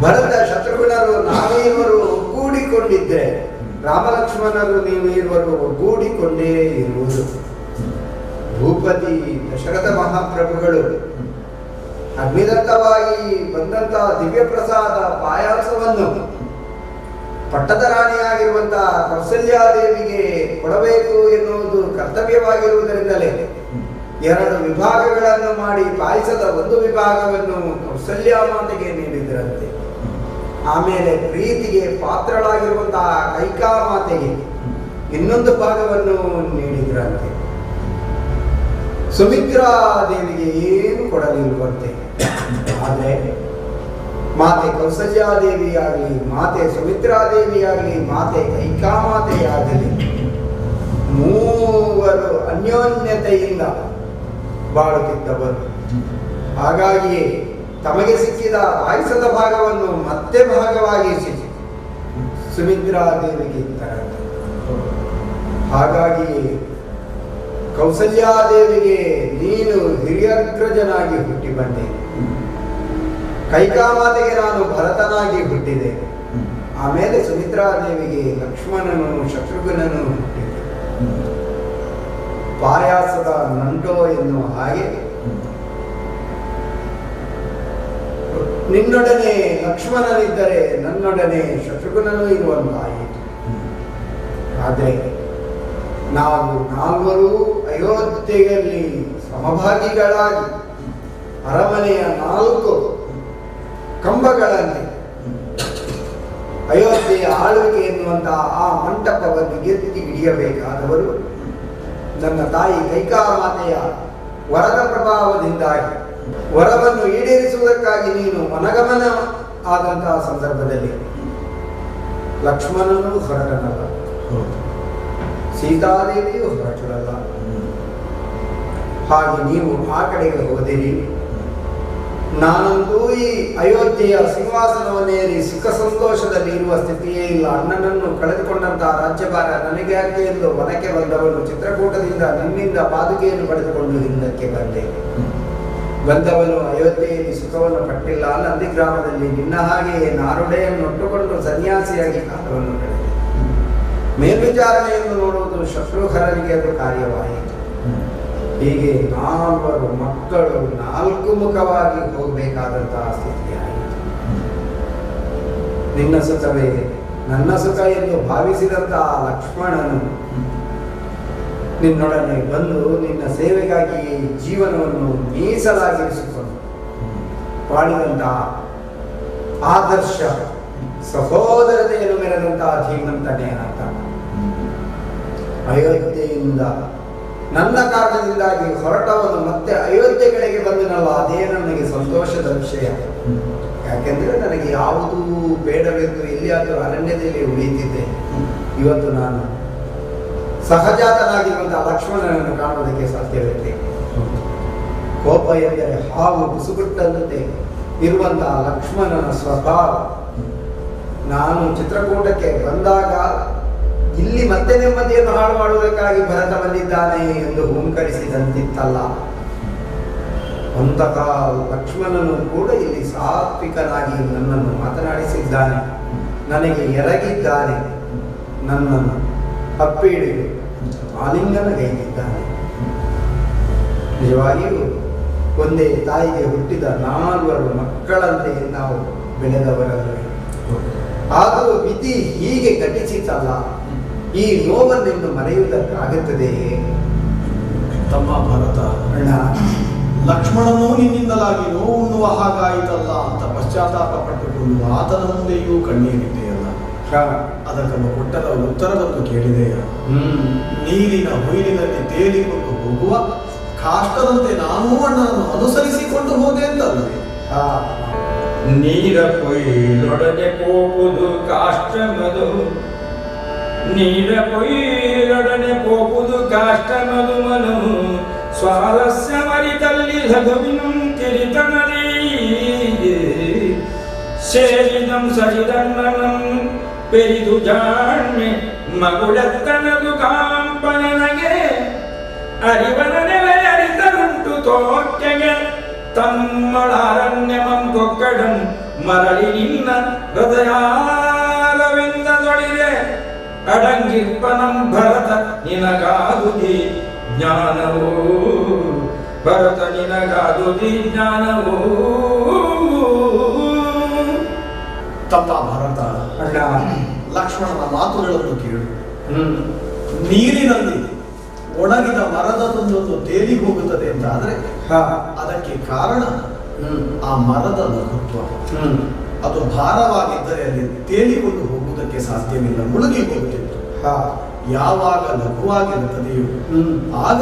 ಭರತ ಶತ್ರುಘ್ನರು ನಾವೀರ್ವರು ಒಗ್ಗೂಡಿಕೊಂಡಿದ್ದೆ, ರಾಮಲಕ್ಷ್ಮಣರು ನೀವೀರ್ವರು ಒಗ್ಗೂಡಿಕೊಂಡೇ ಇರುವುದು. ಭೂಪತಿ ದಶರಥ ಮಹಾಪ್ರಭುಗಳು ಅಗ್ನಿದತ್ತವಾಗಿ ಬಂದಂತಹ ದಿವ್ಯ ಪ್ರಸಾದ ಪಾಯಾಸವನ್ನು ಪಟ್ಟದ ರಾಣಿಯಾಗಿರುವಂತಹ ಕೌಸಲ್ಯಾದೇವಿಗೆ ಕೊಡಬೇಕು ಎನ್ನುವುದು ಕರ್ತವ್ಯವಾಗಿರುವುದರಿಂದಲೇ 2 ವಿಭಾಗಗಳನ್ನು ಮಾಡಿ ಪಾಯಸದ ಒಂದು ವಿಭಾಗವನ್ನು ಕೌಸಲ್ಯ ಮಾತೆಗೆ ನೀಡಿದರಂತೆ. ಆಮೇಲೆ ಪ್ರೀತಿಗೆ ಪಾತ್ರಳಾಗಿರುವಂತಹ ಕೈಕಾ ಮಾತೆಗೆ ಇನ್ನೊಂದು ಭಾಗವನ್ನು ನೀಡಿದ್ರಂತೆ. ಸುಮಿತ್ರಾ ದೇವಿಗೆ ಏನು ಕೊಡಲಿಲ್ವಂತೆ. ಆದರೆ ಮಾತೆ ಕೌಸಲ್ಯಾದೇವಿಯಾಗಲಿ, ಮಾತೆ ಸುಮಿತ್ರಾದೇವಿಯಾಗಲಿ, ಮಾತೆ ಕೈಕಾಮಾತೆಯಾಗಲಿ ಮೂವರು ಅನ್ಯೋನ್ಯತೆಯಿಂದ ಬಾಳುತ್ತಿದ್ದವರು. ಹಾಗಾಗಿಯೇ ತಮಗೆ ಸಿಕ್ಕಿದ ಪಾಯಸದ ಭಾಗವನ್ನು ಮತ್ತೆ ಭಾಗವಾಗಿಸಿ ಸುಮಿತ್ರಾದೇವಿಗೆ ಇತ್ತರಂತೆ. ಹಾಗಾಗಿ ಕೌಸಲ್ಯಾದೇವಿಗೆ ನೀನು ಹಿರಿಯಗ್ರಜನಾಗಿ ಹುಟ್ಟಿ ಬಂದೆ, ಕೈಕಾಮಾತೆಗೆ ನಾನು ಭರತನಾಗಿ ಹುಟ್ಟಿದೆ, ಆಮೇಲೆ ಸುಮಿತ್ರಾದೇವಿಗೆ ಲಕ್ಷ್ಮಣನು ಶತ್ರುಘ್ನನು ಹುಟ್ಟಿದೆ. ಪಾಯಾಸದ ನಂಟೋ ಎನ್ನುವ ಹಾಗೆ ನಿನ್ನೊಡನೆ ಲಕ್ಷ್ಮಣನಿದ್ದರೆ ನನ್ನೊಡನೆ ಶತ್ರುಘ್ನನು ಇರುವಂತಾಯಿತು. ಆದರೆ ನಾವು ನಾಲ್ವರು ಅಯೋಧ್ಯೆಯಲ್ಲಿ ಸಮಭಾಗಿಗಳಾಗಿ ಅರಮನೆಯ 4 ಕಂಬಗಳಲ್ಲಿ ಅಯೋಧ್ಯೆಯ ಆಳ್ವಿಕೆ ಎನ್ನುವಂತಹ ಆ ಮಂಟಪವನ್ನು ಎತ್ತಿ ಹಿಡಿಯಬೇಕಾದವರು ನನ್ನ ತಾಯಿ ಕೈಕಾಮಾತೆಯ ವರದ ಪ್ರಭಾವದಿಂದಾಗಿ ವರವನ್ನು ಈಡೇರಿಸುವುದಕ್ಕಾಗಿ ನೀನು ಮನಗಮನ ಆದಂತಹ ಸಂದರ್ಭದಲ್ಲಿ ಲಕ್ಷ್ಮಣನು ಹೊರಟನಲ್ಲ, ಸೀತಾದೇವಿಯು ಹೊರಟಳಲ್ಲ. ಹಾಗೆ ನೀವು ಆ ಕಡೆಗೆ ಹೋದಿರಿ. ನಾನಂತೂ ಈ ಅಯೋಧ್ಯೆಯ ಸಿಂಹಾಸನವನ್ನೇರಿ ಸುಖ ಸಂತೋಷದಲ್ಲಿ ಇರುವ ಸ್ಥಿತಿಯೇ ಇಲ್ಲ. ಅಣ್ಣನನ್ನು ಕಳೆದುಕೊಂಡಂತಹ ರಾಜ್ಯಭಾರ ನನಗೆ ಯಾಕೆ ಎಂದು ವನಕ್ಕೆ ಬಂದವನು ಚಿತ್ರಕೂಟದಿಂದ ನಿನ್ನಿಂದ ಪಾದುಕೆಯನ್ನು ಪಡೆದುಕೊಂಡು ಹಿಂದಕ್ಕೆ ಬಂದವನು ಅಯೋಧ್ಯೆಯಲ್ಲಿ ಸುಖವನ್ನು ಪಟ್ಟಿಲ್ಲ. ನಂದಿಗ್ರಾಮದಲ್ಲಿ ನಿನ್ನ ಹಾಗೆಯೇ ನಾರುಡೆಯನ್ನು ಒಟ್ಟುಕೊಂಡು ಸನ್ಯಾಸಿಯಾಗಿ ಕಾಲವನ್ನು ಕಳೆದೆ. ಮೇಲ್ವಿಚಾರಣೆಯನ್ನು ನೋಡುವುದು ಶತ್ರುಘ್ನನಿಗೆ ಅದು ಕಾರ್ಯವಾಯಿತು. ಹೀಗೆ 4 ಮಕ್ಕಳು 4 ಮುಖವಾಗಿ ಹೋಗಬೇಕಾದಂತಹ ಸ್ಥಿತಿಯಾಯಿತು. ನಿನ್ನ ಸುಖವೇ ನನ್ನ ಸುಖ ಎಂದು ಭಾವಿಸಿದಂತಹ ಲಕ್ಷ್ಮಣನು ನಿನ್ನೊಡನೆ ಬಂದು ನಿನ್ನ ಸೇವೆಗಾಗಿ ಜೀವನವನ್ನು ಮೀಸಲಾಗಿರಿಸಿಕೊಂಡು ಬಾಳಿದಂತಹ ಆದರ್ಶ ಸಹೋದರತೆಯನ್ನು ಮೆರೆದಂತಹ ಧೀಮಂತನೇ ಆತ. ಅಯೋಧ್ಯೆಯಿಂದ ನನ್ನ ಕಾರಣದಿಂದಾಗಿ ಹೊರಟವನು ಮತ್ತೆ ಅಯೋಧ್ಯೆ ಕಡೆಗೆ ಬಂದನಲ್ಲ, ಅದೇ ನನಗೆ ಸಂತೋಷದ ವಿಷಯ. ಯಾಕೆಂದ್ರೆ ನನಗೆ ಯಾವುದೂ ಬೇಡವೆಂದು ಎಲ್ಲಿಯಾದರೂ ಅರಣ್ಯದಲ್ಲಿ ಉಳಿಯುತ್ತಿದ್ದೆ. ಇವತ್ತು ನಾನು ಸಹಜಾತನಾಗಿರುವಂತಹ ಲಕ್ಷ್ಮಣನನ್ನು ಕಾಣುವುದಕ್ಕೆ ಸಾಧ್ಯವಿದೆ. ಕೋಪ ಎಂದರೆ ಹಾವು ಬುಸುಗುಟ್ಟಂತೆ ಇರುವಂತಹ ಲಕ್ಷ್ಮಣನ ಸ್ವಭಾವ. ನಾನು ಚಿತ್ರಕೂಟಕ್ಕೆ ಬಂದಾಗ ಇಲ್ಲಿ ಮತ್ತೆ ನೆಮ್ಮದಿಯನ್ನು ಹಾಳು ಮಾಡುವುದಕ್ಕಾಗಿ ಭರತ ಬಂದಿದ್ದಾನೆ ಎಂದು ಹುಂಕರಿಸಿದಂತಿತ್ತಲ್ಲ, ಅಂತಹ ಲಕ್ಷ್ಮಣನು ಕೂಡ ಇಲ್ಲಿ ಸಾತ್ವಿಕನಾಗಿ ನನ್ನನ್ನು ಮಾತನಾಡಿಸಿದ್ದಾನೆ, ನನಗೆ ಎರಗಿದ್ದಾನೆ, ನನ್ನನ್ನು ಅಪ್ಪಿಡಿದು ಆಲಿಂಗನಗೈದಿದ್ದಾನೆ. ನಿಜವಾಗಿಯೂ ಒಂದೇ ತಾಯಿಗೆ ಹುಟ್ಟಿದ 4 ಮಕ್ಕಳಂತೆ ನಾವು ಬೆಳೆದವರಲ್ಲವೇ. ಆದರೂ ವಿಧಿ ಹೀಗೆ ಘಟಿಸಿತಲ್ಲ, ಈ ನೋವನ್ನೆಂದು ಮರೆಯುವುದಕ್ಕಾಗುತ್ತದೆಯೇ? ತಮ್ಮ ಭರತ, ಅಣ್ಣ, ಲಕ್ಷ್ಮಣನು ನಿನ್ನಿಂದಲಾಗಿ ನೋವುಣ್ಣುವ ಹಾಗಾಯಿತಲ್ಲ ಅಂತ ಪಶ್ಚಾತ್ತಾಪ ಪಟ್ಟುಕೊಂಡು ಆತನ ಮುಂದೆಯೂ ಕಣ್ಣೀರಿದ್ದೆಯಲ್ಲ. ಅದಕ್ಕನ್ನು ಕೊಟ್ಟದ ಉತ್ತರವನ್ನು ಕೇಳಿದೆಯ? ನೀರಿನ ಹೊಯ್ಲಿನಲ್ಲಿ ತೇಲಿಕೊಂಡು ಹೋಗುವ ಕಾಷ್ಟದಂತೆ ನಾನೂ ಅಣ್ಣನನ್ನು ಅನುಸರಿಸಿಕೊಂಡು ಹೋದೆ ಅಂತಲ್ಲವೇ? ನೀರ ಕೊಯ್ಲೊಡನೆ ಹೋಗುವುದು ಕಾಷ್ಟಮದು, ನೀರ ಕೊಯ್ಲೊಡನೆ ಹೋಗುವುದು ಕಾಷ್ಟಮದು. ಮನು ಸ್ವಾರಸ್ಯ ಮರಿತಲ್ಲಿ ಲಘುವಿನಂ ಕಿರಿತನರಿ ಸೇರಿದಂ ಸರಿದಣ್ಣನಂ ಪೆರಿದು ಜಾಣ್ಮೆ ಮಗುಳೆತ್ತನದು ಕಾಂಪನನಗೆ ಅರಿವನ ನೆಲೆ ಅರಿತರುಂಟು ತೋಕೆಗೆ ತಮ್ಮಳಾರಣ್ಯಮಂ ಕೊಕ್ಕಡಂ ಮರಳಿ ನಿನ್ನ ಹೃದಯಾರವಿಂದದೊಳಿರೆ ಅಡಂಗಿರ್ಪನಂ ಭರತ ನಿನಗಾದುದಿ ಜ್ಞಾನವೋ, ಭರತ ನಿನಗಾದುದಿ ಜ್ಞಾನವೋ. ತಮ್ಮ ಭರತ, ಅಣ್ಣ, ಲಕ್ಷ್ಮಣನ ಮಾತುಗಳನ್ನು ಕೇಳು. ನೀರಿನಲ್ಲಿ ಒಣಗಿದ ಮರದೊಂದೊಂದು ತೇಲಿ ಹೋಗುತ್ತದೆ ಅಂತ ಆದ್ರೆ ಅದಕ್ಕೆ ಕಾರಣ ಆ ಮರದ ಲಘುತ್ವ. ಅದು ಭಾರವಾಗಿದ್ದರೆ ಅಲ್ಲಿ ತೇಲಿಕೊಂಡು ಹೋಗುವುದಕ್ಕೆ ಸಾಧ್ಯವಿಲ್ಲ, ಮುಳುಗಿ ಹೋಗುತ್ತಿತ್ತು. ಯಾವಾಗ ಲಘುವಾಗಿರುತ್ತದೆಯೋ ಆಗ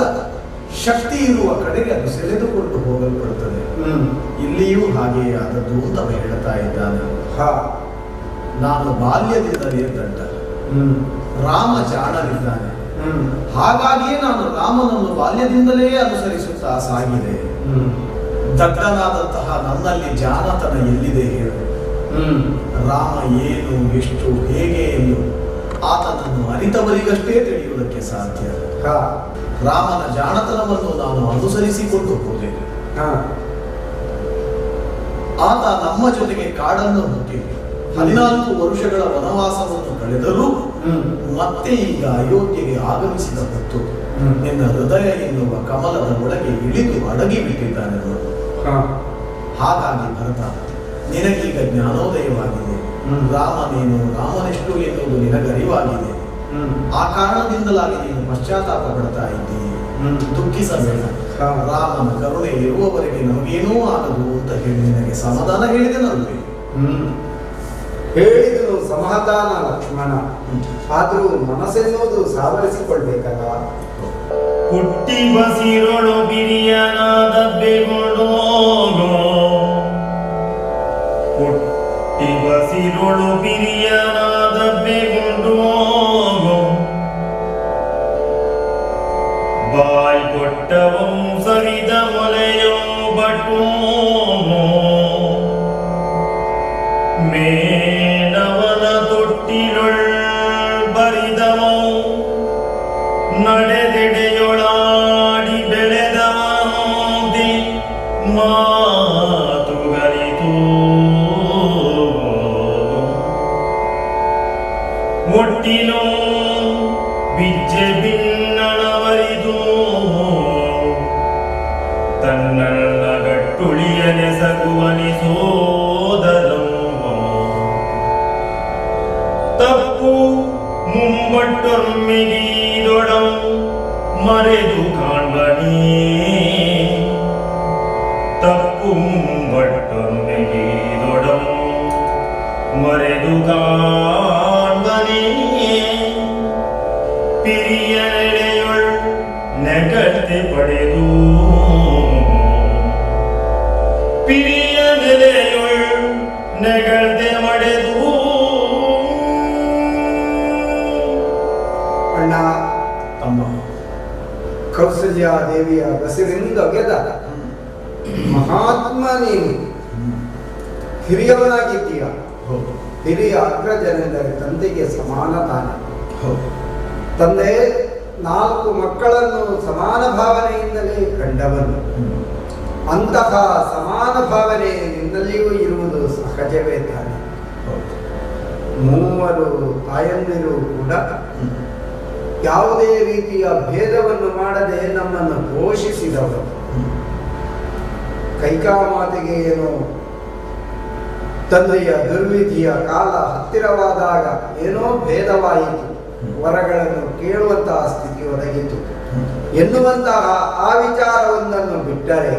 ಶಕ್ತಿ ಇರುವ ಕಡೆಗೆ ಅದು ಸೆಳೆದುಕೊಂಡು ಹೋಗಲ್ಪಡುತ್ತದೆ. ಇಲ್ಲಿಯೂ ಹಾಗೆಯೇ ಆದದ್ದು ಅಂತ ಹೇಳ್ತಾ ಇದ್ದಾನೆ. ನಾನು ಬಾಲ್ಯದಿಂದಲೇ ದಡ್ಡ, ರಾಮ ಜಾಣರಿದ್ದಾನೆ, ಹಾಗಾಗಿಯೇ ನಾನು ರಾಮನನ್ನು ಬಾಲ್ಯದಿಂದಲೇ ಅನುಸರಿಸುತ್ತಾ ಸಾಗಿದೆ. ದಡ್ಡನಾದಂತಹ ನನ್ನಲ್ಲಿ ಜಾಣತನ ಎಲ್ಲಿದೆ ಹೇಳು? ರಾಮ ಏನು, ಎಷ್ಟು, ಹೇಗೆ ಎಂದು ಆತನನ್ನು ಅರಿತವರಿಗಷ್ಟೇ ತಿಳಿಯುವುದಕ್ಕೆ ಸಾಧ್ಯ. ರಾಮನ ಜಾಣತನವನ್ನು ನಾನು ಅನುಸರಿಸಿಕೊಂಡು ಹೋದೆ. ಆತ ನಮ್ಮ ಜೊತೆಗೆ ಕಾಡನ್ನು ಹುಟ್ಟಿ 14 ವರ್ಷಗಳ ವನವಾಸವನ್ನು ಕಳೆದರೂ ಮತ್ತೆ ಈಗ ಅಯೋಧ್ಯೆಗೆ ಆಗಮಿಸಿದ ಹೊತ್ತು ನಿನ್ನ ಹೃದಯ ಎನ್ನುವ ಕಮಲದ ಒಳಗೆ ಇಳಿದು ಅಡಗಿ ಬಿಟ್ಟಿದ್ದಾನೆ. ಹಾಗಾಗಿ ಭರತ, ನಿನಗೀಗ ಜ್ಞಾನೋದಯವಾಗಿದೆ. ರಾಮನೇನು, ರಾಮನೆಷ್ಟು ಎನ್ನುವುದು ನಿನಗರಿವಾಗಿದೆ. ಆ ಕಾರಣದಿಂದಲಾಗಿ ನೀನು ಪಶ್ಚಾತ್ತಾಪ ಪಡ್ತಾ ಇದ್ದೀಯ. ದುಃಖಿಸಬೇಡ. ರಾಮನ ಕರುಣೆ ಇರುವವರೆಗೆ ನಮಗೇನೂ ಆಗದು ಅಂತ ಹೇಳಿ ನಿನಗೆ ಸಮಾಧಾನ ಹೇಳಿದೆ. ನಲ್ವೇ ಹೇಳಿದನು ಸಮಾಧಾನ ಲಕ್ಷ್ಮಣ, ಆದರೂ ಮನಸ್ಸೆನ್ನುವುದು ಸಾವರಿಸಿಕೊಳ್ಬೇಕಲ್ಲ. ಹುಟ್ಟಿ ಬಸಿರೊಳು ಬಿರಿಯನಾದ ಬೆಗೊಂಡು ಹುಟ್ಟಿ ಬಸಿರೊಳು ಬಿರಿಯನಾದ ಬೆಗೊಂಡು ಬಾಯ್ ಕೊಟ್ಟವಂ ಸವಿದ ಮೊಲೆಯೋ ಬಟು ಮೇನವನ ತೊಟ್ಟಿಲೊಳ್ ಬರಿದವೋ ನಡೆದೆಡೆಯೊಳಾಡಿ ಬೆಳೆದವನೋದಿ ಮಾತುಗಳಿತು ಒಟ್ಟಿನೋ ಬಿಜ್ಜೆ ಬಿನ್ನಣವರಿದು ತನ್ನನ್ನ ಗಟ್ಟುಳಿಯನೆ ಸಗುವನಿಸೋದರೋ ತಪ್ಪು ಮುಂಬಟ್ಟೊಮ್ಮಿಗೀದೊಡಂ ಮರೆದು ಕಾಣ್ಬನಿ ತಪ್ಪು ಮುಂಬಟ್ಟೊಮ್ಮಿಗೀದೊಡಂ ಮರೆದು ಕಾಣ್ಬನಿ ಪಿರಿಯ ನೆಲೆಯೊಳ್ ನೆಗಳ್ತೆ ಪಡೆದು ಪಿರಿಯ ನೆಲೆಯೊಳ್ ನೆಗಳ್ತೆ ಮಡೆದು ಅಣ್ಣ, ತಮ್ಮ ಕೌಸಲ್ಯ ದೇವಿಯ ಬಸಿರಿಂದ ಗೆದ ಮಹಾತ್ಮ ನೀನು. ಹಿರಿಯವನಾಗಿದ್ದೀಯ. ಹಿರಿಯ ಅಗ್ರಜನೆಂದರೆ ತಂದೆಗೆ ಸಮಾನ ತಾನೆ. ತಂದೆ 4 ಮಕ್ಕಳನ್ನು ಸಮಾನ ಭಾವನೆಯಿಂದಲೇ ಕಂಡವನು. ಅಂತಹ ಸಮಾನ ಭಾವನೆ ನಿನ್ನಲ್ಲಿಯೂ ಇರುವುದು ಸಹಜವೇ ತಾನೆ. 3 ತಾಯಂದಿರು ಕೂಡ ಯಾವುದೇ ರೀತಿಯ ಭೇದವನ್ನು ಮಾಡದೆ ನಮ್ಮನ್ನು ಪೋಷಿಸಿದವರು. ಕೈಕಾಮಾತೆಗೆ ಏನೋ ತಂದೆಯ ದುರ್ವಿಧಿಯ ಕಾಲ ಹತ್ತಿರವಾದಾಗ ಏನೋ ಭೇದವಾಯಿತು, ವರಗಳನ್ನು ಕೇಳುವಂತಹ ಸ್ಥಿತಿ ಒದಗಿತು ಎನ್ನುವಂತಹ ಆ ವಿಚಾರವೊಂದನ್ನು ಬಿಟ್ಟರೆ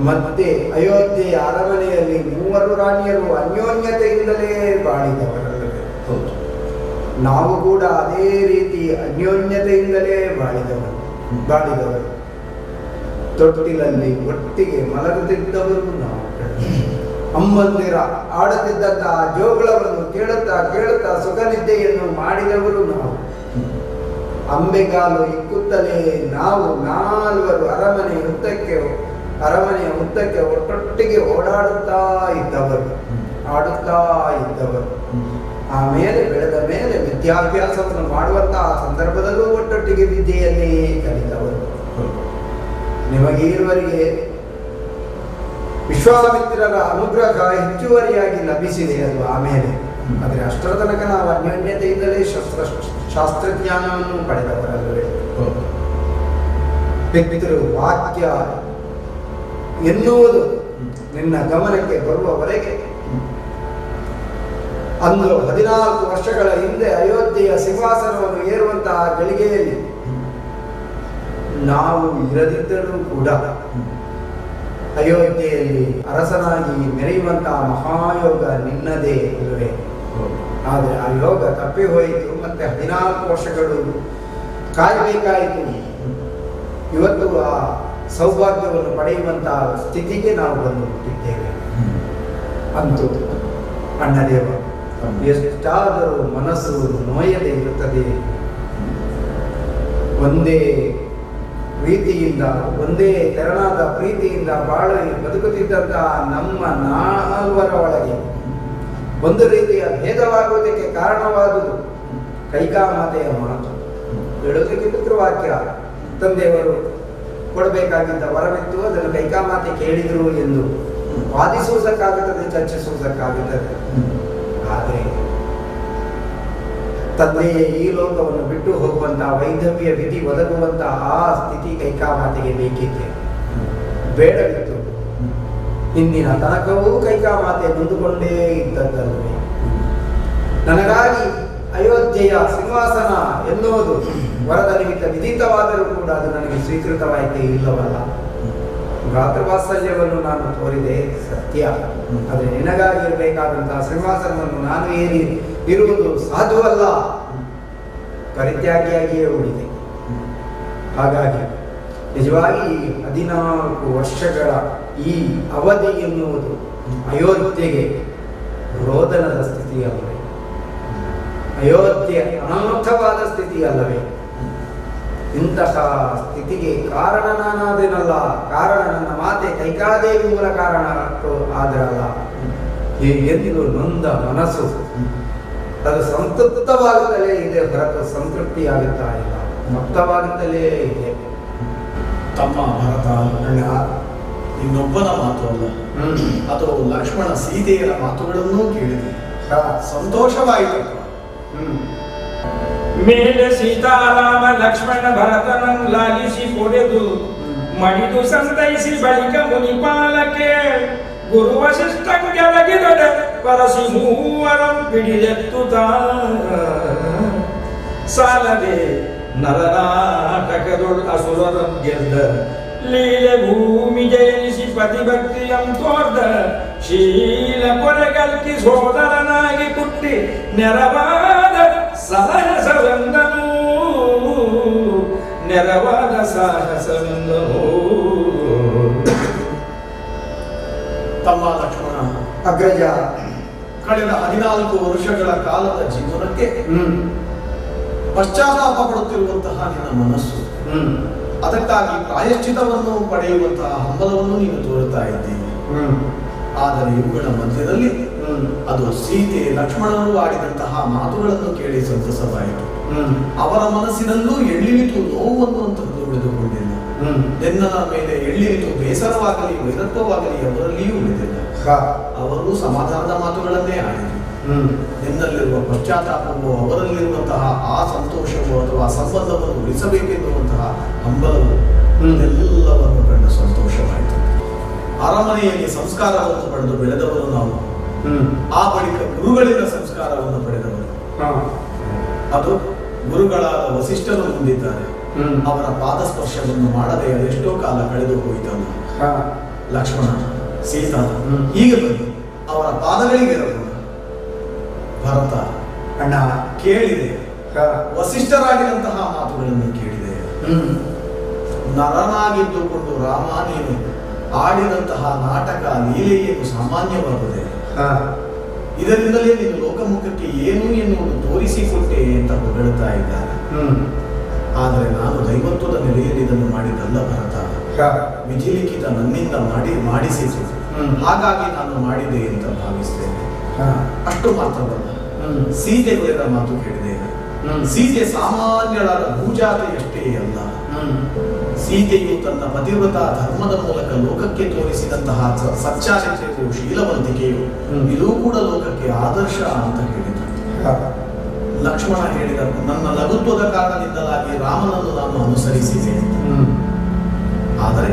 ಮತ್ತೆ ಅಯೋಧ್ಯೆಯ ಅರಮನೆಯಲ್ಲಿ 3 ರಾಣಿಯರು ಅನ್ಯೋನ್ಯತೆಯಿಂದಲೇ ಬಾಳಿದವರಲ್ಲವೇ? ನಾವು ಕೂಡ ಅದೇ ರೀತಿ ಅನ್ಯೋನ್ಯತೆಯಿಂದಲೇ ಬಾಳಿದವರು. ತೊಟ್ಟಿಲಲ್ಲಿ ಒಟ್ಟಿಗೆ ಮಲಗುತ್ತಿದ್ದವರು ನಾವು. ಅಮ್ಮಂದಿರ ಆಡುತ್ತಿದ್ದಂತಹ ಜೋಗುಳವನ್ನು ಕೇಳುತ್ತಾ ಕೇಳುತ್ತಾ ಸುಖನಿದ್ದೆಯನ್ನು ಮಾಡಿದವರು ನಾವು. ಅಂಬೆಗಾಲು ಇಕ್ಕುತ್ತಲೇ ನಾವು 4 ಅರಮನೆಯ ಉದ್ದಕ್ಕೆ ಒಟ್ಟೊಟ್ಟಿಗೆ ಓಡಾಡುತ್ತಾ ಇದ್ದವರು, ಆಡುತ್ತಾ ಇದ್ದವರು. ಆಮೇಲೆ ಬೆಳೆದ ಮೇಲೆ ವಿದ್ಯಾಭ್ಯಾಸವನ್ನು ಮಾಡುವಂತಹ ಸಂದರ್ಭದಲ್ಲೂ ಒಟ್ಟೊಟ್ಟಿಗೆ ವಿದ್ಯೆಯನ್ನೇ ಕಲಿತವರು. ನಿಮಗೆ ಇರುವರಿಗೆ ವಿಶ್ವಾಮಿತ್ರರ ಅನುಗ್ರಹ ಹೆಚ್ಚುವರಿಯಾಗಿ ಲಭಿಸಿದೆ ಅದು ಆಮೇಲೆ. ಆದರೆ ಅಷ್ಟರ ತನಕ ನಾವು ಅನ್ಯೋನ್ಯತೆಯಿಂದಲೇ ಶಾಸ್ತ್ರಜ್ಞಾನವನ್ನು ಪಡೆದವರಲ್ಲವೇ? ಪಿತೃ ವಾಕ್ಯ ಎನ್ನುವುದು ನಿನ್ನ ಗಮನಕ್ಕೆ ಬರುವವರೆಗೆ ಅಂದು 14 ವರ್ಷಗಳ ಹಿಂದೆ ಅಯೋಧ್ಯೆಯ ಸಿಂಹಾಸನವನ್ನು ಏರುವಂತಹ ಗಳಿಗೆಯಲ್ಲಿ ನಾವು ಇರದಿದ್ದರೂ ಕೂಡ ಅಯೋಧ್ಯೆಯಲ್ಲಿ ಅರಸನಾಗಿ ಮೆರೆಯುವಂತಹ ಮಹಾಯೋಗ ನಿನ್ನದೇ ಅಲ್ಲವೇ? ಆದರೆ ಆ ಯೋಗ ತಪ್ಪಿ ಹೋಯಿತು. ಮತ್ತೆ 14 ವರ್ಷಗಳು ಕಾಯಬೇಕಾಯಿತು. ಇವತ್ತು ಆ ಸೌಭಾಗ್ಯವನ್ನು ಪಡೆಯುವಂತಹ ಸ್ಥಿತಿಗೆ ನಾವು ಬಂದು ಬಿಟ್ಟಿದ್ದೇವೆ. ಅಂತೂ ಅಣ್ಣದೇವ ಎಷ್ಟಾದರೂ ಮನಸ್ಸು ನೋಯದೇ ಇರುತ್ತದೆ. ಒಂದೇ ಪ್ರೀತಿಯಿಂದ, ಒಂದೇ ತೆರನಾದ ಪ್ರೀತಿಯಿಂದ ಬದುಕುತ್ತಿದ್ದಂತಹ ನಮ್ಮ ನಾಲ್ವರ ಒಳಗೆ ಒಂದು ರೀತಿಯ ಭೇದವಾಗುವುದಕ್ಕೆ ಕಾರಣವಾದುದು ಕೈಕಾಮಾತೆಯ ಮಾತು. ಹೇಳುವುದಕ್ಕೆ ಪಿತೃವಾಕ್ಯ. ತಂದೆಯವರು ಕೊಡಬೇಕಾಗಿದ್ದ ವರವಿತ್ತು, ಅದನ್ನು ಕೈಕಾಮಾತೆ ಕೇಳಿದರು ಎಂದು ವಾದಿಸುವುದಕ್ಕಾಗುತ್ತದೆ, ಚರ್ಚಿಸುವುದಕ್ಕಾಗುತ್ತದೆ. ಆದರೆ ತಂದೆಯೇ ಈ ಲೋಕವನ್ನು ಬಿಟ್ಟು ಹೋಗುವಂತಹ ವೈಧವ್ಯ ವಿಧಿ ಒದಗುವಂತಹ ಆ ಸ್ಥಿತಿ ಕೈಕಾಮಾತೆಗೆ ಬೇಕಿತ್ತು, ಬೇಡವಿತ್ತು. ಇಂದಿನ ತನಕವೂ ಕೈಕಾಮಾತೆ ನೊಂದುಕೊಂಡೇ ಇದ್ದದ್ದಲ್ಲವೇ? ನನಗಾಗಿ ಅಯೋಧ್ಯೆಯ ಸಿಂಹಾಸನ ಎನ್ನುವುದು ವರದ ನಿಮಿತ್ತ ವಿಧಿತವಾದರೂ ಕೂಡ ಅದು ನನಗೆ ಸ್ವೀಕೃತವಾಯಿತೇ ಇಲ್ಲವಲ್ಲ. ಭ್ರಾತೃವಾತ್ಸಲ್ಯವನ್ನು ನಾನು ತೋರಿದೆ ಸತ್ಯ, ಆದರೆ ನಿನಗಾಗಿರಬೇಕಾದಂತಹ ಸಿಂಹಾಸನವನ್ನು ನಾನು ಏರಿ ಇರುವುದು ಸಾಧುವಲ್ಲ, ಪರಿತ್ಯಾಗಿಯಾಗಿಯೇ ಉಳಿದೆ. ಹಾಗಾಗಿ ನಿಜವಾಗಿ 14 ವರ್ಷಗಳ ಈ ಅವಧಿ ಎನ್ನುವುದು ಅಯೋಧ್ಯೆಗೆ ರೋದನದ ಸ್ಥಿತಿಯಲ್ಲವೇ? ಅಯೋಧ್ಯೆ ಅನರ್ಥವಾದ ಸ್ಥಿತಿಯಲ್ಲವೇ? ಇಂತಹ ಸ್ಥಿತಿಗೆ ಕಾರಣ ನಾನಾದೇನಲ್ಲ, ಕಾರಣ ನನ್ನ ಮಾತೆ ಕೈಕಾದೇವಿ ಮೂಲ ಕಾರಣ ಆದರಲ್ಲ. ಎಂದು ನೊಂದ ಮನಸ್ಸು ಅದು ಸಂತೃಪ್ತವಾಗುತ್ತಲೇ ಇದೆ ಹೊರತು ಸಂತೃಪ್ತಿಯಾಗುತ್ತಾ ಇಲ್ಲ, ಮುಕ್ತವಾಗುತ್ತಲೇ ಇದೆ. ತಮ್ಮ ಭರತ ಇನ್ನೊಬ್ಬನ ಮಾತು ಅಲ್ಲ, ಅದು ಲಕ್ಷ್ಮಣ ಸೀತೆಯರ ಮಾತುಗಳನ್ನೂ ಕೇಳಿದೆ. ಸಂತೋಷವಾಯಿತು. ಮೇಲೆ ಸೀತಾರಾಮ ಲಕ್ಷ್ಮಣ ಭರತನನ್ನು ಲಾಲಿಸಿ ಪೊಡೆದು ಮಡಿದು ಸಂತೈಸಿ ಬಳಿಕ ಮುನಿಪಾಲಕ್ಕೆ ಗುರು ವಸಿಷ್ಠಂಗೆಲಗಿದೊಡೆ ಪರಸಿ ಮೂವರಂ ಪಿಡಿದೆತ್ತುತ್ತ ಸಾಲದೆ ನರನಾಟಕದೊಳ್ ಅಸುರರಂ ಗೆದ್ದ ಲೀಲೆ ಭೂಮಿ ಜಯನಿಸಿ ಪತಿಭಕ್ತಿಯಂ ತೋರ್ದ ಶೀಲ ಪೊರೆಗಲ್ಕಿ ಸೋದರನಾಗಿ ಕುಟ್ಟಿ ನೆರವಾದ ಸಾಹಸವೆಂದನು, ನೆರವಾದ ಸಾಹಸವೆಂದನು. ತಮ್ಮ ಲಕ್ಷ್ಮಣ ಅಗ್ರಜ, ಕಳೆದ 14 ವರ್ಷಗಳ ಕಾಲದ ಜೀವನಕ್ಕೆ ಪಶ್ಚಾತ್ತಾಪ ಪಡುತ್ತಿರುವಂತಹ ನಿನ್ನ ಮನಸ್ಸು, ಅದಕ್ಕಾಗಿ ಪ್ರಾಯಶ್ಚಿತವನ್ನು ಪಡೆಯುವಂತಹ ಹಂಬಲವನ್ನು ನೀನು ತೋರುತ್ತಾ ಇದ್ದೀವಿ. ಆದರೆ ಇವುಗಳ ಮಧ್ಯದಲ್ಲಿ ಅದು ಸೀತೆ ಲಕ್ಷ್ಮಣರು ಆಡಿದಂತಹ ಮಾತುಗಳನ್ನು ಕೇಳಿ ಸಂತಸವಾಯಿತು. ಅವರ ಮನಸ್ಸಿನಲ್ಲೂ ಎಳ್ಳಿರಿತು ನೋವನ್ನು ಅಂತದ್ದು ಉಳಿದುಕೊಂಡಿಲ್ಲ. ನಿನ್ನ ಮೇಲೆ ಎಳ್ಳಿರಿತು ಬೇಸರವಾಗಲಿ ವೈರತ್ವವಾಗಲಿ ಅವರಲ್ಲಿಯೂ ಉಳಿದಿಲ್ಲ. ಅವರು ಸಮಾಧಾನದ ಮಾತುಗಳನ್ನೇ ಆಡಿದರು. ನಿನ್ನಲ್ಲಿರುವ ಪಶ್ಚಾತ್ತಾಪವು ಅವರಲ್ಲಿರುವಂತಹ ಆ ಸಂತೋಷವು ಅಥವಾ ಸಂಬಂಧವನ್ನು ಉಳಿಸಬೇಕೆನ್ನುವಂತಹ ಹಂಬಲವು ಎಲ್ಲವನ್ನು ಕಂಡು ಸಂತೋಷವಾಯಿತು. ಅರಮನೆಯಲ್ಲಿ ಸಂಸ್ಕಾರವನ್ನು ಪಡೆದು ಬೆಳೆದವರು ನಾವು, ಆ ಬಳಿಕ ಗುರುಗಳಿಂದ ಸಂಸ್ಕಾರವನ್ನು ಪಡೆದವರು. ಅದು ಗುರುಗಳಾದ ವಸಿಷ್ಠರು ಹೊಂದಿದ್ದಾರೆ. ಅವರ ಪಾದ ಸ್ಪರ್ಶವನ್ನು ಮಾಡದೆ ಅದೆಷ್ಟೋ ಕಾಲ ಕಳೆದು ಹೋಯಿತಲ್ಲ. ಲಕ್ಷ್ಮಣ ಸೀತಾ ಈಗ ಬನ್ನಿ, ಅವರ ಪಾದಗಳಿಗೆ ಇರಬಹುದು. ಭರತ ಅಣ್ಣ ಕೇಳಿದೆ, ವಸಿಷ್ಠರಾಗಿರುವಂತಹ ಮಾತುಗಳನ್ನು ಕೇಳಿದೆ. ನರನಾಗಿದ್ದುಕೊಂಡು ರಾಮ ನೀನು ಆಡಿದಂತಹ ನಾಟಕ ಲೀಲೆಯನ್ನು ಸಾಮಾನ್ಯವಾಗಿದೆ. ಇದರಿಂದಲೇ ನೀನು ಲೋಕಮುಖಕ್ಕೆ ಏನು ಎನ್ನುವುದು ತೋರಿಸಿಕೊಟ್ಟೆ ಅಂತ ಹೊಗಳುತ್ತಾ ಇದ್ದಾರೆ. ಆದರೆ ನಾನು ದೈವತ್ವದ ನೆಲೆಯಲ್ಲಿ ಇದನ್ನು ಮಾಡಿದ್ದಲ್ಲ ಭರತ, ವಿಧಿಲಿಖಿತ ನನ್ನಿಂದ ಮಾಡಿಸಿತು. ಹಾಗಾಗಿ ನಾನು ಮಾಡಿದೆ ಅಂತ ಭಾವಿಸ್ತೇನೆ. ಅಷ್ಟು ಮಾತ್ರವಲ್ಲ, ಸೀತೆ ಹೇಳಿದ ಮಾತು ಕೇಳಿದೆ. ಸೀತೆ ಸಾಮಾನ್ಯಳಾದ ಭೂಜಾತೆಯಷ್ಟೇ ಅಲ್ಲ, ಸೀತೆಯು ತನ್ನ ಪತಿವ್ರತ ಧರ್ಮದ ಮೂಲಕ ಲೋಕಕ್ಕೆ ತೋರಿಸಿದಂತಹ ಸಚ್ಚಾರಿತ್ರ್ಯವು ಶೀಲವಂತಿಕೆಯು ಇದೂ ಕೂಡ ಲೋಕಕ್ಕೆ ಆದರ್ಶ ಅಂತ ಹೇಳಿದರು. ಲಕ್ಷ್ಮಣ ಹೇಳಿದ, ನನ್ನ ಲಘುತ್ವದ ಕಾರಣದಿಂದಲಾಗಿ ರಾಮನನ್ನು ನಾನು ಅನುಸರಿಸಿದೆ. ಆದರೆ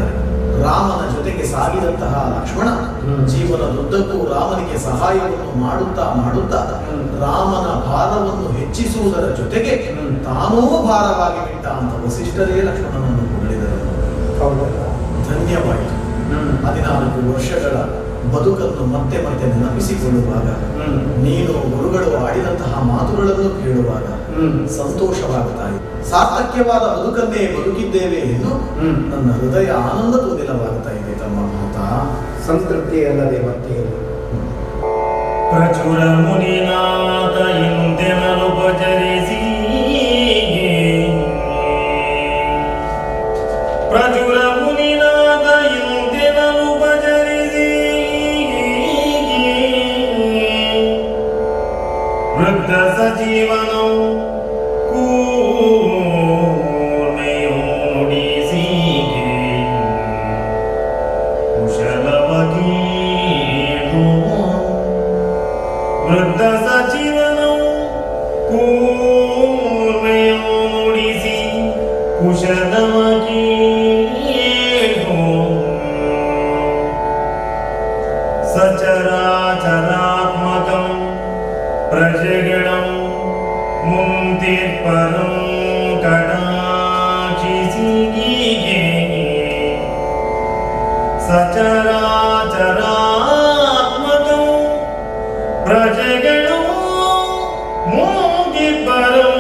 ರಾಮನ ಜೊತೆಗೆ ಸಾಗಿದಂತಹ ಲಕ್ಷ್ಮಣ ಜೀವನದುದ್ದಕ್ಕೂ ರಾಮನಿಗೆ ಸಹಾಯವನ್ನು ಮಾಡುತ್ತಾ ಮಾಡುತ್ತಾ ರಾಮನ ಭಾರವನ್ನು ಹೆಚ್ಚಿಸುವುದರ ಜೊತೆಗೆ ತಾನೂ ಭಾರವಾಗಿ ಬಿಟ್ಟ ಅಂತ ವಸಿಷ್ಠರೇ ಲಕ್ಷ್ಮಣನನ್ನು ಹೊಗಳಿದರು. ಧನ್ಯವಾಯಿತು. 14 ವರ್ಷಗಳ ಬದುಕನ್ನು ಮತ್ತೆ ಮತ್ತೆ ನೆನಪಿಸಿಕೊಳ್ಳುವಾಗ, ನೀನು ಗುರುಗಳು ಆಡಿದಂತಹ ಮಾತುಗಳನ್ನು ಕೇಳುವಾಗ ಸಂತೋಷವಾಗ್ತಾ ಇದೆ. ಸಾರ್ಥಕ್ಯವಾದ ಬದುಕನ್ನೇ ಬದುಕಿದ್ದೇವೆ ಎಂದು ನನ್ನ ಹೃದಯ ಆನಂದ ತುಂಬಿಲವಾಗ್ತಾ ಇದೆ ತಮ್ಮ ಮಾತಾ. ಸಂತೃಪ್ತಿ ಅಲ್ಲದೆ ಮತ್ತೇನು. ಪ್ರಚುರ ಮುನಿನಾಥ ಇಂದೆನಲುಪಚರಿಸಿ, ಪ್ರಚುರ ಮುನಿನಾಥ ಇಂದೆನಲುಪಚರಿಸಿ, ವೃದ್ಧ ಸಜೀವನವು ಕೂರ್ಮೆಯು ನುಡಿಸಿ, ಕುಶಲವಾಗಿ ವೃದ್ಧ ಸಚಿವನವು ಕೂರ್ಮೆಯು ನುಡಿಸಿ, ಕುಶಲವಾಗಿ ಸಚರಾಚರಾತ್ಮಕಂ ಪ್ರಜೆಗಳಂ ಮುಂತಿರ್ಪರಂ ಕಟಾಕ್ಷಿಸಿ, ಸಚರಾಚರಾತ್ಮಕಂ ಪ್ರಜೆಗಳು ಮೂಗಿಬ್ಬರು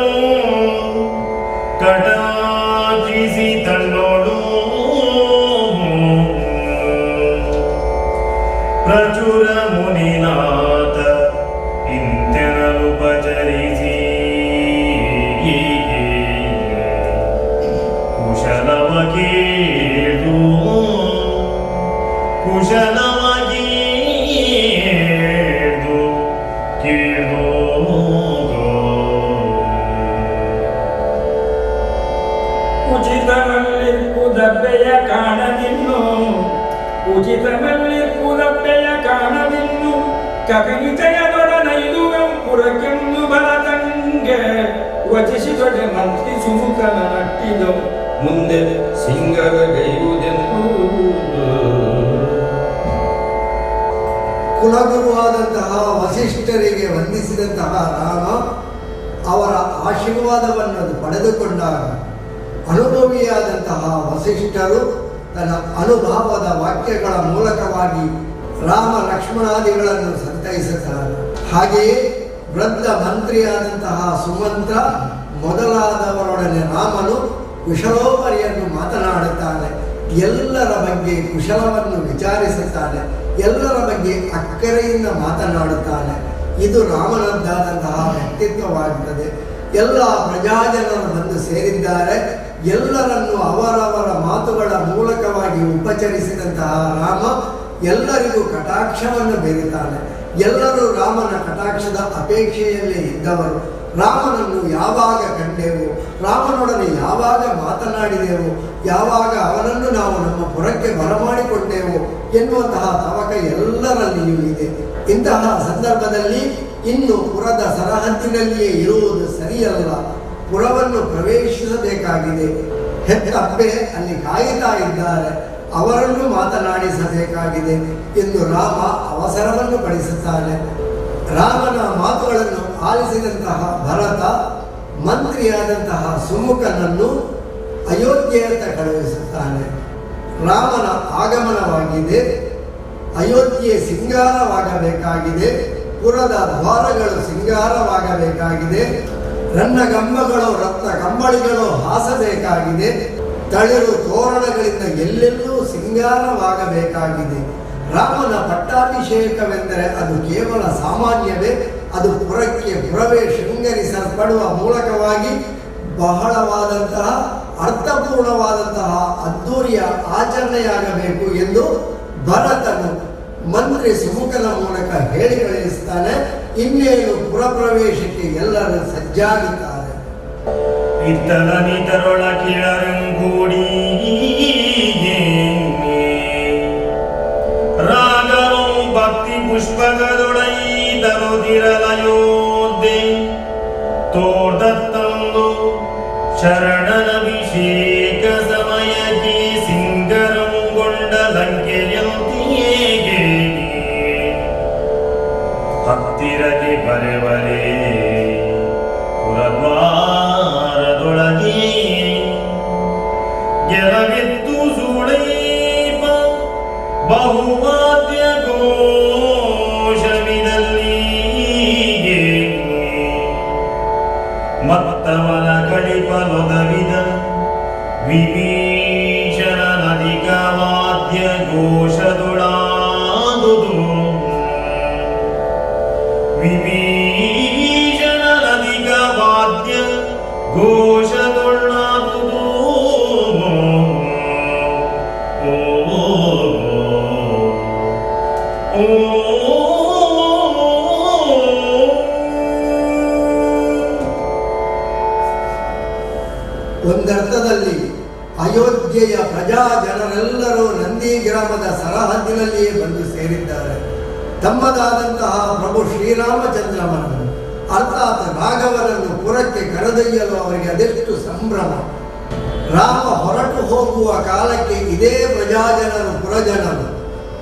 ಕಟಾಕ್ಷಿಸಿ ತನ್ನೋಡು. ಪ್ರಚುರ ಮುನಿನಾಥ ಇಂತೆನಲುಪಚರಿಸಿ, ಕುಶಲವ ಕೇಳು, ಕುಶಲವಾಗಿ ಕೇಳು. ಉಚಿತಮಲ್ಲಿರ್ಪುದಬ್ಬೆಯ ಕಾಣದಿನ್ನು, ಉಚಿತಮಲ್ಲಿರ್ಪುದಬ್ಬೆಯ ಕಾಣದಿನ್ನು, ಕವಿನಿತೆಯದೊಡನೈದುವೆಂ ಪುರಕ್ಕೆಂದು ಬಲತಂಗೆ ವಚಿಸಿದೊಡೆ ಮಂತ್ರಿ ಸುಮುಖನ ನಟ್ಟಿದವು ಮುಂದೆ ಸಿಂಗರ ಗೈಯುವುದೆಂದು. ಕುಲಗುರುವಾದಂತಹ ವಸಿಷ್ಠರಿಗೆ ವಂದಿಸಿದಂತಹ ರಾಮ ಅವರ ಆಶೀರ್ವಾದವನ್ನು ಪಡೆದುಕೊಂಡಾಗ ಅನುಭವಿಯಾದಂತಹ ವಸಿಷ್ಠರು ತನ್ನ ಅನುಭವದ ವಾಕ್ಯಗಳ ಮೂಲಕವಾಗಿ ರಾಮ ಲಕ್ಷ್ಮಣಾದಿಗಳನ್ನು ಸಂತೈಸುತ್ತಾರೆ. ಹಾಗೆಯೇ ವೃದ್ಧ ಮಂತ್ರಿಯಾದಂತಹ ಸುಮಂತ್ರ ಮೊದಲಾದವರೊಡನೆ ರಾಮನು ಕುಶಲೋಪರಿಯನ್ನು ಮಾತನಾಡುತ್ತಾನೆ. ಎಲ್ಲರ ಬಗ್ಗೆ ಕುಶಲವನ್ನು ವಿಚಾರಿಸುತ್ತಾನೆ, ಎಲ್ಲರ ಬಗ್ಗೆ ಅಕ್ಕರೆಯಿಂದ ಮಾತನಾಡುತ್ತಾನೆ. ಇದು ರಾಮನದ್ದಾದಂತಹ ವ್ಯಕ್ತಿತ್ವವಾಗುತ್ತದೆ. ಎಲ್ಲ ಪ್ರಜಾಜನರು ಬಂದು ಸೇರಿದ್ದಾರೆ. ಎಲ್ಲರನ್ನು ಅವರವರ ಮಾತುಗಳ ಮೂಲಕವಾಗಿ ಉಪಚರಿಸಿದಂತಹ ರಾಮ ಎಲ್ಲರಿಗೂ ಕಟಾಕ್ಷವನ್ನು ಬೀರುತ್ತಾನೆ. ಎಲ್ಲರೂ ರಾಮನ ಕಟಾಕ್ಷದ ಅಪೇಕ್ಷೆಯಲ್ಲೇ ಇದ್ದವರು. ರಾಮನನ್ನು ಯಾವಾಗ ಕಂಡೆವು, ರಾಮನೊಡನೆ ಯಾವಾಗ ಮಾತನಾಡಿದೆವು, ಯಾವಾಗ ಅವನನ್ನು ನಾವು ನಮ್ಮ ಪುರಕ್ಕೆ ಬರಮಾಡಿಕೊಂಡೆವು ಎನ್ನುವಂತಹ ತವಕ ಎಲ್ಲರಲ್ಲಿಯೂ ಇದೆ. ಇಂತಹ ಸಂದರ್ಭದಲ್ಲಿ ಇನ್ನು ಪುರದ ಸರಹದ್ದಿನಲ್ಲಿಯೇ ಇರುವುದು ಸರಿಯಲ್ಲ. ಪುರವನ್ನು ಪ್ರವೇಶಿಸಬೇಕಾಗಿದೆ. ಹೆತ್ತಪ್ಪೆ ಅಲ್ಲಿ ಕಾಯುತ್ತಾ ಇದ್ದಾರೆ, ಅವರನ್ನು ಮಾತನಾಡಿಸಬೇಕಾಗಿದೆ ಎಂದು ರಾಮ ಅವಸರವನ್ನು ಪಡಿಸುತ್ತಾನೆ. ರಾಮನ ಮಾತುಗಳನ್ನು ಆಲಿಸಿದಂತಹ ಭರತ ಮಂತ್ರಿಯಾದಂತಹ ಸುಮುಖನನ್ನು ಅಯೋಧ್ಯೆಯತ್ತ ಕಳುಹಿಸುತ್ತಾನೆ. ರಾಮನ ಆಗಮನವಾಗಿದೆ, ಅಯೋಧ್ಯೆ ಸಿಂಗಾರವಾಗಬೇಕಾಗಿದೆ, ಪುರದ ದ್ವಾರಗಳು ಸಿಂಗಾರವಾಗಬೇಕಾಗಿದೆ, ರನ್ನಗಂಬಗಳು ರತ್ನ ಕಂಬಳಿಗಳು ಹಾಸಬೇಕಾಗಿದೆ, ತಳಿರು ತೋರಣಗಳಿಂದ ಎಲ್ಲೆಲ್ಲೂ ಸಿಂಗಾರವಾಗಬೇಕಾಗಿದೆ. ರಾಮನ ಪಟ್ಟಾಭಿಷೇಕವೆಂದರೆ ಅದು ಕೇವಲ ಸಾಮಾನ್ಯವೇ? ಅದು ಪುರಕ್ಕೆ ಪುರವೇ ಶೃಂಗರಿಸಲ್ಪಡುವ ಮೂಲಕವಾಗಿ ಬಹಳವಾದಂತಹ ಅರ್ಥಪೂರ್ಣವಾದಂತಹ ಅದ್ದೂರಿಯ ಆಚರಣೆಯಾಗಬೇಕು ಎಂದು ಭರತನು ಮಂತ್ರಿ ಸುಮುಖನ ಮೂಲಕ ಹೇಳಿ ಕಳುಹಿಸ್ತಾನೆ. ಇನ್ನೇನು ಪುರ ಪ್ರವೇಶಕ್ಕೆ ಎಲ್ಲರೂ ಸಜ್ಜಾಗುತ್ತಾರೆ. ಇದ್ದಲನಿತರೊಳ ಕಿಳರಂಗೂಡಿ ರಾಗನು ಭಕ್ತಿ ಪುಷ್ಪಗಳೊಡೈ ತರುದಿರಲಯೋದ್ದೆ ತೋರ್ದತ್ತಂದು ಶರಣನಭಿಷೇಕ ಸಮಯಕ್ಕೆ ಸಿಂಗರಂಗೊಂಡ ಲಂಕೆಯಂತಿಯೇಗೆ ಹತ್ತಿರಗೆ ಬರೆವರೇ ಪುರದ್ವಾರದೊಳಗೆ ಗೆಲವೆತ್ತು ಸುಳೈಪ ಬಹುವಾದ್ಯ ಮತ್ತವನ ಕಳಿಪಲೊದವಿದ ವಿಭೀಷಣ ನದಿಕ ವಾದ್ಯ ಘೋಷದೊಳಾದುದು ವಿಭೀಷಣ ನದಿಕ ವಾದ್ಯ ಘೋಷದೊಳಾದುದು ಓ ಓ ಒಂದರ್ಥದಲ್ಲಿ ಅಯೋಧ್ಯೆಯ ಪ್ರಜಾ ಜನರೆಲ್ಲರೂ ನಂದಿ ಗ್ರಾಮದ ಸರಹದ್ದಿನಲ್ಲಿಯೇ ಬಂದು ಸೇರಿದ್ದಾರೆ. ತಮ್ಮದಾದಂತಹ ಪ್ರಭು ಶ್ರೀರಾಮಚಂದ್ರನನ್ನು ಅರ್ಥಾತ್ ರಾಘವನನ್ನು ಪುರಕ್ಕೆ ಕರೆದೊಯ್ಯಲು ಅವರಿಗೆ ಅದೆಷ್ಟು ಸಂಭ್ರಮ. ರಾಮ ಹೊರಟು ಹೋಗುವ ಕಾಲಕ್ಕೆ ಇದೇ ಪ್ರಜಾಜನರು ಪುರಜನರು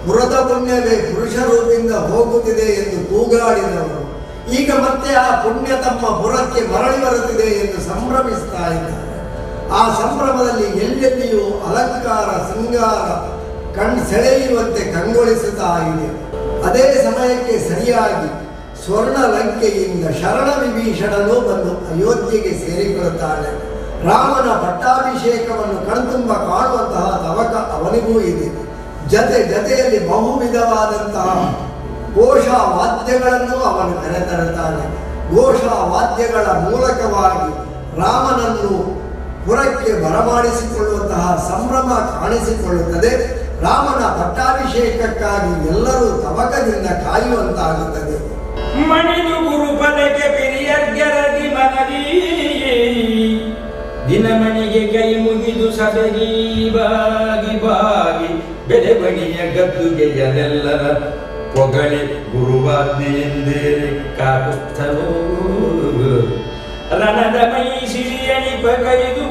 ಪುರದ ಪುಣ್ಯವೇ ಪುರುಷ ರೂಪಿಂದ ಹೋಗುತ್ತಿದೆ ಎಂದು ಕೂಗಾಡಿದವರು ಈಗ ಮತ್ತೆ ಆ ಪುಣ್ಯ ತಮ್ಮ ಪುರಕ್ಕೆ ಮರಳಿ ಬರುತ್ತಿದೆ ಎಂದು ಸಂಭ್ರಮಿಸ್ತಾ ಇದ್ದಾರೆ. ಆ ಸಂಭ್ರಮದಲ್ಲಿ ಎಲ್ಲೆಲ್ಲಿಯೂ ಅಲಂಕಾರ ಶೃಂಗಾರ ಸೆಳೆಯುವಂತೆ ಕಂಗೊಳಿಸುತ್ತಾ ಇದೆ. ಅದೇ ಸಮಯಕ್ಕೆ ಸರಿಯಾಗಿ ಸ್ವರ್ಣ ಲಂಕೆಯಿಂದ ಶರಣ ವಿಭೀಷಣನು ಬಂದು ಅಯೋಧ್ಯೆಗೆ ಸೇರಿಕೊಳ್ಳುತ್ತಾನೆ. ರಾಮನ ಪಟ್ಟಾಭಿಷೇಕವನ್ನು ಕಣ್ತುಂಬ ಕಾಣುವಂತಹ ತವಕ ಅವನಿಗೂ ಇದೆ. ಜತೆಯಲ್ಲಿ ಬಹುವಿಧವಾದಂತಹ ಘೋಷಾ ವಾದ್ಯಗಳನ್ನು ಅವನು ಕರೆತರುತ್ತಾನೆ. ಘೋಷಾ ವಾದ್ಯಗಳ ಮೂಲಕವಾಗಿ ರಾಮನನ್ನು ಪುರಕ್ಕೆ ಬರಮಾಡಿಸಿಕೊಳ್ಳುವಂತಹ ಸಂಭ್ರಮ ಕಾಣಿಸಿಕೊಳ್ಳುತ್ತದೆ. ರಾಮನ ಪಟ್ಟಾಭಿಷೇಕಕ್ಕಾಗಿ ಎಲ್ಲರೂ ತವಕದಿಂದ ಕಾಯುವಂತಾಗುತ್ತದೆ. ಮಣಿದು ಗುರುಪದಕ್ಕೆ ಪಿರಿಯರ್ಗರದಿ ಮನದಿ ದಿನಮಣಿಗೆ ಕೈ ಮುಗಿದು ಸದಗಿ ಬಾಗಿ ಬಾಗಿ ಬೆಲೆ ಬಣಿಯ ಗದ್ದುಗೆಯನೆಲ್ಲರ ಪೊಗಳಿ ಗುರುವಾಜ್ಞೆಯೆಂದೇ ಕಾಗುತ್ತಲೋ ರಣದ ಮೈ ಸಿರಿಯಣಿಪ ಕೈದು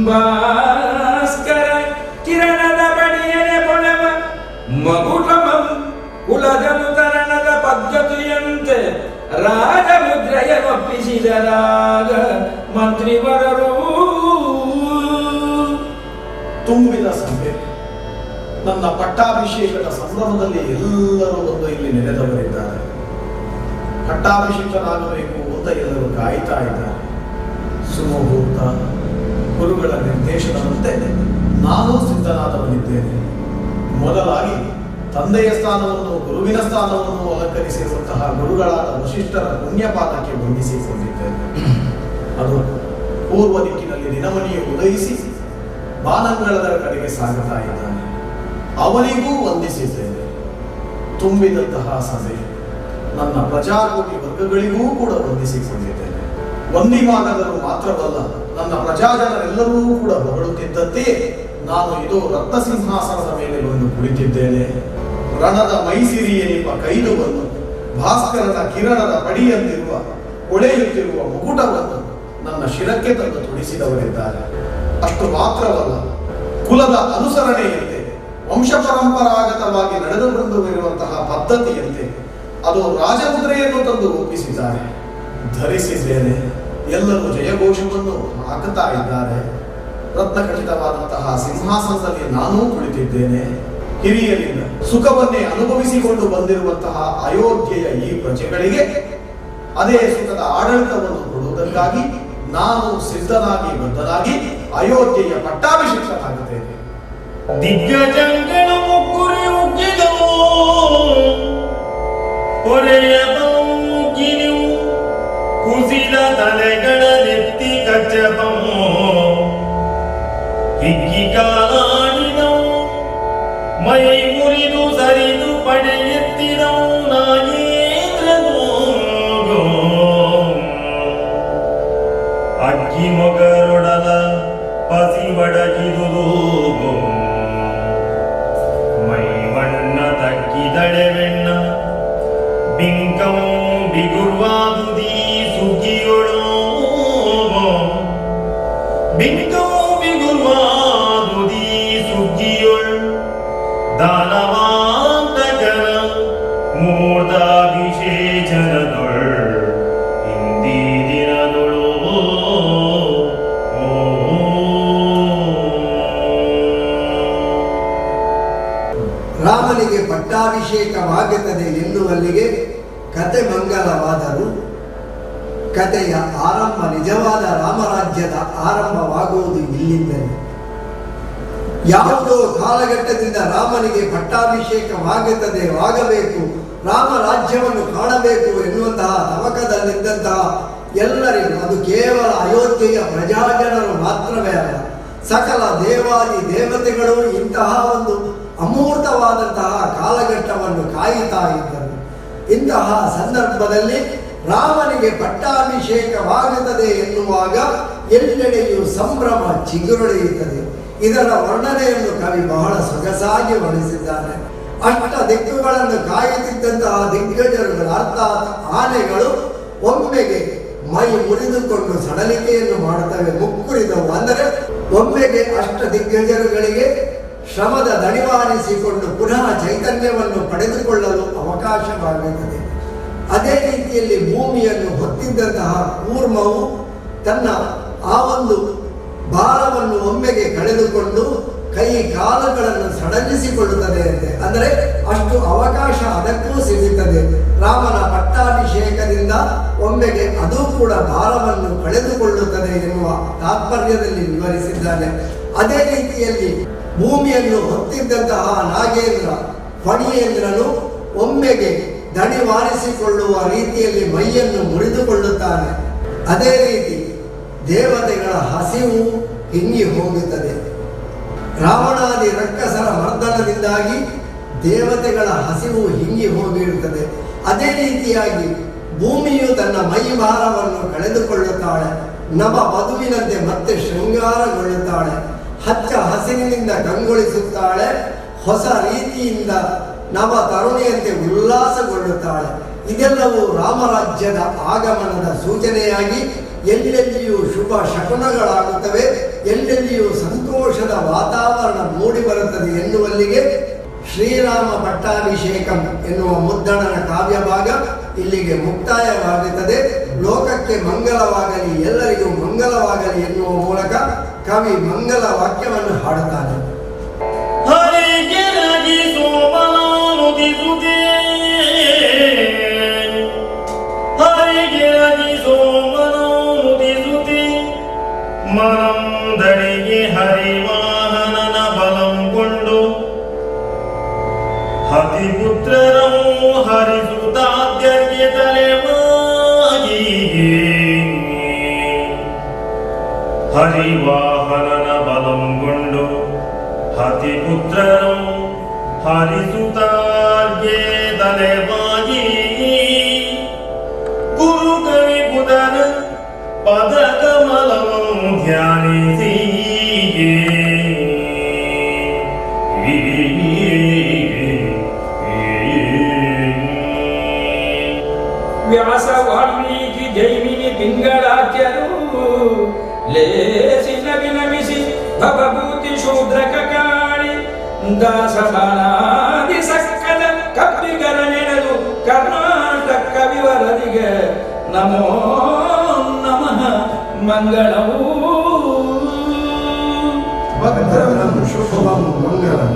ಭಾಸ್ಕರ ಕಿರಣದ ಬಣಿಯನೆ ಪೊಣವ ಮಗುಟಮಂ ಕುಲದನು ತರಣದ ಪದ್ಧತಿಯಂತೆ ರಾಜಮುದ್ರೆಯನ್ನೊಪ್ಪಿಸಿದರಾಗ ಮಂತ್ರಿವರರು. ತುಂಬಿದ ಸಭೆ, ನನ್ನ ಪಟ್ಟಾಭಿಷೇಕದ ಸಂಭ್ರಮದಲ್ಲಿ ಎಲ್ಲರೂ ಬಂದು ಇಲ್ಲಿ ನೆನೆದವರಿದ್ದಾರೆ. ಪಟ್ಟಾಭಿಷೇಕನಾಗಬೇಕು ಅಂತ ಎಲ್ಲರೂ ಕಾಯ್ತಾ ಇದ್ದಾರೆ. ಸುಮುಹೂರ್ತ ಗುರುಗಳ ನಿರ್ದೇಶನದಂತೆ ನಾನು ಸಿದ್ಧನಾದವನಿದ್ದೇನೆ. ಮೊದಲಾಗಿ ತಂದೆಯ ಸ್ಥಾನವನ್ನು ಗುರುವಿನ ಸ್ಥಾನವನ್ನು ಅಲಂಕರಿಸಿರುವಂತಹ ಗುರುಗಳಾದ ವಶಿಷ್ಠರ ಪುಣ್ಯಪಾದಕ್ಕೆ ವಂದಿಸಿಕೊಂಡಿದ್ದೇನೆ. ಅದು ಪೂರ್ವ ದಿಕ್ಕಿನಲ್ಲಿ ದಿನಮಣಿಯು ಉದಯಿಸಿ ಬಾನಂಗಳದ ಕಡೆಗೆ ಸಾಗುತ್ತಾ ಇದ್ದಾನೆ. ಅವನಿಗೂ ವಂದಿಸಿದ್ದೇನೆ. ತುಂಬಿದಂತಹ ಸಭೆ, ನನ್ನ ಪ್ರಜಾಕೋಟಿ ವರ್ಗಗಳಿಗೂ ಕೂಡ ವಂದಿಸಿಕೊಂಡಿದ್ದೇನೆ. ವಂದಿಮಾನದರು ಮಾತ್ರವಲ್ಲ, ನನ್ನ ಪ್ರಜಾಜನರೆಲ್ಲರೂ ಕೂಡ ಹೊಗಳುತ್ತಿದ್ದಂತೆ ನಾನು ಇದು ರತ್ನ ಸಿಂಹಾಸನದ ಮೇಲೆ ಬಂದು ಕುಳಿತಿದ್ದೇನೆ. ರಣದ ಮೈಸಿರಿಯೆನಿಪ ಕೈದುವನ್ನು ಭಾಸ್ಕರನ ಕಿರಣದ ಪಡಿಯಂತಿರುವ ಹೊಳೆಯುತ್ತಿರುವ ಮುಕುಟವನ್ನು ನನ್ನ ಶಿರಕ್ಕೆ ತಂದು ತುಡಿಸಿದವರಿದ್ದಾರೆ. ಅಷ್ಟು ಮಾತ್ರವಲ್ಲ, ಕುಲದ ಅನುಸರಣೆಯಂತೆ ವಂಶ ಪರಂಪರಾಗತವಾಗಿ ನಡೆದು ಬಂದಿರುವಂತಹ ಪದ್ಧತಿಯಂತೆ ಅದು ರಾಜಮುದ್ರೆಯನ್ನು ತಂದು ರೂಪಿಸಿದ್ದಾರೆ. ಧರಿಸಿದ್ದೇನೆ. ಎಲ್ಲರೂ ಜಯಘೋಷವನ್ನು ಹಾಕುತ್ತಾ ಇದ್ದಾರೆ. ರತ್ನಖಚಿತವಾದಂತಹ ಸಿಂಹಾಸನದಲ್ಲಿ ನಾನೂ ಕುಳಿತಿದ್ದೇನೆ. ಹಿರಿಯರಿಂದ ಸುಖವನ್ನೇ ಅನುಭವಿಸಿಕೊಂಡು ಬಂದಿರುವಂತಹ ಅಯೋಧ್ಯೆಯ ಈ ಪ್ರಜೆಗಳಿಗೆ ಅದೇ ಸುಖದ ಆಡಳಿತವನ್ನು ಕೊಡುವುದಕ್ಕಾಗಿ ನಾನು ಸಿದ್ಧನಾಗಿ ಬದ್ಧನಾಗಿ ಅಯೋಧ್ಯೆಯ ಪಟ್ಟಾಭಿಷೇಕನಾಗುತ್ತೇನೆ. ದಿಗ್ಗಜಗಳು ಮುಗ್ಗುರಿ ಉಗ್ಗಿದವು, ಹೊರೆಯದವು ಮುಗ್ಗಿನಿವು, ಕುಸಿದ ತಲೆಗಳ ನೆತ್ತಿ ಕಚ್ಚಪವು, ಹಿಗ್ಗಿ ಕಾಲಾಡಿದವು, ಮೈ ಮುರಿದು ಸರಿದು ಪಡೆ ಎತ್ತಿದವು ನಾಗೇಂದ್ರನು. ಅಕ್ಕಿ ಮೊಗರೊಡಲ ಪಸಿ ಬಡಗಿದುದು, ಮೈ ಮಣ್ಣ ತಗ್ಗಿದಳೆವೆಣ್ಣ ಬಿಂಕಂ ಬಿಗುರ್ವಾದುದೀ ಸುಗ್ಗಿಯೊಳು, ಬಿಂಕಂ ಬಿಗುರ್ವಾದುದೀ ಸುಗ್ಗಿಯೊಳು ದಾನವಾಂತಕನ ಮೂರ್ಧಾಭಿಷೇಚನದೊಳ್ ಇಂದೀ ದಿನದೊಳು. ರಾಮನಿಗೆ ಪಟ್ಟಾಭಿಷೇಕವಾಗುತ್ತದೆ ಎನ್ನುವಲ್ಲಿಗೆ ಕತೆ ಮಂಗಲವಾದರೂ ಕತೆಯ ಆರಂಭ, ನಿಜವಾದ ರಾಮರಾಜ್ಯದ ಆರಂಭವಾಗುವುದು ಇಲ್ಲಿಂದಲೇ. ಯಾವುದೋ ಕಾಲಘಟ್ಟದಿಂದ ರಾಮನಿಗೆ ಪಟ್ಟಾಭಿಷೇಕವಾಗಬೇಕು, ರಾಮರಾಜ್ಯವನ್ನು ಕಾಣಬೇಕು ಎನ್ನುವಂತಹ ತವಕದಲ್ಲಿದ್ದಂತಹ ಎಲ್ಲರಿಗೂ, ಅದು ಕೇವಲ ಅಯೋಧ್ಯೆಯ ಪ್ರಜಾಜನರು ಮಾತ್ರವೇ ಅಲ್ಲ, ಸಕಲ ದೇವಾದಿ ದೇವತೆಗಳು ಇಂತಹ ಒಂದು ಅಮೂರ್ತವಾದಂತಹ ಕಾಲಘಟ್ಟವನ್ನು ಕಾಯುತ್ತಾ ಇದ್ದರು. ಇಂತಹ ಸಂದರ್ಭದಲ್ಲಿ ರಾಮನಿಗೆ ಪಟ್ಟಾಭಿಷೇಕವಾಗುತ್ತದೆ ಎನ್ನುವಾಗ ಎಲ್ಲೆಡೆಯೂ ಸಂಭ್ರಮ ಚಿಗುರೊಡೆಯುತ್ತದೆ. ಇದರ ವರ್ಣನೆಯನ್ನು ಕವಿ ಬಹಳ ಸೊಗಸಾಗಿ ವರ್ಣಿಸಿದ್ದಾನೆ. ಅಷ್ಟ ದಿಕ್ಕುಗಳನ್ನು ಕಾಯುತ್ತಿದ್ದಂತಹ ದಿಗ್ಗಜರುಗಳು ಅರ್ಥಾತ್ ಆನೆಗಳು ಒಮ್ಮೆಗೆ ಮೈ ಮುರಿದುಕೊಂಡು ಸಡಲಿಕೆಯನ್ನು ಮಾಡುತ್ತವೆ, ಮುಕ್ಕುರಿದವು. ಅಂದರೆ ಒಮ್ಮೆಗೆ ಅಷ್ಟ ದಿಗ್ಗಜರುಗಳಿಗೆ ಶ್ರಮದ ದಣಿವಾರಿಸಿಕೊಂಡು ಪುನಃ ಚೈತನ್ಯವನ್ನು ಪಡೆದುಕೊಳ್ಳಲು ಅವಕಾಶವಾಗುತ್ತದೆ. ಅದೇ ರೀತಿಯಲ್ಲಿ ಭೂಮಿಯನ್ನು ಹೊತ್ತಿದ್ದಂತಹ ಕೂರ್ಮವು ತನ್ನ ಆ ಒಂದು ಭಾರವನ್ನು ಒಮ್ಮೆಗೆ ಕಳೆದುಕೊಂಡು ಕೈ ಕಾಲುಗಳನ್ನು ಸಡಲಿಸಿಕೊಳ್ಳುತ್ತದೆ ಅಂತೆ. ಅಂದರೆ ಅಷ್ಟು ಅವಕಾಶ ಅದಕ್ಕೂ ಸಿಗುತ್ತದೆ. ರಾಮನ ಪಟ್ಟಾಭಿಷೇಕದಿಂದ ಒಮ್ಮೆಗೆ ಅದು ಕೂಡ ಭಾರವನ್ನು ಕಳೆದುಕೊಳ್ಳುತ್ತದೆ ಎನ್ನುವ ತಾತ್ಪರ್ಯದಲ್ಲಿ ವಿವರಿಸಿದ್ದಾನೆ. ಅದೇ ರೀತಿಯಲ್ಲಿ ಭೂಮಿಯನ್ನು ಹೊತ್ತಿದ್ದಂತಹ ನಾಗೇಂದ್ರ ಫಣಿಯೇಂದ್ರನು ಒಮ್ಮೆಗೆ ದಣಿವಾರಿಸಿಕೊಳ್ಳುವ ರೀತಿಯಲ್ಲಿ ಮೈಯನ್ನು ಮುರಿದುಕೊಳ್ಳುತ್ತಾನೆ. ಅದೇ ರೀತಿ ದೇವತೆಗಳ ಹಸಿವು ಹಿಂಗಿ ಹೋಗುತ್ತದೆ. ರಾವಣಾದಿ ರಕ್ಕಸರ ಮರ್ದನದಿಂದಾಗಿ ದೇವತೆಗಳ ಹಸಿವು ಹಿಂಗಿ ಹೋಗಿರುತ್ತದೆ. ಅದೇ ರೀತಿಯಾಗಿ ಭೂಮಿಯು ತನ್ನ ಮೈಭಾರವನ್ನು ಕಳೆದುಕೊಳ್ಳುತ್ತಾಳೆ. ನವ ವಧುವಿನಂತೆ ಮತ್ತೆ ಶೃಂಗಾರಗೊಳ್ಳುತ್ತಾಳೆ. ಹಚ್ಚ ಹಸಿರಿನಿಂದ ಕಂಗೊಳಿಸುತ್ತಾಳೆ. ಹೊಸ ರೀತಿಯಿಂದ ನವ ತರುಣಿಯಂತೆ ಉಲ್ಲಾಸಗೊಳ್ಳುತ್ತಾಳೆ. ಇದೆಲ್ಲವೂ ರಾಮರಾಜ್ಯದ ಆಗಮನದ ಸೂಚನೆಯಾಗಿ ಎಲ್ಲೆಲ್ಲಿಯೂ ಶುಭ ಶಕುನಗಳಾಗುತ್ತವೆ, ಎಲ್ಲೆಲ್ಲಿಯೂ ಸಂತೋಷದ ವಾತಾವರಣ ಮೂಡಿಬರುತ್ತದೆ ಎನ್ನುವಲ್ಲಿಗೆ ಶ್ರೀರಾಮ ಪಟ್ಟಾಭಿಷೇಕಂ ಎನ್ನುವ ಮುದ್ದಣನ ಕಾವ್ಯಭಾಗ ಇಲ್ಲಿಗೆ ಮುಕ್ತಾಯವಾಗುತ್ತದೆ. ಲೋಕಕ್ಕೆ ಮಂಗಲವಾಗಲಿ, ಎಲ್ಲರಿಗೂ ಮಂಗಲವಾಗಲಿ ಎನ್ನುವ ಮೂಲಕ ಕವಿ ಮಂಗಲ ವಾಕ್ಯವನ್ನು ಹಾಡುತ್ತಾನೆ. ಹರಿಗೆ ರಗಿಸೋ ಮನೋನುದಿಸುತ್ತೆ, ಹರಿಗೆ ರಗಿಸೋ ಮನೋನುದಿಸುತ್ತೆ, ಮನಂ ದಣಿಗೆ ಹರಿವಾಹನನ ಬಲಂ ಕೊಂಡು ಹತಿಪುತ್ರರಂ ಹರಿಸುತ್ತಾದ್ಯಕ್ಕೆ ತಲೆವಾಗಿ ಹರಿವಾಹನನ ಬಲಂ ಕೊಂಡು ಹತಿಪುತ್ರರಂ ಹರಿಸುತ್ತಾದ್ಯೆ ತಲೆವಾಗಿ ಗುರು ಕವಿ ಬುಧನ ಪದ ಕಮಲಂ ಧ್ಯಾನಿಸಿ ವ್ಯಾಸ ವಾಲ್ಮೀಕಿ ಜೈಮಿನಿ ಪಿಂಗಳಾಖ್ಯರು ಲೇಸಿನ ವಿನಮಿಸಿ ಭವಭೂತಿ ಶೂದ್ರಕ ಕಾಳಿ ದಾಸಬಾಣಾದಿ ಸಕ್ಕಲ ಕಪ್ಪಿಗರ ನೆನೆದು ಕರ್ನಾಟಕ ಕವಿವರರಿಗೆ ನಮೋ ನಮಃ ಮಂಗಳವು ಭದ್ರಂ ಶುಭಂ ಮಂಗಳಂ.